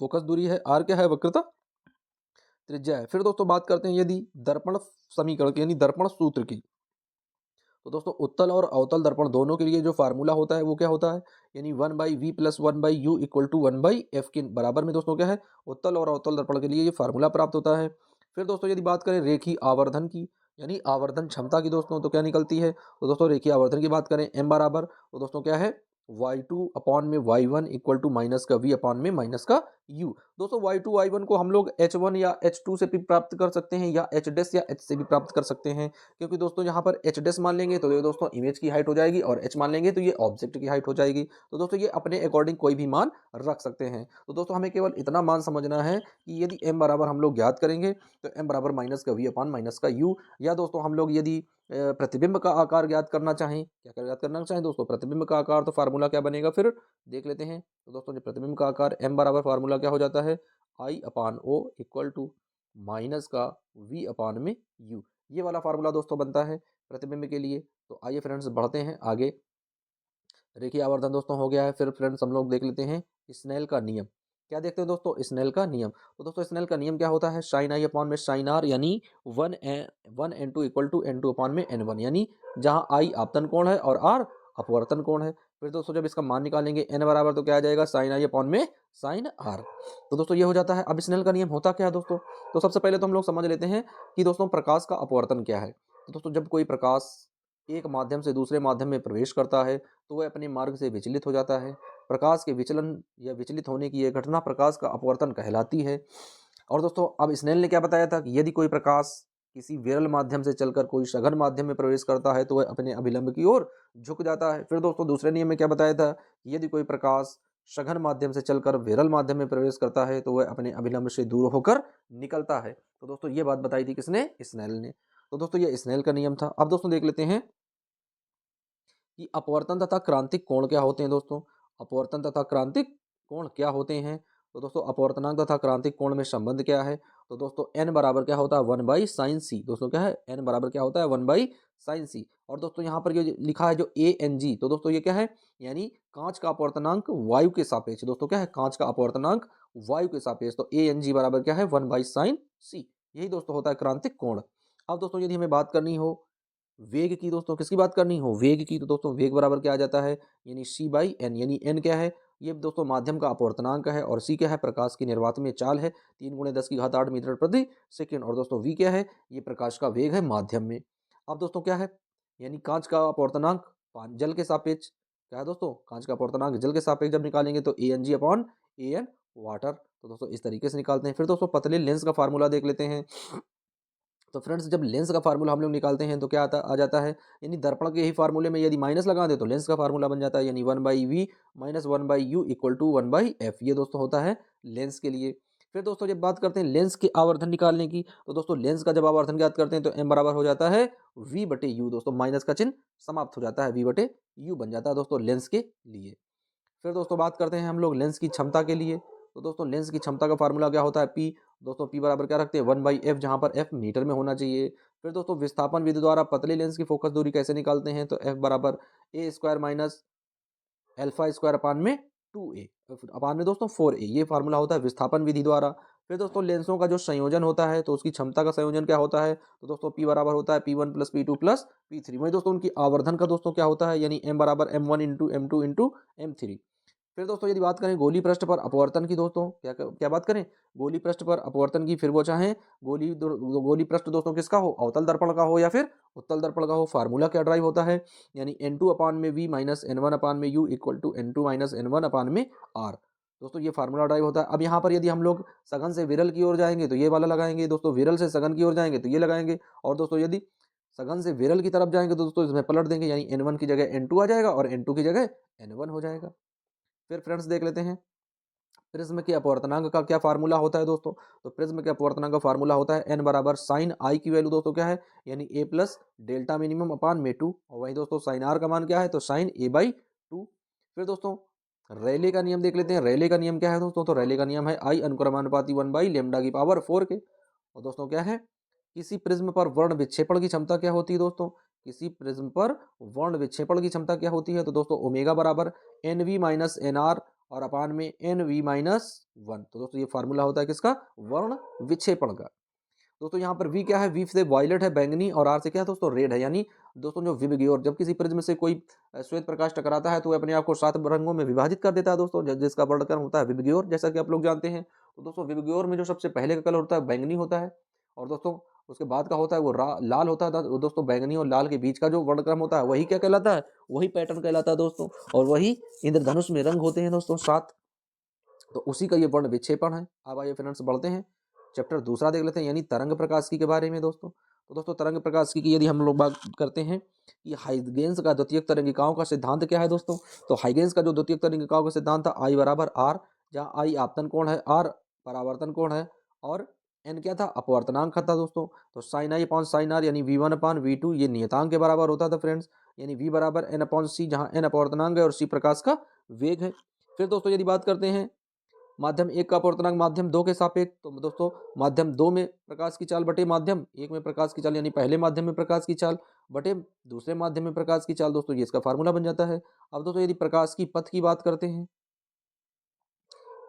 S1: फोकस दूरी है, आर क्या है, वक्रता त्रिज्या है। फिर दोस्तों बात करते हैं यदि दर्पण समीकरण की, यानी दर्पण सूत्र की। तो दोस्तों उत्तल और अवतल दर्पण दोनों के लिए जो फार्मूला होता है वो क्या होता है, यानी 1/v plus 1/u equal to 1/f के बराबर में दोस्तों क्या है, उत्तल और अवतल दर्पण के लिए ये फार्मूला प्राप्त होता है। फिर दोस्तों यदि बात करें रेखीय आवर्धन की, यानी आवर्धन क्षमता की दोस्तों, तो क्या निकलती है, तो दोस्तों रेखीय आवर्धन की बात करें m बराबर, तो दोस्तों क्या है, y2 अपॉन में y1 इक्वल टू माइनस का v अपॉन में माइनस का u। दोस्तों y2 y1 को हम लोग h1 या h2 से भी प्राप्त कर सकते हैं, या h डैश या h से भी प्राप्त कर सकते हैं, क्योंकि दोस्तों यहाँ पर h डैश मान लेंगे तो ये दोस्तों इमेज की हाइट हो जाएगी, और h मान लेंगे तो ये ऑब्जेक्ट की हाइट हो जाएगी। तो दोस्तों ये अपने अकॉर्डिंग कोई भी मान रख सकते हैं। तो दोस्तों हमें केवल इतना मान समझना है कि यदि m बराबर हम लोग ज्ञात करेंगे तो m बराबर माइनस का v अपॉन माइनस का u, या दोस्तों हम लोग यदि प्रतिबिंब का आकार ज्ञात करना चाहें, क्या ज्ञात करना चाहें दोस्तों, प्रतिबिंब का आकार, तो फार्मूला क्या बनेगा फिर देख लेते हैं। तो दोस्तों जो प्रतिबिंब का आकार m बराबर फार्मूला क्या हो जाता है, I upon O equal to minus का v अपान में u, ये वाला फार्मूला दोस्तों बनता है प्रतिबिंब के लिए। तो आइए फ्रेंड्स बढ़ते हैं आगे। रेखीय आवर्धन दोस्तों हो गया है। फिर फ्रेंड्स हम लोग देख लेते हैं स्नेल का नियम। क्या देखते हैं दोस्तों, स्नेल का नियम। तो दोस्तों स्नेल का नियम क्या होता है, साइन आई अपॉन में साइन आर, यानी one N two equal to N two upon में एन वन, यानी जहां आई आपतन कोण है और आर अपवर्तन कोण है। फिर दोस्तों जब इसका मान निकालेंगे एन बराबर, तो क्या आ जाएगा, साइन आई अपॉन में साइन आर। तो दोस्तों ये हो जाता है। अब स्नेल का नियम होता क्या है दोस्तों, तो सबसे पहले तो हम लोग समझ लेते हैं कि दोस्तों प्रकाश का अपवर्तन क्या है। तो दोस्तों जब कोई प्रकाश एक माध्यम से दूसरे माध्यम में प्रवेश करता है तो वह अपने मार्ग से विचलित हो जाता है। प्रकाश के विचलन या विचलित होने की यह घटना प्रकाश का अपवर्तन कहलाती है। और दोस्तों अब स्नेल ने क्या बताया था कि यदि कोई प्रकाश किसी विरल माध्यम से चलकर कोई सघन माध्यम में प्रवेश करता है तो वह अपने अभिलंब की ओर झुक जाता है। फिर दोस्तों दूसरे नियम में क्या बताया था कि यदि कोई प्रकाश सघन माध्यम से चलकर विरल माध्यम में प्रवेश करता है तो वह अपने अभिलंब से दूर होकर निकलता है। तो दोस्तों ये बात बताई थी किसने, स्नेल ने। तो दोस्तों ये स्नेल का नियम था। अब दोस्तों देख लेते हैं कि अपवर्तन तथा क्रांतिक कोण क्या होते हैं दोस्तों। अपवर्तन तथा क्रांतिक कोण क्या होते हैं, तो दोस्तों अपवर्तनांक तथा क्रांतिक कोण में संबंध क्या है। तो दोस्तों n बराबर क्या होता है, 1/sin c। दोस्तों क्या है, n बराबर क्या होता है, 1/sin c। और दोस्तों यहाँ पर ये लिखा है जो ANG, तो दोस्तों ये क्या है, यानी कांच का अपवर्तनांक वायु के सापेक्ष। दोस्तों क्या है, कांच का अपवर्तनांक वायु के सापेक्ष। तो ANG बराबर क्या है, 1/sin c। यही दोस्तों होता है क्रांतिक कोण। अब दोस्तों यदि हमें बात करनी हो वेग की, दोस्तों किसकी बात करनी हो, वेग की, तो दोस्तों वेग बराबर क्या आ जाता है, यानी c/n, यानी n क्या है, ये दोस्तों माध्यम का अपवर्तनांक है, और c क्या है, प्रकाश की निर्वातमीय चाल है, 3 × 10⁸ मीटर प्रति सेकेंड। और दोस्तों v क्या है, ये प्रकाश का वेग है माध्यम में। अब दोस्तों क्या है, यानी कांच का अपवर्तनांक जल के सापेक्ष, क्या है दोस्तों, कांच का अपवर्तनांक जल के सापेक्ष जब निकालेंगे तो ANG अपॉन AN वाटर। तो दोस्तों इस तरीके से निकालते हैं। फिर दोस्तों पतले लेंस का फार्मूला देख लेते हैं। तो फ्रेंड्स जब लेंस का फार्मूला हम लोग निकालते हैं तो क्या आ जाता है, यानी दर्पण के ही फार्मूले में यदि माइनस लगा दे तो लेंस का फार्मूला बन जाता है, यानी 1/v minus 1/u equal to 1/f। ये दोस्तों होता है लेंस के लिए। फिर दोस्तों जब बात करते हैं लेंस के आवर्धन निकालने की, तो दोस्तों लेंस का जब आवर्धन ज्ञात करते हैं तो m बराबर हो जाता है v/u। दोस्तों माइनस का चिन्ह समाप्त हो जाता है, v/u बन जाता है दोस्तों लेंस के लिए। फिर दोस्तों बात करते हैं हम लोग लेंस की क्षमता के लिए। तो दोस्तों लेंस की क्षमता का फार्मूला क्या होता है, P। दोस्तों P बराबर क्या रखते हैं, 1/f, जहां पर f मीटर में होना चाहिए। फिर दोस्तों विस्थापन विधि द्वारा पतले लेंस की फोकस दूरी कैसे निकालते हैं, तो f बराबर a square minus alpha square upon में 2a अपान में दोस्तों 4a, ये फार्मूला होता है विस्थापन विधि द्वारा। फिर दोस्तों लेंसों का जो संयोजन होता है तो उसकी क्षमता का संयोजन क्या होता है, तो दोस्तों P बराबर होता है P1 plus P2 plus P3। वही दोस्तों उनकी आवर्धन का दोस्तों क्या होता है, यानी m बराबर M1 into M2 into M3। फिर दोस्तों यदि बात करें गोली पृष्ठ पर अपवर्तन की, दोस्तों क्या क्या बात करें, गोली पृष्ठ पर अपवर्तन की, फिर वो चाहे गोली पृष्ठ दोस्तों किसका हो, अवतल दर्पण का हो या फिर उत्तल दर्पण का हो, फार्मूला क्या ड्राइव होता है, यानी n2 अपान में v माइनस n1 अपान में u equal to n2 minus n1 upon में r। दोस्तों ये फार्मूला ड्राइव होता है। अब यहाँ पर यदि हम लोग सघन से विरल की ओर जाएंगे तो ये वाला लगाएंगे, दोस्तों विरल से सघन की ओर जाएंगे तो ये लगाएंगे, और दोस्तों यदि सघन से विरल की तरफ जाएंगे तो दोस्तों इसमें पलट देंगे, यानी n1 की जगह n2 आ जाएगा और n2 की जगह n1 हो जाएगा। फिर फ्रेंड्स देख लेते हैं प्रिज्म के अपवर्तनांक का क्या फार्मूला होता है दोस्तों? तो प्रिज्म के अपवर्तनांक का फार्मूला होता है n बराबर साइन आई की वैल्यू दोस्तों क्या है, यानी a प्लस डेल्टा मिनिमम अपान में 2, और वहीं दोस्तों साइन आर का मान क्या है, तो साइन a बाई 2। फिर दोस्तों रेले का नियम देख लेते हैं। रेले का नियम क्या है दोस्तों? तो रेले का नियम है आई अनुक्रमानुपाती 1 बाई लेमडा की पावर 4 के। और दोस्तों क्या है, किसी प्रिज्म पर वर्ण विक्षेपण की क्षमता क्या होती है दोस्तों? किसी प्रिज्म पर वर्ण विक्षेपण की क्षमता क्या होती है? तो दोस्तों ओमेगा बराबर N V minus N R और अपान में एन वी माइनस 1। तो दोस्तों ये फार्मूला होता है किसका? वर्ण विक्षेपण का। दोस्तों यहाँ पर वी क्या है? वी से वायलेट है बैंगनी, और आर से क्या है दोस्तों? रेड है। यानी दोस्तों जो विबग्योर, जब किसी प्रिज्म से कोई श्वेत प्रकाश टकराता है तो वह अपने आप को 7 रंगों में विभाजित कर देता है दोस्तों, जिसका वर्णक्रम होता है विबग्योर, जैसा कि आप लोग जानते हैं। तो दोस्तों विबग्योर में जो सबसे पहले का कलर होता है बैंगनी होता है, और दोस्तों उसके बाद का होता है वो लाल होता है। दोस्तों बैंगनी और लाल के बीच का जो वर्णक्रम होता है वही क्या कहलाता है? वही पैटर्न कहलाता है दोस्तों, और वही इंद्रधनुष में रंग होते हैं दोस्तों 7। तो उसी का ये वर्ण विक्षेपण है। अब आइए फ्रेंड्स बढ़ते हैं, चैप्टर दूसरा देख लेते हैं, यानी तरंग प्रकाशिकी के बारे में दोस्तों। तो दोस्तों तरंग प्रकाशिकी की यदि हम लोग बात करते हैं कि हाइगेंस का द्वितीयक तरंगिकाओं का सिद्धांत क्या है दोस्तों? तो हाइगेंस का जो द्वितीयक तरंगिकाओं का सिद्धांत था, आई बराबर आर, जहाँ आई आपतन कोण है, आर परावर्तन कोण है, और एन क्या था? अपवर्तनांक था दोस्तों। तो sine I upon sine R यानी V1 अपान V2 ये नियतांक के बराबर होता था फ्रेंड्स, यानी V बराबर एन अपॉन सी, जहाँ एन अपवर्तनांक है और सी प्रकाश का वेग है। फिर दोस्तों यदि बात करते हैं माध्यम 1 का अपवर्तनांक माध्यम 2 के सापेक्ष, तो दोस्तों माध्यम 2 में प्रकाश की चाल बटे माध्यम 1 में प्रकाश की चाल, यानी पहले माध्यम में प्रकाश की चाल बटे दूसरे माध्यम में प्रकाश की चाल, दोस्तों ये इसका फार्मूला बन जाता है। अब दोस्तों यदि प्रकाश की पथ की बात करते हैं,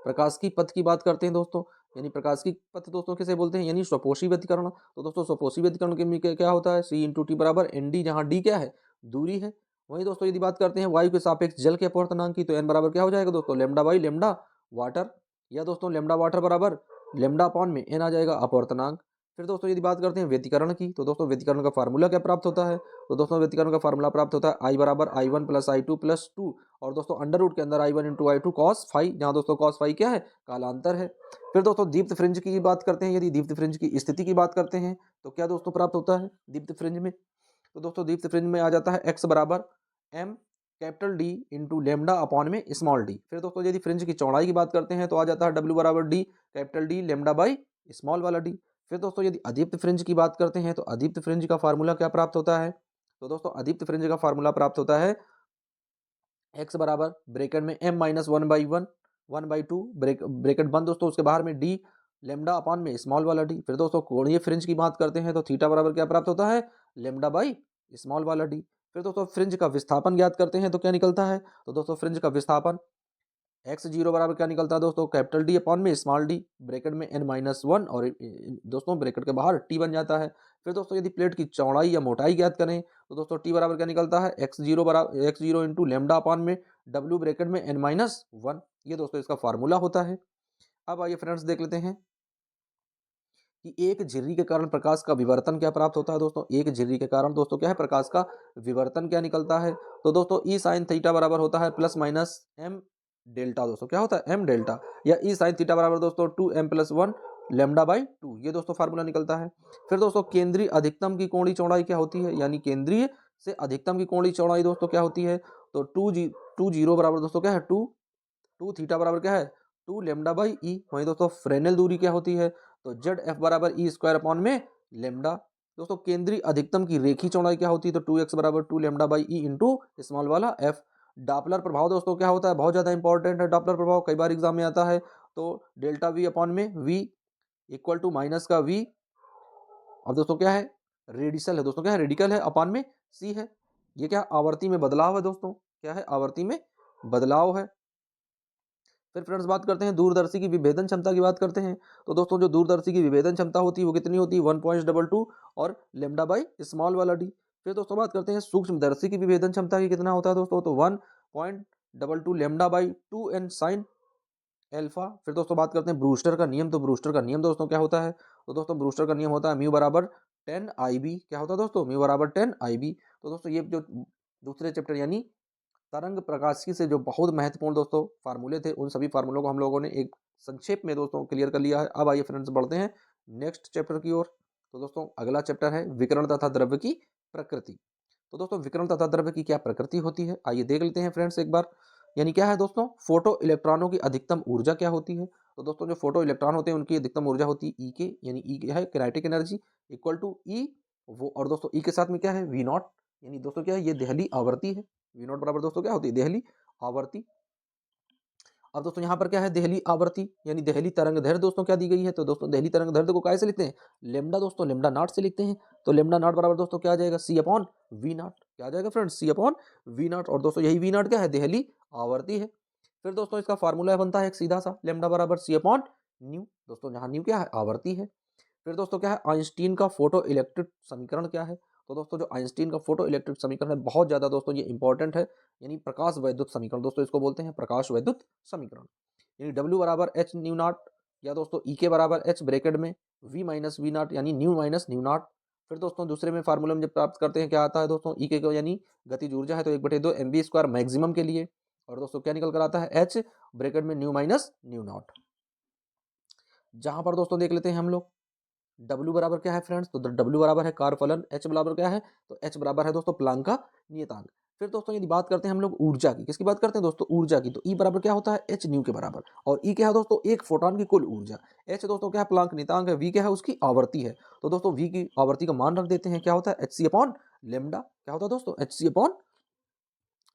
S1: प्रकाश की पथ की बात करते हैं दोस्तों, यानी प्रकाश की पथ दोस्तों किसे बोलते हैं? यानी स्वपोषी व्यतिकरण। तो दोस्तों स्वपोषी व्यतिकरण के में क्या होता है? सी इंटू टी बराबर एन डी, जहाँ डी क्या है? दूरी है। वहीं दोस्तों यदि बात करते हैं वायु के सापेक्ष जल के अपवर्तनांक की, तो एन बराबर क्या हो जाएगा दोस्तों? लेमडा बाई लेमडा वाटर, या दोस्तों लेमडा वाटर बराबर लेमडा अपॉन में एन आ जाएगा अपवर्तनांक। फिर दोस्तों यदि बात करते हैं व्यतिकरण की, तो दोस्तों व्यतिकरण का फार्मूला क्या प्राप्त होता है? तो दोस्तों व्यतिकरण का फार्मूला प्राप्त होता है आई बराबर I1 प्लस I2 प्लस 2, और दोस्तों अंडर रूट के अंदर I1 into I2 cos phi, जहाँ दोस्तों कॉस फाई क्या है? कालांतर है। फिर दोस्तों दीप्त फ्रिंज की बात करते हैं, यदि दीप्त फ्रिंज की स्थिति की बात करते हैं तो क्या दोस्तों प्राप्त होता है दीप्त फ्रिंज में? तो दोस्तों दीप्त फ्रिंज में आ जाता है एक्स बराबर M capital D into lambda upon में स्मॉल डी। फिर दोस्तों यदि फ्रिंज की चौड़ाई की बात करते हैं तो आ जाता है डब्ल्यू बराबर D capital D lambda by small वाला डी। फिर दोस्तों यदि अदीप्त फ्रिंज की बात करते हैं तो अदीप्त फ्रिंज का फार्मूला क्या प्राप्त होता है? तो दोस्तों अदीप्त फ्रिंज का फार्मूला प्राप्त होता है एक्स बराबर ब्रेकेट में एम माइनस 1/1 1/2 ब्रेकेट बंद दोस्तों, उसके बाहर में डी लेमडा अपॉन में स्मॉल वाला डी। फिर दोस्तों कोणीय फ्रिंज की बात करते हैं तो थीटा बराबर क्या प्राप्त होता है? लेमडा बाई स्मॉल वाला डी। फिर दोस्तों फ्रिंज का विस्थापन ज्ञात करते हैं तो क्या निकलता है? तो दोस्तों फ्रिंज का विस्थापन एक्स जीरो बराबर क्या निकलता है दोस्तों? कैपिटल डी अपॉन में स्मॉल डी, ब्रैकेट में n माइनस 1, और दोस्तों ब्रैकेट के बाहर t बन जाता है। फिर दोस्तों यदि प्लेट की चौड़ाई या मोटाई ज्ञात करें तो दोस्तों t बराबर क्या निकलता है? एक्स जीरो बराबर x zero into lambda upon में w ब्रैकेट में n माइनस 1, ये दोस्तों इसका फार्मूला होता है। अब आइए फ्रेंड्स देख लेते हैं कि एक झिर्री के कारण प्रकाश का विवर्तन क्या प्राप्त होता है दोस्तों। एक झिर्री के कारण दोस्तों क्या है? प्रकाश का विवर्तन क्या निकलता है? तो दोस्तों ई साइन थीटा बराबर होता है प्लस माइनस एम डेल्टा, दोस्तों क्या होता है? एम डेल्टा, या ई साइन थीटा बराबर दोस्तों 2m प्लस 1 लेमडा बाई 2, ये दोस्तों फार्मूला निकलता है। फिर दोस्तों केंद्रीय अधिकतम की कोणीय चौड़ाई क्या होती है? यानी केंद्रीय से अधिकतम की कोणीय चौड़ाई दोस्तों क्या होती है? तो टू जीरो बराबर दोस्तों क्या है? टू थीटा बराबर क्या है? 2 लेमडा बाई ई। वहीं दोस्तों फ्रेनेल दूरी क्या होती है? तो जेड एफ बराबर ई स्क्वायर अपॉन में लेमडा। दोस्तों केंद्रीय अधिकतम की रेखी चौड़ाई क्या होती है? तो 2x बराबर 2 lambda by E into small वाला एफ। डॉपलर प्रभाव दोस्तों क्या होता है? बहुत ज़्यादा इंपॉर्टेंट है डॉपलर प्रभाव, कई बार एग्जाम में आता है। तो डेल्टा वी अपॉन में वी इक्वल टू माइनस का वी, अब दोस्तों क्या है? रेडिसल है दोस्तों, क्या है? रेडिकल है, अपॉन में सी है। ये क्या? आवर्ती में बदलाव है दोस्तों, क्या है? आवर्ती में बदलाव है। फिर फ्रेंड्स बात करते हैं दूरदर्शी की विभेदन क्षमता की बात करते हैं। तो दोस्तों जो दूरदर्शी की विभेदन क्षमता होती है वो कितनी होती है? 1.22 और लेमडा बाई स्मॉल वाला डी। फिर दोस्तों बात करते हैं सूक्ष्मदर्शी की विभेदन क्षमता की कितना होता है दोस्तों? तो 1.22 lambda by 2n sine alpha. फिर दोस्तों बात करते हैं ब्रूस्टर का नियम। तो ब्रूस्टर का नियम दोस्तों क्या होता है? तो दोस्तों ब्रूस्टर का नियम होता है म्यू बराबर 10 IB। क्या होता है दोस्तों? म्यू बराबर 10 IB। तो दोस्तों ये जो दूसरे चैप्टर यानी तरंग प्रकाशिकी से जो बहुत महत्वपूर्ण दोस्तों फार्मूले थे, उन सभी फार्मूलों को हम लोगों ने एक संक्षेप में दोस्तों क्लियर कर लिया है। अब आइए फ्रेंड्स बढ़ते हैं नेक्स्ट चैप्टर की ओर। तो दोस्तों अगला चैप्टर है विकिरण तथा द्रव्य की प्रकृति। तो दोस्तों विकिरण तथा द्रव्य की क्या प्रकृति होती है, आइए देख लेते हैं फ्रेंड्स एक बार। यानी क्या है दोस्तों, फोटो इलेक्ट्रॉनों की अधिकतम ऊर्जा क्या होती है? तो दोस्तों जो फोटो इलेक्ट्रॉन होते हैं उनकी अधिकतम ऊर्जा होती है ई के, यानी ई क्या है, किनेटिक एनर्जी इक्वल टू ई वो, और दोस्तों ई के साथ में क्या है, वी नॉट, यानी दोस्तों क्या है, ये देहली आवृत्ति है। वी नॉट बराबर दोस्तों क्या होती है, देहली आवृत्ति। अब दोस्तों यहाँ पर क्या है, देहली आवृत्ति यानी देहली तरंग दैर्ध्य दोस्तों क्या दी गई है, तो दोस्तों देहली तरंग दैर्ध्य को कैसे लिखते हैं, लेमडा दोस्तों, लेमडा नॉट से लिखते हैं। तो लेमडा नॉट बराबर दोस्तों क्या आ जाएगा, सी अपॉन वी नॉट, क्या आ जाएगा friends, C upon V naught. और दोस्तों यही वी नॉट क्या है, देहली आवृत्ति है। फिर दोस्तों इसका फार्मूला बनता है एक सीधा सा, लेमडा बराबर सी अपॉन न्यू, दोस्तों जहाँ न्यू क्या है, आवर्ती है। फिर दोस्तों क्या है, आइंस्टीन का फोटो इलेक्ट्रिक समीकरण क्या है, तो दोस्तों जो आइंस्टीन का फोटो इलेक्ट्रिक समीकरण है बहुत ज्यादा दोस्तों ये इंपॉर्टेंट है, यानी प्रकाश वैद्युत समीकरण, दोस्तों इसको बोलते हैं प्रकाश वैद्युत समीकरण। यानी डब्ल्यू बराबर एच न्यू नॉट, या दोस्तों ई के बराबर एच ब्रैकेट में वी माइनस वी नॉट, यानी न्यू माइनस न्यू नॉट। फिर दोस्तों दूसरे में फार्मूला में जब प्राप्त करते हैं क्या आता है दोस्तों, ई के को यानी गतिज ऊर्जा है तो 1/2 mv² मैक्सिमम के लिए, और दोस्तों क्या निकल कर आता है, एच ब्रैकेट में न्यू माइनस न्यू नॉट। जहां पर दोस्तों देख लेते हैं हम लोग W बराबर क्या है फ्रेंड्स, तो W बराबर है कार्य फलन, H बराबर क्या है, तो H बराबर है दोस्तों प्लांक का नियतांक। फिर दोस्तों यदि बात करते हैं हम लोग ऊर्जा की, किसकी बात करते हैं दोस्तों, ऊर्जा की, तो E बराबर क्या होता है, H न्यू के बराबर, और E क्या है दोस्तों, एक फोटोन की कुल ऊर्जा। H दोस्तों क्या है, प्लांक नियतांक है, V क्या है, उसकी आवर्ती है। तो दोस्तों V की आवर्ती का मान रख देते हैं, क्या होता है, एच सी अपॉन लेमडा, क्या होता है दोस्तों, एच सी अपॉन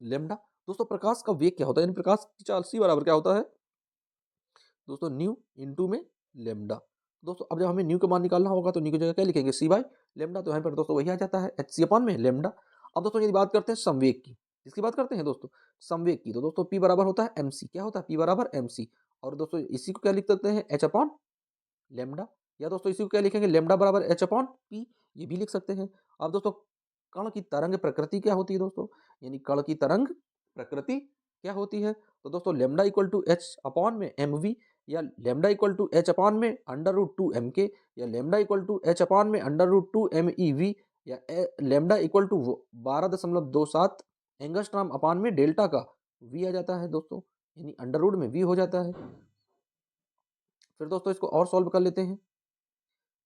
S1: लेमडा। दोस्तों प्रकाश का वेग क्या होता है, यानी प्रकाश की चाल C बराबर क्या होता है दोस्तों, न्यू इंटू में लेमडा। दोस्तों अब जब हमें न्यू का मान निकालना होगा तो न्यू की जगह क्या लिखेंगे, सी बाई लेमडा, तो यहाँ पर दोस्तों वही आ जाता है, एच सी अपॉन में लेमडा। अब दोस्तों यदि बात करते हैं संवेग की, किसकी बात करते हैं दोस्तों, संवेग की, तो दोस्तों पी बराबर होता है एम सी, क्या होता है, पी बराबर एम सी। और दोस्तों इसी को क्या लिख सकते हैं, एच अपॉन लेमडा, या दोस्तों इसी को क्या लिखेंगे, लेमडा बराबर एच अपॉन पी, ये भी लिख सकते हैं। अब दोस्तों कण की तरंग प्रकृति क्या होती है दोस्तों, यानी कण की तरंग प्रकृति क्या होती है, तो दोस्तों lambda equal to H upon में एम वी, या lambda equal to H upon में अंडर रूट 2 एम के, या lambda equal to H upon में under root 2 M E V, या lambda equal to 12.27 angstrom upon में delta का V आ जाता है दोस्तों, यानी अंडर रूट में वी हो जाता है। फिर दोस्तों इसको और सॉल्व कर लेते हैं,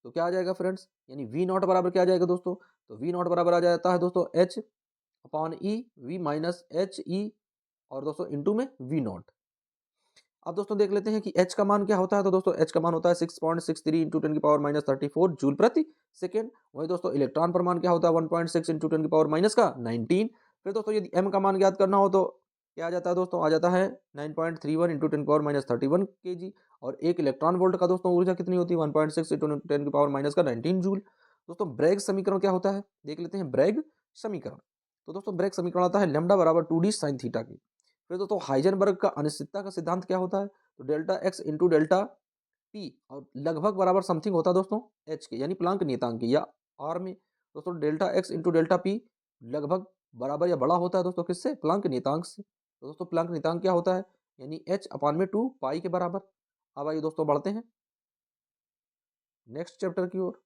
S1: तो क्या आ जाएगा फ्रेंड्स, यानी वी नॉट बराबर क्या आ जाएगा दोस्तों, तो वी नॉट बराबर आ जाता है दोस्तों H upon E V minus H E, और दोस्तों इंटू में वी नॉट। अब दोस्तों देख लेते हैं कि h का मान क्या होता है, तो दोस्तों h का मान होता है 6.63 इंटू 10⁻34 जूल प्रति सेकेंड। वही दोस्तों इलेक्ट्रॉन पर मान क्या होता है, 1.6 इंटू 10⁻⁻19। फिर दोस्तों यदि m का मान ज्ञात करना हो तो क्या आ जाता है दोस्तों, आ जाता है 9.31 इंटू 10⁻31 kg, और एक इलेक्ट्रॉन वोल्ट का दोस्तों ऊर्जा कितनी होती है, 1.6 इंटू 10⁻19 जूल। दोस्तों ब्रैग समीकरण क्या होता है, देख लेते हैं ब्रैग समीकरण। तो दोस्तों ब्रैग समीकरण आता है लैम्डा बराबर 2d sin थीटा की। फिर दोस्तों हाइजेनबर्ग का अनिश्चितता का सिद्धांत क्या होता है, तो delta x into delta P, और लगभग बराबर समथिंग होता है दोस्तों एच के, यानी प्लांक नियतांक की, या आर में दोस्तों delta x into delta P लगभग बराबर या बड़ा होता है दोस्तों किससे, प्लांक नियतांक से। तो दोस्तों प्लांक नियतांक क्या होता है, यानी एच अपॉन में 2 पाई के बराबर। अब आइए दोस्तों बढ़ते हैं नेक्स्ट चैप्टर की ओर।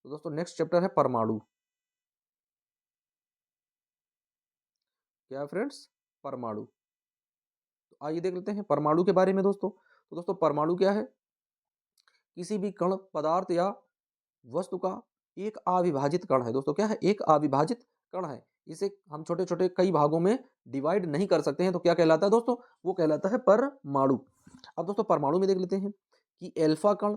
S1: तो दोस्तों नेक्स्ट चैप्टर है परमाणु, क्या है फ्रेंड्स, परमाणु। तो आइए देख लेते हैं परमाणु के बारे में दोस्तों। तो दोस्तों परमाणु क्या है, किसी भी कण पदार्थ या वस्तु का एक अविभाजित कण है दोस्तों, क्या है, एक अविभाजित कण है। इसे हम छोटे छोटे कई भागों में डिवाइड नहीं कर सकते हैं, तो क्या कहलाता है दोस्तों, वो कहलाता है परमाणु। अब दोस्तों परमाणु में देख लेते हैं कि एल्फा कण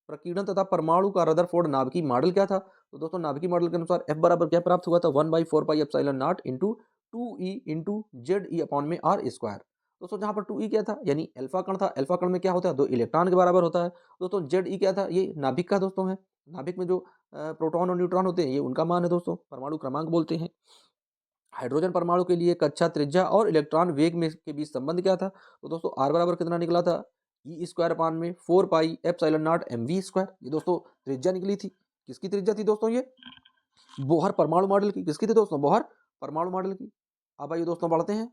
S1: प्रकीर्णन तथा परमाणु का रदरफोर्ड नाभिकीय मॉडल क्या था, तो दोस्तों नाभिकीय मॉडल के अनुसार एफ बराबर क्या प्राप्त हुआ था, 1/4πε0 into 2e into Z E upon में आर स्क्वायर। दोस्तों जहाँ पर 2e क्या था, यानी अल्फा कण था, अल्फा कण में क्या होता है, 2 इलेक्ट्रॉन के बराबर होता है। दोस्तों जेड ई क्या था, ये नाभिक का दोस्तों है, नाभिक में जो प्रोटॉन और न्यूट्रॉन होते हैं ये उनका मान है दोस्तों, परमाणु क्रमांक बोलते हैं। हाइड्रोजन परमाणु के लिए कक्षा त्रिज्या और इलेक्ट्रॉन वेग में के बीच संबंध क्या था, तो दोस्तों आर बराबर कितना निकला था, ई स्क्वायर अपान में 4πε0 mv²। ये दोस्तों त्रिज्या निकली थी, किसकी त्रिज्या थी दोस्तों, ये बोहर परमाणु मॉडल की, किसकी थी दोस्तों, बोहर परमाणु मॉडल की। अब आइए दोस्तों बढ़ते हैं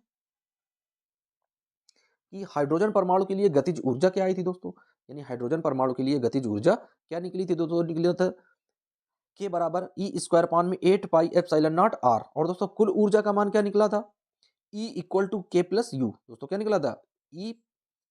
S1: कि हाइड्रोजन परमाणु के लिए गतिज ऊर्जा क्या आई थी दोस्तों, यानी हाइड्रोजन परमाणु के लिए गतिज ऊर्जा क्या निकली थी दोस्तों, निकली था के बराबर ई स्क्वायर अपान में 8πε0 आर। और दोस्तों कुल ऊर्जा का मान क्या निकला था, E इक्वल टू के प्लस यू, दोस्तों क्या निकला था, E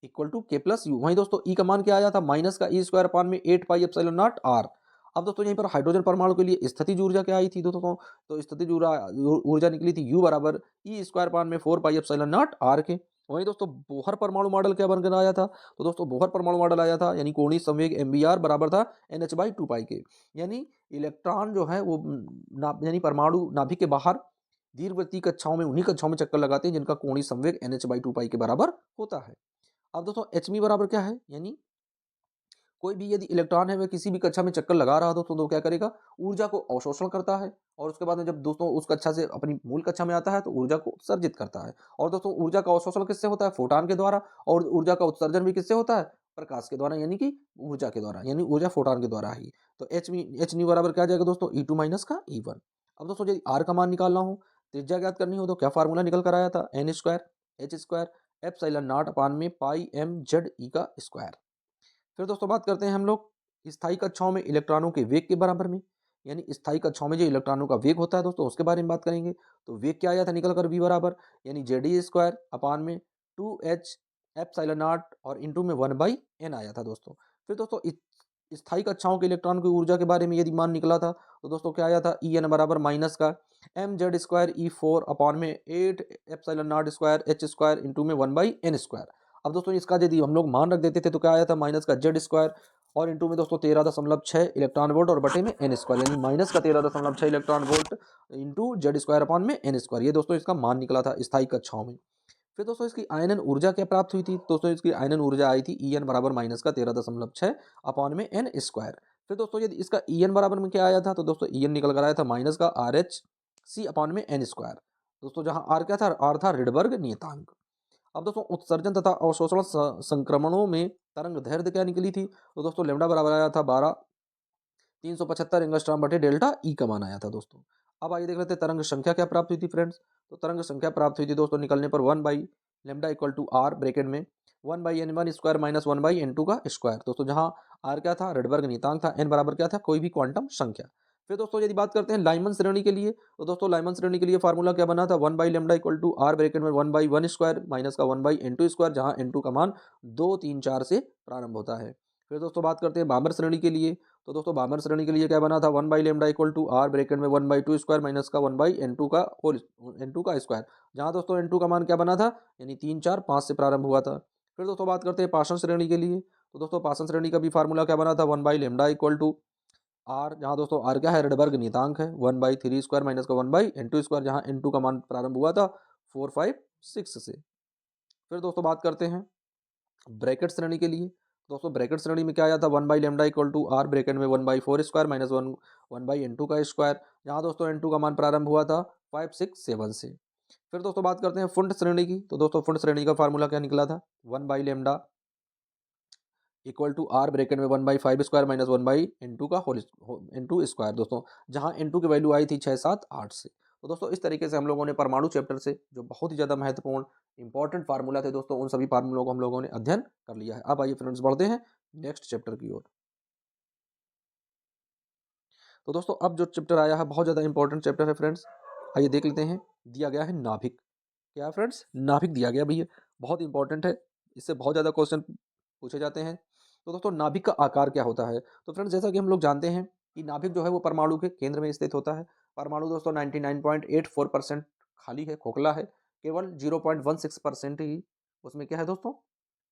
S1: इक्वल टू के प्लस यू। वहीं दोस्तों E का मान क्या आया था, माइनस का ई स्क्वायर अपान में 8πε0 आर। अब दोस्तों यहीं पर हाइड्रोजन परमाणु के लिए स्थितिज ऊर्जा क्या आई थी दोस्तों, तो स्थितिज ऊर्जा निकली थी U बराबर E² में 4 पाई एप्सिलॉन नॉट R के। वहीं दोस्तों बोहर परमाणु मॉडल क्या बनकर आया था, तो दोस्तों बोहर परमाणु मॉडल आया था यानी कोणीय संवेग MBR बराबर था NH/2 पाई के। यानी इलेक्ट्रॉन जो है वो यानी परमाणु नाभिक के बाहर दीर्घवृत्तीय कक्षाओं में, उन्हीं कक्षाओं में चक्कर लगाते हैं जिनका कोणीय संवेग NH/2 पाई के बराबर होता है। अब दोस्तों hν बराबर क्या है, यानी कोई भी यदि इलेक्ट्रॉन है वह किसी भी कक्षा में चक्कर लगा रहा हो तो क्या करेगा, ऊर्जा को अवशोषण करता है और उसके बाद में जब दोस्तों उस कक्षा से अपनी मूल कक्षा में आता है तो ऊर्जा को उत्सर्जित करता है। और दोस्तों ऊर्जा का अवशोषण किससे होता है, फोटॉन के द्वारा, और ऊर्जा का उत्सर्जन भी किससे होता है, प्रकाश के द्वारा, यानी कि ऊर्जा के द्वारा, यानी ऊर्जा फोटॉन के द्वारा ही। तो एच बराबर क्या आ जाएगा दोस्तों, E2 माइनस का E1। अब दोस्तों यदि आर का मान निकालना हो, त्रिज्या ज्ञात करनी हो, तो क्या फार्मूला निकल कर आया था, N² H² अपान में पाई एम जेड ई का स्क्वायर। फिर दोस्तों बात करते हैं हम लोग स्थायी कक्षाओं में इलेक्ट्रॉनों के वेग के बराबर में, यानी स्थायी कक्षाओं में जो इलेक्ट्रॉनों का वेग होता है दोस्तों उसके बारे में बात करेंगे। तो वेग क्या आया था निकल कर V बराबर, यानी ZE² अपान में 2H एप्सिलॉन नॉट और इंटू में 1/n आया था दोस्तों। फिर दोस्तों स्थायी कक्षाओं के इलेक्ट्रॉन की ऊर्जा के बारे में यदि मान निकला था तो दोस्तों क्या आया था, En बराबर माइनस का mz² E4 में 8 epsilon not square H² into में 1/n²। अब दोस्तों इसका यदि हम लोग मान रख देते थे तो क्या आया था, माइनस का Z² और इंटू में दोस्तों 13.6 इलेक्ट्रॉन वोल्ट और बटे में n², यानी माइनस का 13.6 इलेक्ट्रॉन वोल्ट इंटू Z² अपान में n²। ये दोस्तों इसका मान निकला था स्थायी कक्षाओं में। फिर दोस्तों इसकी आयनन ऊर्जा क्या प्राप्त हुई थी, दोस्तों इसकी आयनन ऊर्जा आई थी En बराबर माइनस का 13.6 अपान में n²। फिर दोस्तों यदि इसका En बराबर में क्या आया था, तो दोस्तों En निकल कर आया था माइनस का RH अपान में n²। दोस्तों जहां R क्या था, R था रिडबर्ग नियतांक। अब दोस्तों उत्सर्जन तथा अवशोषण संक्रमणों में तरंग दैर्ध्य क्या निकली थी, तो दोस्तों लैम्डा बराबर आया था 12,375 एंगस्ट्रॉम बटे डेल्टा ई का मान आया था दोस्तों। अब आइए देख लेते हैं तरंग संख्या क्या प्राप्त हुई थी फ्रेंड्स। तो तरंग संख्या प्राप्त हुई थी दोस्तों निकलने पर 1/λ=r ब्रैकेट में 1/n1² माइनस 1/n2 का स्क्वायर। दोस्तों जहां r क्या था, रेडबर्ग नियतांक था, n बराबर क्या था, कोई भी क्वांटम संख्या। फिर दोस्तों यदि बात करते हैं लाइमन श्रेणी के लिए, तो दोस्तों लाइमन श्रेणी के लिए फार्मूला क्या बना था, 1/λ=r ब्रैकेट में 1/1² माइनस का 1/n2², जहां n2 का मान 2, 3, 4 से प्रारंभ होता है। फिर दोस्तों बात करते हैं बामर श्रेणी के लिए, तो दोस्तों बामर श्रेणी के लिए क्या बना था, 1/λ=r ब्रैकेट में 1/2² माइनस का 1/n2 का स्क्वायर, जहां दोस्तों n2 का मान क्या बना था, यानी 3, 4, 5 से प्रारंभ हुआ था। फिर दोस्तों बात करते हैं पाषाण श्रेणी के लिए, तो दोस्तों पाषाण श्रेणी का भी फार्मूला क्या बना था, 1/λ=r, जहां दोस्तों r क्या है, रेडबर्ग नियतांक है, 1/3² माइनस का 1/n2², जहां n2 का मान प्रारंभ हुआ था 4, 5, 6 से। फिर दोस्तों बात करते हैं ब्रैकेट श्रेणी के लिए, दोस्तों ब्रैकेट श्रेणी में क्या आया था, 1/λ=r ब्रैकेट में 1/4² माइनस 1/n2 का स्क्वायर, जहां दोस्तों n2 का मान प्रारंभ हुआ था 5, 6, 7 से। फिर दोस्तों बात करते हैं फुंड श्रेणी की, तो दोस्तों फुंड श्रेणी का फार्मूला क्या निकला था, 1/λ=r ब्रैकेट में 1/5² माइनस 1/n2 का n2²। दोस्तों जहां n2 की वैल्यू आई थी 6, 7, 8 से। तो दोस्तों इस तरीके से हम लोगों ने परमाणु चैप्टर से जो बहुत ही ज़्यादा महत्वपूर्ण इंपॉर्टेंट फार्मूला थे दोस्तों, उन सभी फार्मूलों को हम लोगों ने अध्ययन कर लिया है। अब आइए फ्रेंड्स बढ़ते हैं नेक्स्ट चैप्टर की ओर। तो दोस्तों अब जो चैप्टर आया है बहुत ज़्यादा इंपॉर्टेंट चैप्टर है फ्रेंड्स, आइए देख लेते हैं। दिया गया है नाभिक, क्या है फ्रेंड्स, नाभिक दिया गया भैया, बहुत इंपॉर्टेंट है, इससे बहुत ज़्यादा क्वेश्चन पूछे जाते हैं। तो दोस्तों नाभिक का आकार क्या होता है, तो फ्रेंड्स जैसा कि हम लोग जानते हैं कि नाभिक जो है वो परमाणु के केंद्र में स्थित होता है। परमाणु दोस्तों 99.84% खाली है, खोखला है, केवल 0.16% ही उसमें क्या है दोस्तों,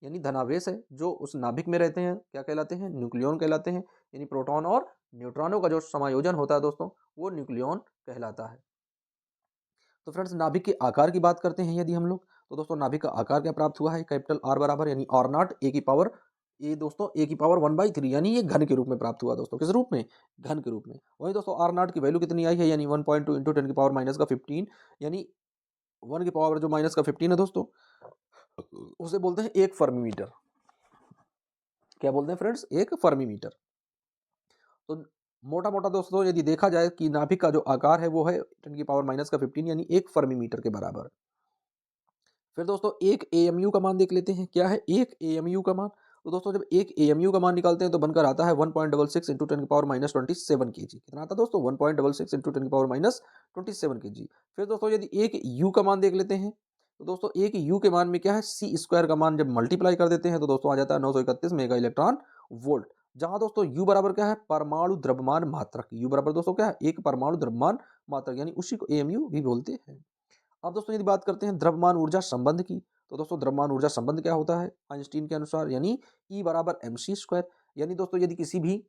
S1: यानी धनावेश है, जो उस नाभिक में रहते हैं क्या कहलाते हैं, न्यूक्लियॉन कहलाते हैं, यानी प्रोटॉन और न्यूट्रॉनों का जो समायोजन होता है दोस्तों वो न्यूक्लियॉन कहलाता है। तो फ्रेंड्स नाभिक के आकार की बात करते हैं यदि हम लोग, तो दोस्तों नाभिक का आकार क्या प्राप्त हुआ है, कैपिटल R बराबर यानी R0 ए की पावर, ये दोस्तों ए की पावर 1/3, यानी ये घन के रूप में प्राप्त हुआ दोस्तों, किस रूप में, घन के रूप में। वहीं दोस्तों R0 की वैल्यू कितनी आई है, यानी 1.2 इंटू 10 की पावर माइनस का 15, यानी 1 की पावर जो माइनस का 15 है दोस्तों उसे बोलते हैं 1 फर्मी मीटर। क्या बोलते हैं फ्रेंड्स, 1 फर्मी मीटर। तो मोटा मोटा दोस्तों यदि देखा जाए कि नाभिक का जो आकार है वो है 10 की पावर माइनस का 15, यानी 1 फर्मी मीटर के बराबर। फिर दोस्तों एक AMU का मान देख लेते हैं, क्या है एक AMU का मान, तो दोस्तों जब एक AMU का मान निकालते हैं तो बनकर आता है 1.66 इंटू 10 की पावर माइनस 27 kg। कितना आता है दोस्तों, 1.66 इंटू 10 की पावर माइनस 27 kg। फिर दोस्तों यदि एक U का मान देख लेते हैं, तो दोस्तों एक U के मान में क्या है, C² का मान जब मल्टीप्लाई कर देते हैं तो दोस्तों आ जाता है 931 मेगा इलेक्ट्रॉन वोल्ट। जहां दोस्तों U बराबर क्या है, परमाणु द्रव्यमान मात्रक। U बराबर दोस्तों क्या है, एक परमाणु द्रव्यमान मात्रक, यानी उसी को AMU भी बोलते हैं। अब दोस्तों यदि बात करते हैं द्रव्यमान ऊर्जा संबंध की, तो दोस्तों द्रव्यमान ऊर्जा संबंध क्या होता है आइंस्टीन के अनुसार, यानी E बराबर mc²। यानी दोस्तों यदि किसी भी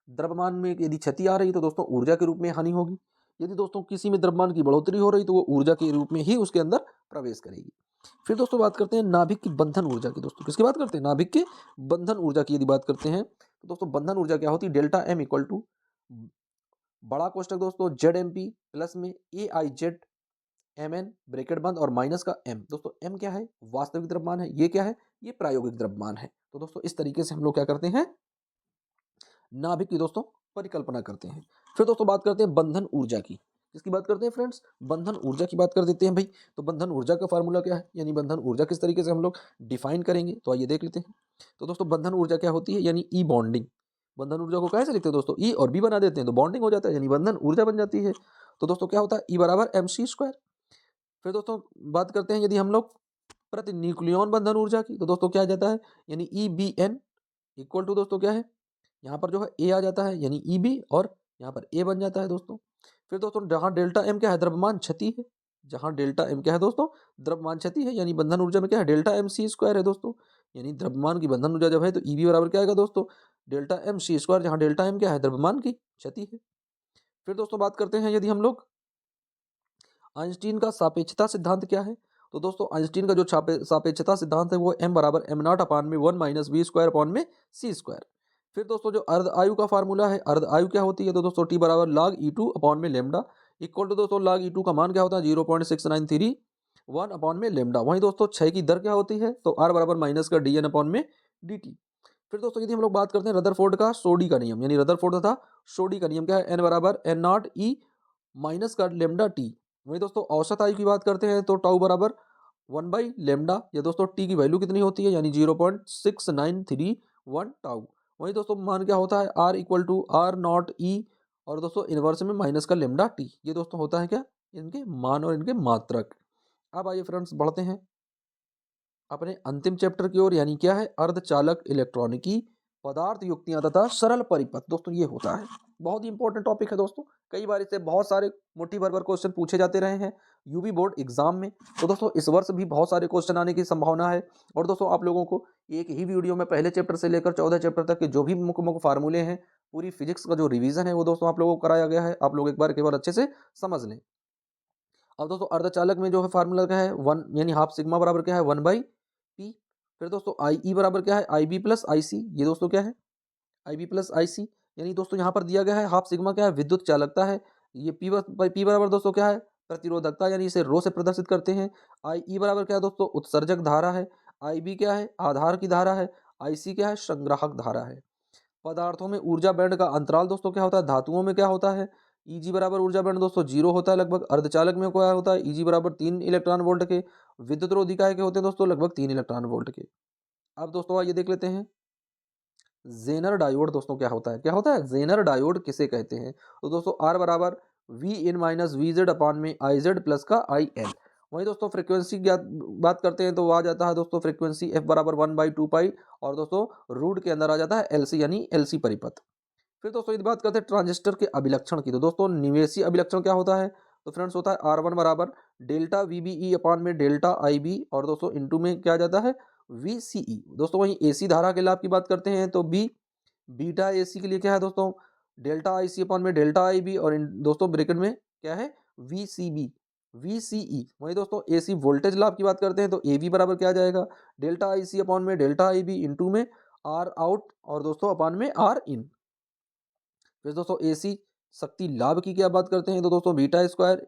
S1: द्रव्यमान में यदि क्षति आ रही तो दोस्तों ऊर्जा के रूप में हानि होगी, यदि दोस्तों किसी में द्रव्यमान की बढ़ोतरी हो रही तो वो ऊर्जा के रूप में ही उसके अंदर प्रवेश करेगी। फिर दोस्तों बात करते हैं नाभिक की बंधन ऊर्जा की। दोस्तों किसकी बात करते हैं, नाभिक के बंधन ऊर्जा की यदि बात करते हैं तो दोस्तों बंधन ऊर्जा क्या होती है, डेल्टा एम इक्वल टू बड़ा कोष्टक दोस्तों जेड एम पी प्लस में A I Z M N bracket बंद और माइनस का एम। दोस्तों एम क्या है, वास्तविक द्रव्यमान है, ये क्या है, ये प्रायोगिक द्रव्यमान है। तो दोस्तों इस तरीके से हम लोग क्या करते हैं, नाभिक की दोस्तों परिकल्पना करते हैं। फिर दोस्तों बात करते हैं बंधन ऊर्जा की। किसकी बात करते हैं फ्रेंड्स, बंधन ऊर्जा की बात कर देते हैं भाई। तो बंधन ऊर्जा का फार्मूला क्या है, यानी बंधन ऊर्जा किस तरीके से हम लोग डिफाइन करेंगे, तो आइए देख लेते हैं। तो दोस्तों बंधन ऊर्जा क्या होती है, यानी ई बॉन्डिंग। बंधन ऊर्जा को कैसे लिखते हैं दोस्तों, ई और बी बना देते हैं तो बॉन्डिंग हो जाता है, यानी बंधन ऊर्जा बन जाती है। तो दोस्तों क्या होता है, ई बराबर mc²। फिर दोस्तों बात करते हैं यदि हम लोग प्रति न्यूक्लियन बंधन ऊर्जा की, तो दोस्तों क्या आ जाता है, यानी E B N equal to दोस्तों क्या है, यहाँ पर जो है ए आ जाता है, यानी ई बी, और यहाँ पर ए बन जाता है दोस्तों। फिर दोस्तों जहाँ डेल्टा एम क्या है, द्रव्यमान क्षति है। जहाँ डेल्टा एम क्या है दोस्तों, द्रव्यमान क्षति है, यानी बंधन ऊर्जा में क्या है, डेल्टा mc² है दोस्तों। यानी द्रव्यमान की बंधन ऊर्जा जब है तो ई बी बराबर क्या आएगा दोस्तों, डेल्टा mc², जहाँ डेल्टा एम क्या है, द्रव्यमान की क्षति है। फिर दोस्तों बात करते हैं यदि हम लोग आइंस्टीन का सापेक्षता सिद्धांत क्या है, तो दोस्तों आइंस्टीन का जो सापेक्षता सिद्धांत है वो m बराबर m0 अपान में 1 माइनस v² अपान में c²। फिर दोस्तों जो अर्ध आयु का फार्मूला है, अर्ध आयु क्या होती है, तो दोस्तों t बराबर log e2 अपान में लेमडा इक्वल टू दोस्तों log e2 का मान क्या होता है 0.6931 अपान में लेमडा। वहीं दोस्तों क्षय की दर क्या होती है, तो r बराबर माइनस का dn अपान में dt। फिर दोस्तों यदि हम लोग बात करते हैं रदरफोर्ड का सोडी का नियम, यानी रदरफोर्ड तथा सोडी का नियम क्या है, n बराबर n0 e माइनस का लेमडा टी। वहीं दोस्तों औसत आयु की बात करते हैं तो टाउ बराबर 1/लेमडा, या दोस्तों टी की वैल्यू कितनी होती है, यानी 0.6931 टाउ। वहीं दोस्तों मान क्या होता है, R equal to R naught E, और दोस्तों इनवर्स में माइनस का लेमडा टी। ये दोस्तों होता है क्या, इनके मान और इनके मात्रक। अब आइए फ्रेंड्स बढ़ते हैं अपने अंतिम चैप्टर की ओर, यानी क्या है, अर्धचालक इलेक्ट्रॉनिकी पदार्थ युक्तियां तथा सरल परिपथ। दोस्तों ये होता है बहुत ही इंपॉर्टेंट टॉपिक है दोस्तों, कई बार इससे बहुत सारे मुट्ठी भर क्वेश्चन पूछे जाते रहे हैं यूपी बोर्ड एग्जाम में। तो दोस्तों इस वर्ष भी बहुत सारे क्वेश्चन आने की संभावना है। और दोस्तों आप लोगों को एक ही वीडियो में पहले चैप्टर से लेकर 14 चैप्टर तक के जो भी मुख्य मुख्य फार्मूले हैं, पूरी फिजिक्स का जो रिवीजन है वो दोस्तों आप लोगों को कराया गया है। आप लोग एक बार अच्छे से समझ लें। अब दोस्तों अर्धचालक में जो है फार्मूला क्या है, वन यानी हाफ सिग्मा बराबर क्या है, 1/p। फिर दोस्तों आई ई बराबर क्या है, आई बी प्लस आई सी। ये दोस्तों क्या है, आई बी प्लस आई सी। यानी दोस्तों यहाँ पर दिया गया है हाफ सिग्मा क्या है, विद्युत चालकता है। ये पी बराबर दोस्तों क्या है, प्रतिरोधकता, यानी इसे रो से प्रदर्शित करते हैं। आई ई बराबर क्या है दोस्तों, उत्सर्जक धारा है। आई बी क्या है, आधार की धारा है। आई सी क्या है, संग्राहक धारा है। पदार्थों में ऊर्जा बैंड का अंतराल दोस्तों क्या होता है, धातुओं में क्या होता है, ईजी बराबर ऊर्जा बैंड दोस्तों 0 होता है लगभग। अर्धचालक में क्या होता है, ईजी बराबर 3 इलेक्ट्रॉन वोल्ट के। विद्युत रोधी काय के होते हैं दोस्तों, लगभग 3 इलेक्ट्रॉन वोल्ट के। अब दोस्तों आइए देख लेते हैं जेनर डायोड दोस्तों क्या होता है, क्या होता है जेनर डायोड किसे कहते हैं। तो दोस्तों आर बराबर V in minus V Z upon में आई जेड प्लस का आई एल। वहीं दोस्तों फ्रीक्वेंसी की बात करते हैं तो आ जाता है दोस्तों फ्रीक्वेंसी एफ बराबर 1/2 पाई, और दोस्तों रूट के अंदर आ जाता है एलसी, यानी एलसी परिपथ। फिर दोस्तों यदि बात करते हैं ट्रांजिस्टर के अभिलक्षण की, तो दोस्तों निवेशी अभिलक्षण क्या होता है, तो फ्रेंड्स होता है R1 बराबर डेल्टा VBE अपान में डेल्टा IB, और दोस्तों इनटू में क्या आ जाता है VCE। दोस्तों वहीं AC धारा के लाभ की बात करते हैं तो B बीटा AC के लिए क्या है दोस्तों, डेल्टा IC अपान में डेल्टा IB, और दोस्तों ब्रैकेट में क्या है VCB VCE। वहीं दोस्तों AC वोल्टेज लाभ की बात करते हैं तो AB बराबर क्या आ जाएगा, डेल्टा IC अपान में डेल्टा IB इंटू में R आउट, और दोस्तों अपान में R इन। फिर दोस्तों एसी शक्ति लाभ की क्या बात करते हैं तो दोस्तों बीटा स्क्वायर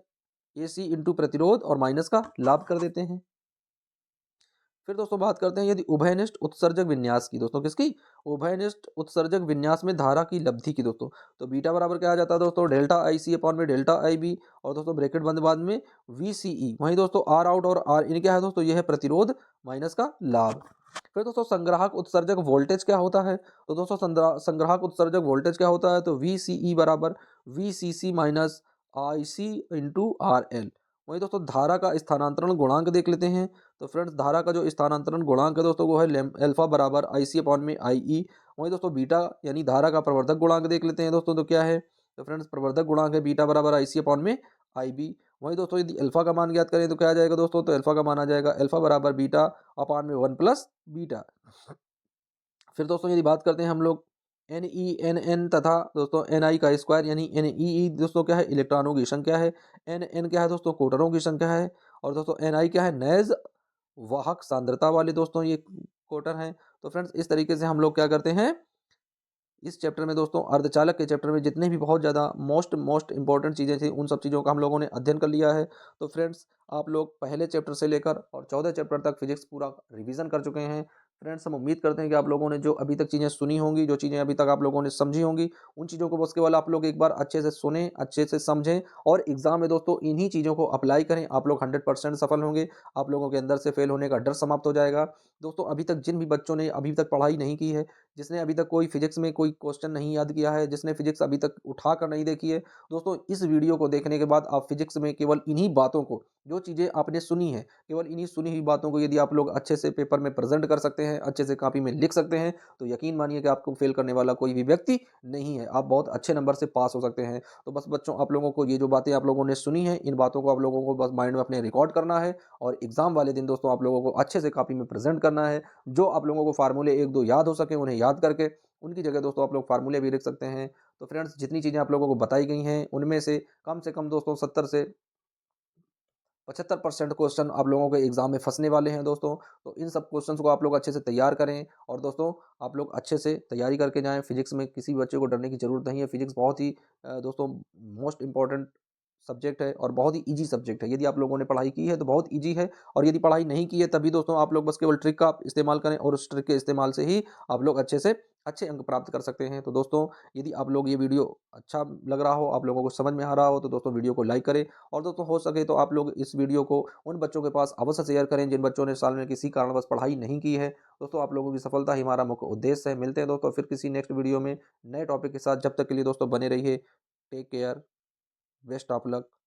S1: एसी इंटू प्रतिरोध और माइनस का लाभ कर देते हैं। फिर दोस्तों बात करते हैं यदि उभयनिष्ठ उत्सर्जक विन्यास की, दोस्तों किसकी, उभयनिष्ठ उत्सर्जक विन्यास में धारा की लब्धि की दोस्तों, तो बीटा बराबर क्या आ जाता है दोस्तों, डेल्टा आई सी अपॉन में डेल्टा आई बी, और दोस्तों ब्रैकेट बंद बाद में वी सी ई। वहीं दोस्तों आर आउट और आर इन क्या है दोस्तों, यह है प्रतिरोध माइनस का लाभ। फिर दोस्तों संग्राहक उत्सर्जक वोल्टेज क्या होता है, तो दोस्तों संग्राहक उत्सर्जक वोल्टेज क्या होता है, तो वी सी ई बराबर V C C minus I C into R L. वहीं दोस्तों धारा का स्थानांतरण गुणांक देख लेते हैं। तो फ्रेंड्स धारा का जो स्थानांतरण गुणांक है दोस्तों वो है अल्फा बराबर आई सी अपॉन में आई ई। वहीं दोस्तों बीटा यानी धारा का प्रवर्धक गुणांक देख लेते हैं दोस्तों, तो क्या है? तो फ्रेंड्स प्रवर्धक गुणांक है बीटा बराबर आई सी अपॉन में आई बी। वहीं दोस्तों यदि अल्फा का मान ज्ञात करें तो क्या आ जाएगा दोस्तों? तो अल्फा का मान आ जाएगा अल्फा बराबर बीटा अपॉन में वन प्लस बीटा। फिर दोस्तों यदि बात करते हैं हम लोग एन ई एन एन तथा दोस्तों एन आई का स्क्वायर यानी एन ई दोस्तों क्या है? इलेक्ट्रॉनों की संख्या है। एन एन क्या है दोस्तों? कोटरों की संख्या है। और दोस्तों एन आई क्या है? नैज वाहक सांद्रता वाले दोस्तों ये कोटर हैं। तो फ्रेंड्स इस तरीके से हम लोग क्या करते हैं इस चैप्टर में दोस्तों, अर्धचालक के चैप्टर में जितने भी बहुत ज़्यादा मोस्ट मोस्ट इंपॉर्टेंट चीज़ें थी उन सब चीज़ों का हम लोगों ने अध्ययन कर लिया है। तो फ्रेंड्स आप लोग पहले चैप्टर से लेकर और 14 चैप्टर तक फिजिक्स पूरा रिवीजन कर चुके हैं। फ्रेंड्स हम उम्मीद करते हैं कि आप लोगों ने जो अभी तक चीज़ें सुनी होंगी, जो चीज़ें अभी तक आप लोगों ने समझी होंगी, उन चीज़ों को बस केवल आप लोग एक बार अच्छे से सुने, अच्छे से समझें और एग्जाम में दोस्तों इन्हीं चीज़ों को अप्लाई करें। आप लोग 100% सफल होंगे। आप लोगों के अंदर से फेल होने का डर समाप्त हो जाएगा। दोस्तों अभी तक जिन भी बच्चों ने अभी तक पढ़ाई नहीं की है, जिसने अभी तक कोई फिजिक्स में कोई क्वेश्चन नहीं याद किया है, जिसने फिजिक्स अभी तक उठा कर नहीं देखी है, दोस्तों इस वीडियो को देखने के बाद आप फिजिक्स में केवल इन्हीं बातों को, जो चीज़ें आपने सुनी हैं, केवल इन्हीं सुनी हुई बातों को यदि आप लोग अच्छे से पेपर में प्रेजेंट कर सकते हैं, अच्छे से कॉपी में लिख सकते हैं, तो यकीन मानिए कि आपको फेल करने वाला कोई भी व्यक्ति नहीं है। आप बहुत अच्छे नंबर से पास हो सकते हैं। तो बस बच्चों आप लोगों को ये जो बातें आप लोगों ने सुनी हैं, इन बातों को आप लोगों को बस माइंड में अपने रिकॉर्ड करना है और एग्जाम वाले दिन दोस्तों आप लोगों को अच्छे से कॉपी में प्रेजेंट करना है। जो आप लोगों को फार्मूले 1-2 याद हो सके उन्हें याद करके उनकी जगह दोस्तों आप लोग फार्मूले भी लिख सकते हैं। तो फ्रेंड्स जितनी चीज़ें आप लोगों को बताई गई हैं उनमें से कम दोस्तों 70 से 75% क्वेश्चन आप लोगों के एग्जाम में फंसने वाले हैं दोस्तों। तो इन सब क्वेश्चंस को आप लोग अच्छे से तैयार करें और दोस्तों आप लोग अच्छे से तैयारी करके जाएँ। फिजिक्स में किसी भी बच्चे को डरने की ज़रूरत नहीं है। फिजिक्स बहुत ही दोस्तों मोस्ट इम्पोर्टेंट सब्जेक्ट है और बहुत ही ईज़ी सब्जेक्ट है। यदि आप लोगों ने पढ़ाई की है तो बहुत ईज़ी है और यदि पढ़ाई नहीं की है तभी दोस्तों आप लोग बस केवल ट्रिक का आप इस्तेमाल करें और उस ट्रिक के इस्तेमाल से ही आप लोग अच्छे से अच्छे अंक प्राप्त कर सकते हैं। तो दोस्तों यदि आप लोग ये वीडियो अच्छा लग रहा हो, आप लोगों को समझ में आ रहा हो तो दोस्तों वीडियो को लाइक करें और दोस्तों हो सके तो आप लोग इस वीडियो को उन बच्चों के पास अवश्य शेयर करें जिन बच्चों ने साल में किसी कारणवश पढ़ाई नहीं की है। दोस्तों आप लोगों की सफलता ही हमारा मुख्य उद्देश्य है। मिलते हैं दोस्तों फिर किसी नेक्स्ट वीडियो में नए टॉपिक के साथ। जब तक के लिए दोस्तों बने रहिए। Take care. Best of luck.